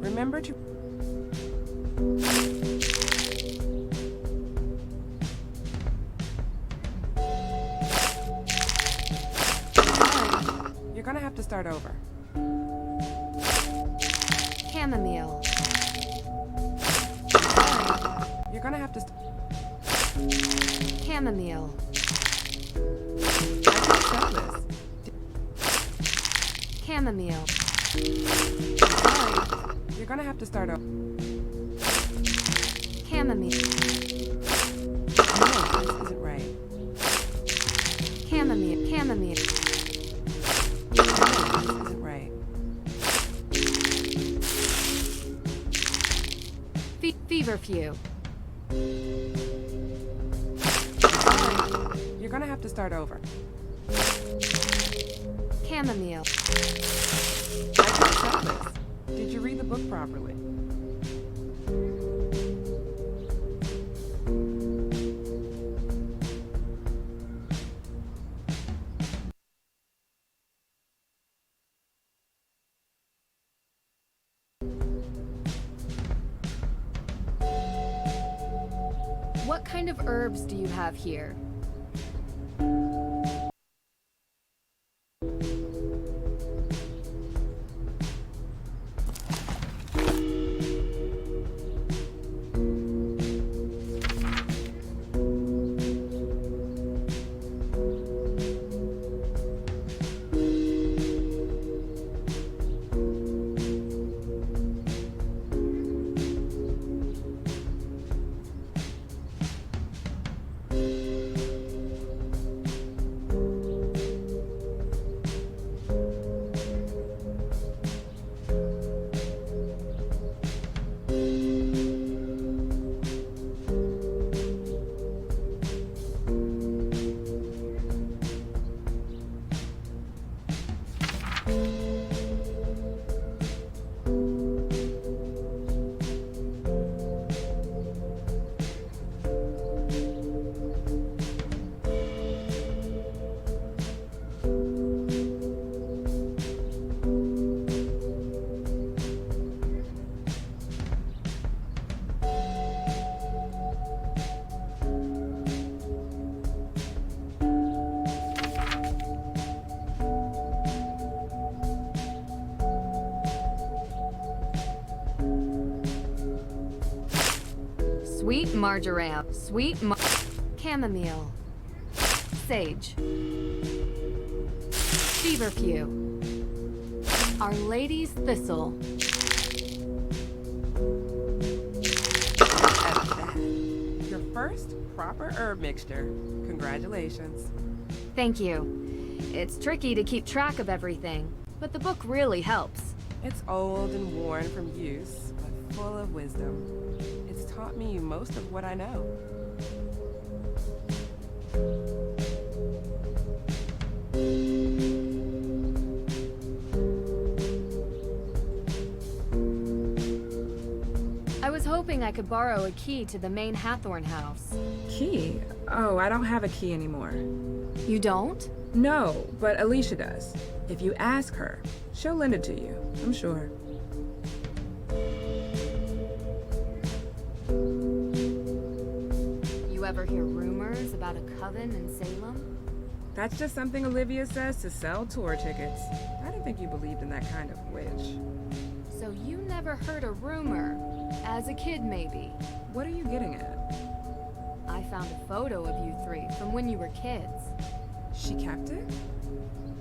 Speaker 4: Remember to... You're gonna have to start over.
Speaker 1: Chamomile.
Speaker 4: You're gonna have to...
Speaker 1: Chamomile.
Speaker 4: I can't tell this.
Speaker 1: Chamomile.
Speaker 4: You're gonna have to start over.
Speaker 1: Chamomile.
Speaker 4: No, this isn't right.
Speaker 1: Chamomile. Chamomile.
Speaker 4: No, this isn't right.
Speaker 1: Feverfew.
Speaker 4: You're gonna have to start over.
Speaker 1: Chamomile.
Speaker 4: I can't tell this. Did you read the book properly?
Speaker 1: What kind of herbs do you have here? Sweet marjoram. Chamomile. Sage. Feverfew. Our Lady's Thistle.
Speaker 4: Your first proper herb mixture. Congratulations.
Speaker 1: Thank you. It's tricky to keep track of everything, but the book really helps.
Speaker 4: It's old and worn from use, but full of wisdom. It's taught me most of what I know.
Speaker 1: I was hoping I could borrow a key to the main Hathorne House.
Speaker 11: Key? Oh, I don't have a key anymore.
Speaker 1: You don't?
Speaker 11: No, but Alicia does. If you ask her, she'll lend it to you, I'm sure.
Speaker 1: You ever hear rumors about a coven in Salem?
Speaker 11: That's just something Olivia says to sell tour tickets. I didn't think you believed in that kind of witch.
Speaker 1: So you never heard a rumor? As a kid, maybe.
Speaker 11: What are you getting at?
Speaker 1: I found a photo of you three from when you were kids.
Speaker 11: She kept it?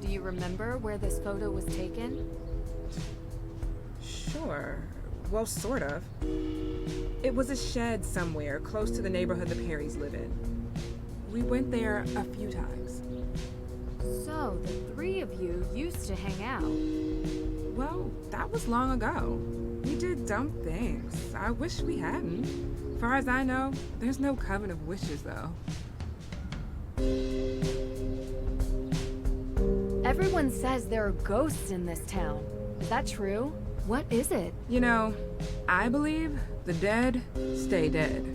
Speaker 1: Do you remember where this photo was taken?
Speaker 11: Sure. Well, sort of. It was a shed somewhere close to the neighborhood the Perrys live in. We went there a few times.
Speaker 1: So, the three of you used to hang out.
Speaker 11: Well, that was long ago. We did dumb things. I wish we hadn't. Far as I know, there's no coven of witches, though.
Speaker 1: Everyone says there are ghosts in this town. Is that true? What is it?
Speaker 11: You know, I believe the dead stay dead.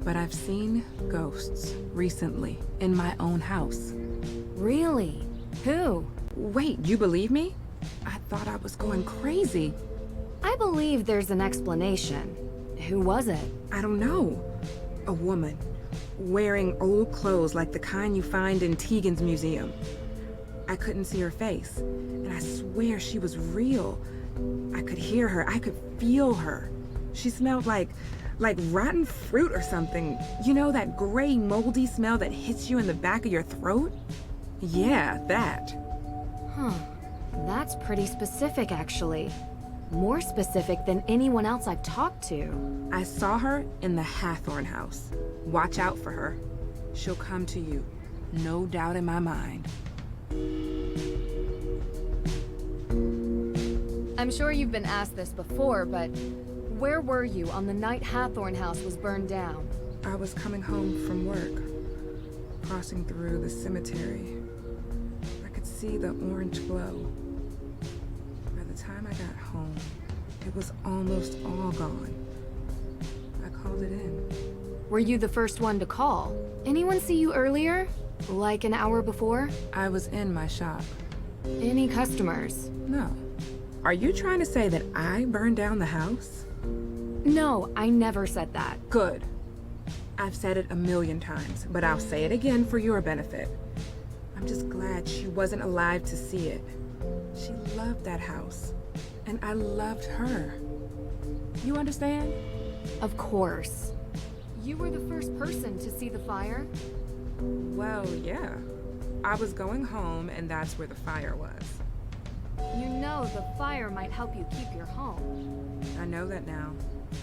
Speaker 11: But I've seen ghosts recently in my own house.
Speaker 1: Really? Who?
Speaker 11: Wait, you believe me? I thought I was going crazy.
Speaker 1: I believe there's an explanation. Who was it?
Speaker 11: I don't know. A woman, wearing old clothes like the kind you find in Tegan's museum. I couldn't see her face, and I swear she was real. I could hear her, I could feel her. She smelled like rotten fruit or something. You know, that gray, moldy smell that hits you in the back of your throat? Yeah, that.
Speaker 1: Huh. That's pretty specific, actually. More specific than anyone else I've talked to.
Speaker 11: I saw her in the Hathorne House. Watch out for her. She'll come to you. No doubt in my mind.
Speaker 1: I'm sure you've been asked this before, but where were you on the night Hathorne House was burned down?
Speaker 11: I was coming home from work, crossing through the cemetery. I could see the orange glow. By the time I got home, it was almost all gone. I called it in.
Speaker 1: Were you the first one to call? Anyone see you earlier? Like an hour before?
Speaker 11: I was in my shop.
Speaker 1: Any customers?
Speaker 11: No. Are you trying to say that I burned down the house?
Speaker 1: No, I never said that.
Speaker 11: Good. I've said it 1,000,000 times, but I'll say it again for your benefit. I'm just glad she wasn't alive to see it. She loved that house, and I loved her. You understand?
Speaker 1: Of course. You were the first person to see the fire?
Speaker 11: Well, yeah. I was going home, and that's where the fire was.
Speaker 1: You know the fire might help you keep your home.
Speaker 11: I know that now,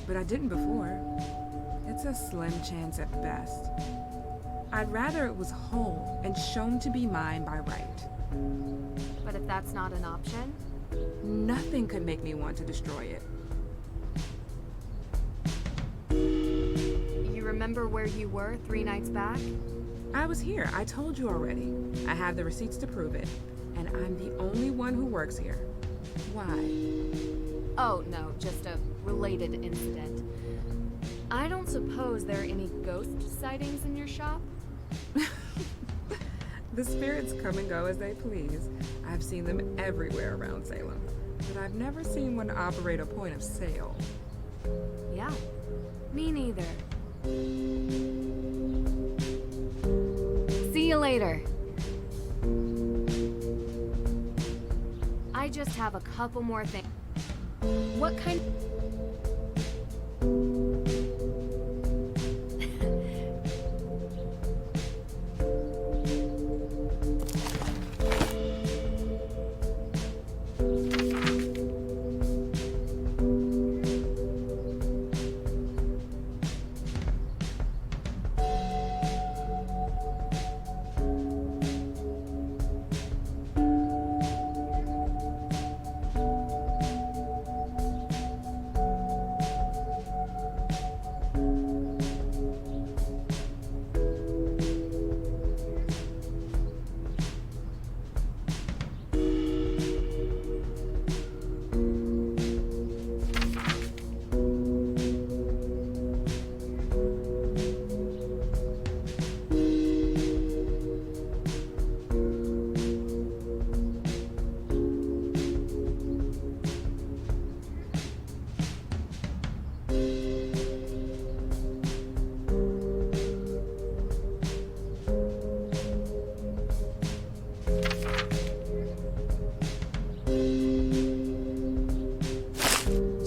Speaker 11: but I didn't before. It's a slim chance at best. I'd rather it was whole and shown to be mine by right.
Speaker 1: But if that's not an option?
Speaker 11: Nothing could make me want to destroy it.
Speaker 1: You remember where you were 3 nights back?
Speaker 11: I was here, I told you already. I have the receipts to prove it, and I'm the only one who works here. Why?
Speaker 1: Oh, no, just a related incident. I don't suppose there are any ghost sightings in your shop?
Speaker 11: The spirits come and go as they please. I've seen them everywhere around Salem, but I've never seen one operate a point of sale.
Speaker 1: Yeah, me neither. See you later. I just have a couple more things. What kind...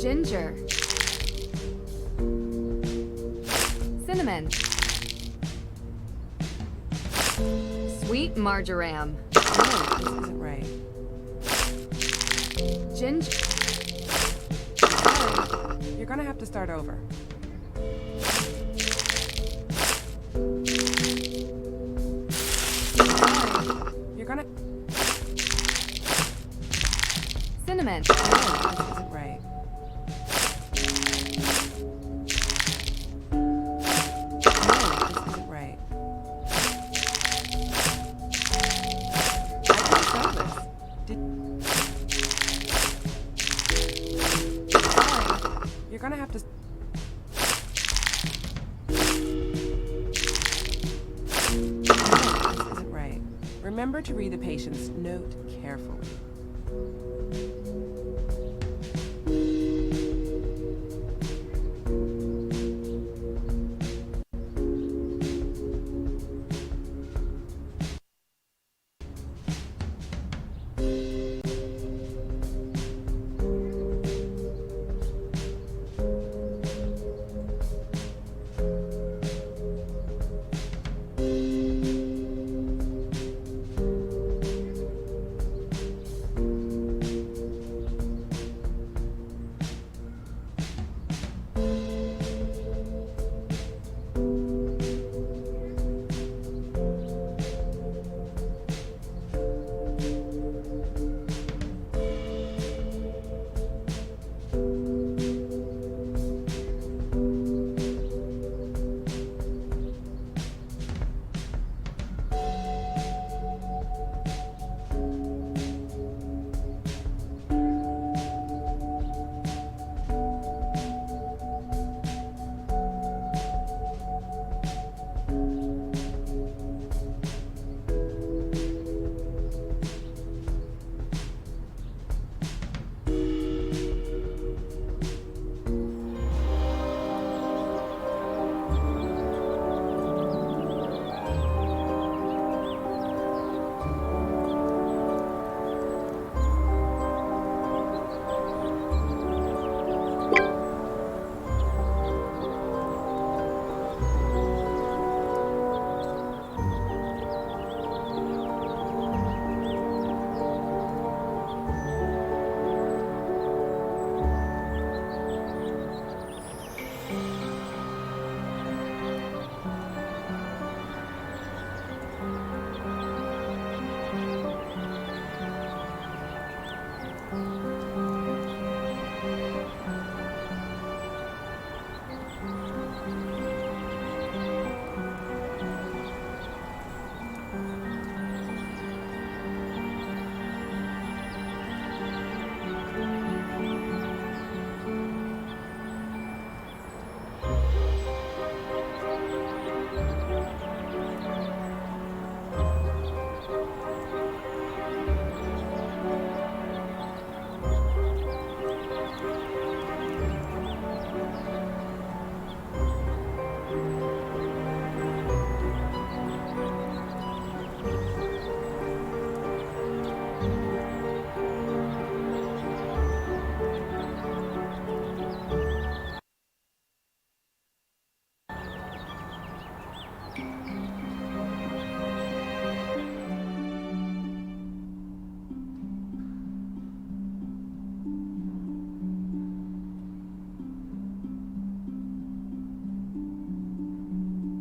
Speaker 1: Ginger. Cinnamon. Sweet marjoram.
Speaker 4: No, this isn't right.
Speaker 1: Ginger.
Speaker 4: You're gonna have to start over. You're gonna...
Speaker 1: Cinnamon.
Speaker 4: No, this isn't right. No, this isn't right. I can sell this. You're gonna have to... No, this isn't right. Remember to read the patient's note carefully.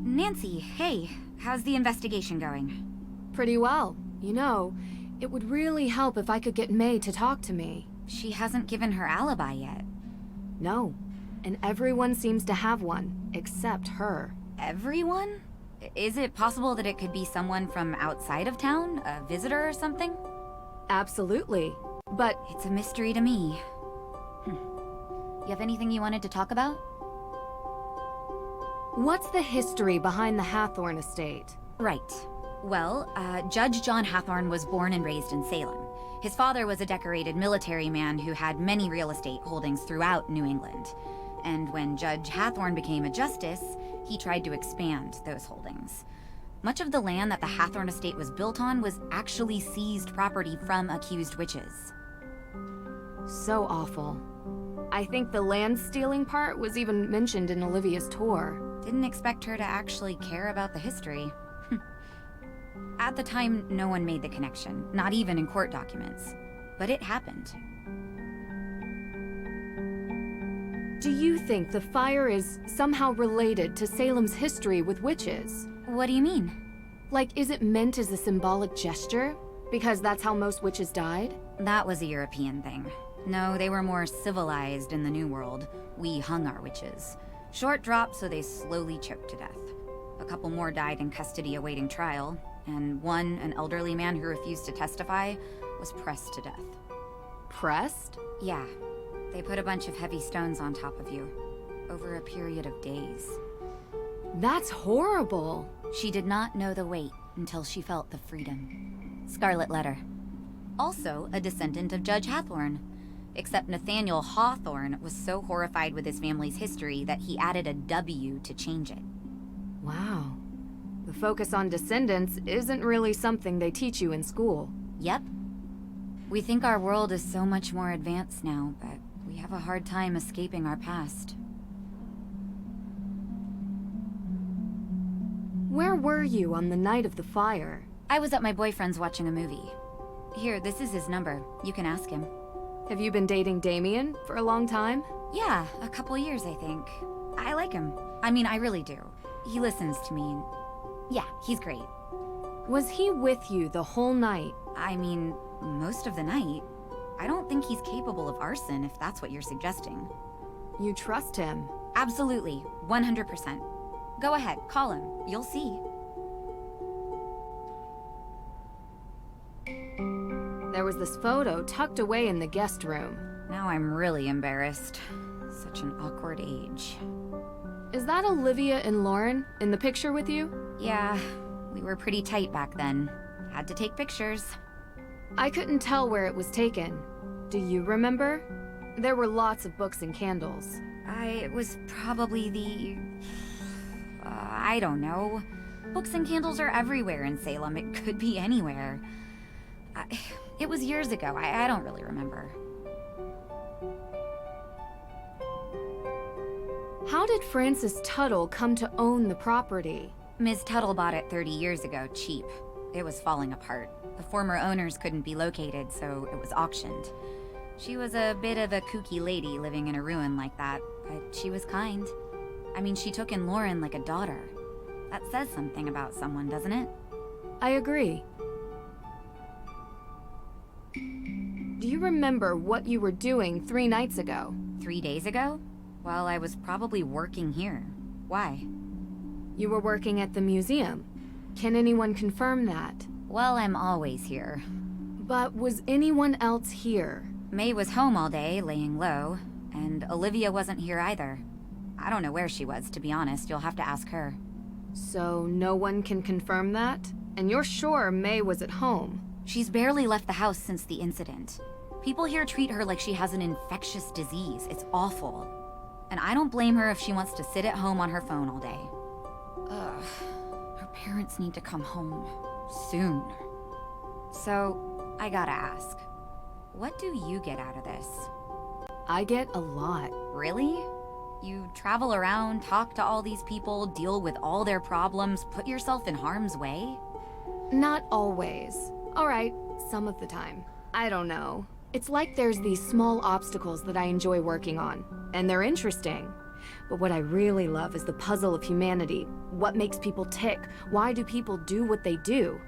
Speaker 6: Nancy, hey, how's the investigation going?
Speaker 1: Pretty well. You know, it would really help if I could get May to talk to me.
Speaker 6: She hasn't given her alibi yet.
Speaker 1: No, and everyone seems to have one, except her.
Speaker 6: Everyone? Is it possible that it could be someone from outside of town? A visitor or something?
Speaker 1: Absolutely, but...
Speaker 6: It's a mystery to me. You have anything you wanted to talk about?
Speaker 1: What's the history behind the Hathorn Estate?
Speaker 6: Right. Well, Judge John Hathorne was born and raised in Salem. His father was a decorated military man who had many real estate holdings throughout New England. And when Judge Hathorne became a justice, he tried to expand those holdings. Much of the land that the Hathorn Estate was built on was actually seized property from accused witches.
Speaker 1: So awful. I think the land stealing part was even mentioned in Olivia's tour.
Speaker 6: Didn't expect her to actually care about the history. At the time, no one made the connection, not even in court documents. But it happened.
Speaker 1: Do you think the fire is somehow related to Salem's history with witches?
Speaker 6: What do you mean?
Speaker 1: Like, is it meant as a symbolic gesture? Because that's how most witches died?
Speaker 6: That was a European thing. No, they were more civilized in the New World. We hung our witches. Short drop, so they slowly choked to death. A couple more died in custody awaiting trial, and one, an elderly man who refused to testify, was pressed to death.
Speaker 1: Pressed?
Speaker 6: Yeah. They put a bunch of heavy stones on top of you, over a period of days.
Speaker 1: That's horrible.
Speaker 6: She did not know the weight until she felt the freedom. Scarlet Letter. Also a descendant of Judge Hathorne. Except Nathaniel Hawthorne was so horrified with his family's history that he added a W to change it.
Speaker 1: Wow. The focus on descendants isn't really something they teach you in school.
Speaker 6: Yep. We think our world is so much more advanced now, but we have a hard time escaping our past.
Speaker 1: Where were you on the night of the fire?
Speaker 6: I was at my boyfriend's watching a movie. Here, this is his number. You can ask him.
Speaker 1: Have you been dating Damien for a long time?
Speaker 6: Yeah, a couple years, I think. I like him. I mean, I really do. He listens to me. Yeah, he's great.
Speaker 1: Was he with you the whole night?
Speaker 6: I mean, most of the night. I don't think he's capable of arson, if that's what you're suggesting.
Speaker 1: You trust him?
Speaker 6: Absolutely, 100%. Go ahead, call him. You'll see.
Speaker 1: There was this photo tucked away in the guest room.
Speaker 6: Now I'm really embarrassed. Such an awkward age.
Speaker 1: Is that Olivia and Lauren in the picture with you?
Speaker 6: Yeah, we were pretty tight back then. Had to take pictures.
Speaker 1: I couldn't tell where it was taken. Do you remember? There were lots of books and candles.
Speaker 6: It was probably the... I don't know. Books and candles are everywhere in Salem. It could be anywhere. It was years ago. I don't really remember.
Speaker 1: How did Frances Tuttle come to own the property?
Speaker 6: Ms. Tuttle bought it 30 years ago, cheap. It was falling apart. The former owners couldn't be located, so it was auctioned. She was a bit of a kooky lady living in a ruin like that, but she was kind. I mean, she took in Lauren like a daughter. That says something about someone, doesn't it?
Speaker 1: I agree. Do you remember what you were doing 3 nights ago?
Speaker 6: 3 days ago? Well, I was probably working here. Why?
Speaker 1: You were working at the museum. Can anyone confirm that?
Speaker 6: Well, I'm always here.
Speaker 1: But was anyone else here?
Speaker 6: May was home all day, laying low, and Olivia wasn't here either. I don't know where she was, to be honest. You'll have to ask her.
Speaker 1: So no one can confirm that? And you're sure May was at home?
Speaker 6: She's barely left the house since the incident. People here treat her like she has an infectious disease. It's awful. And I don't blame her if she wants to sit at home on her phone all day. Ugh. Her parents need to come home. Soon. So, I gotta ask. What do you get out of this?
Speaker 1: I get a lot.
Speaker 6: Really? You travel around, talk to all these people, deal with all their problems, put yourself in harm's way?
Speaker 1: Not always. Alright, some of the time. I don't know. It's like there's these small obstacles that I enjoy working on, and they're interesting. But what I really love is the puzzle of humanity. What makes people tick? Why do people do what they do?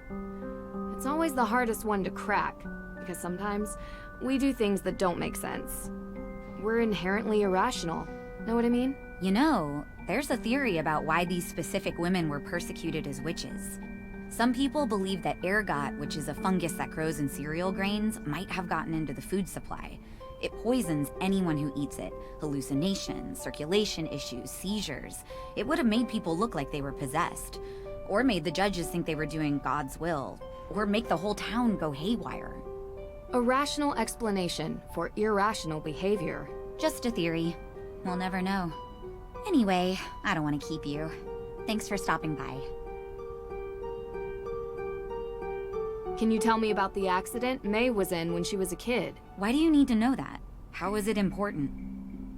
Speaker 1: It's always the hardest one to crack, because sometimes we do things that don't make sense. We're inherently irrational. Know what I mean?
Speaker 6: You know, there's a theory about why these specific women were persecuted as witches. Some people believe that ergot, which is a fungus that grows in cereal grains, might have gotten into the food supply. It poisons anyone who eats it. Hallucinations, circulation issues, seizures. It would have made people look like they were possessed. Or made the judges think they were doing God's will. Or make the whole town go haywire.
Speaker 1: A rational explanation for irrational behavior.
Speaker 6: Just a theory. We'll never know. Anyway, I don't want to keep you. Thanks for stopping by.
Speaker 1: Can you tell me about the accident May was in when she was a kid?
Speaker 6: Why do you need to know that? How is it important?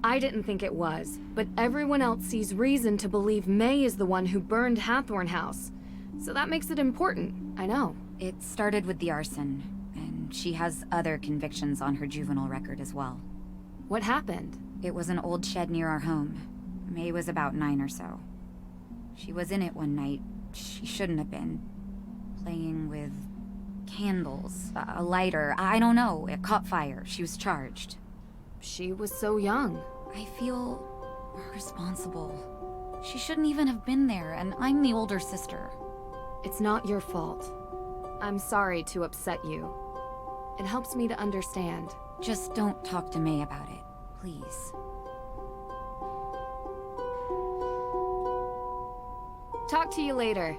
Speaker 1: I didn't think it was, but everyone else sees reason to believe May is the one who burned Hathorne House. So that makes it important, I know.
Speaker 6: It started with the arson, and she has other convictions on her juvenile record as well.
Speaker 1: What happened?
Speaker 6: It was an old shed near our home. May was about 9 or so. She was in it one night. She shouldn't have been. Playing with candles, a lighter, I don't know. It caught fire. She was charged.
Speaker 1: She was so young.
Speaker 6: I feel responsible. She shouldn't even have been there, and I'm the older sister.
Speaker 1: It's not your fault. I'm sorry to upset you. It helps me to understand.
Speaker 6: Just don't talk to May about it, please.
Speaker 1: Talk to you later.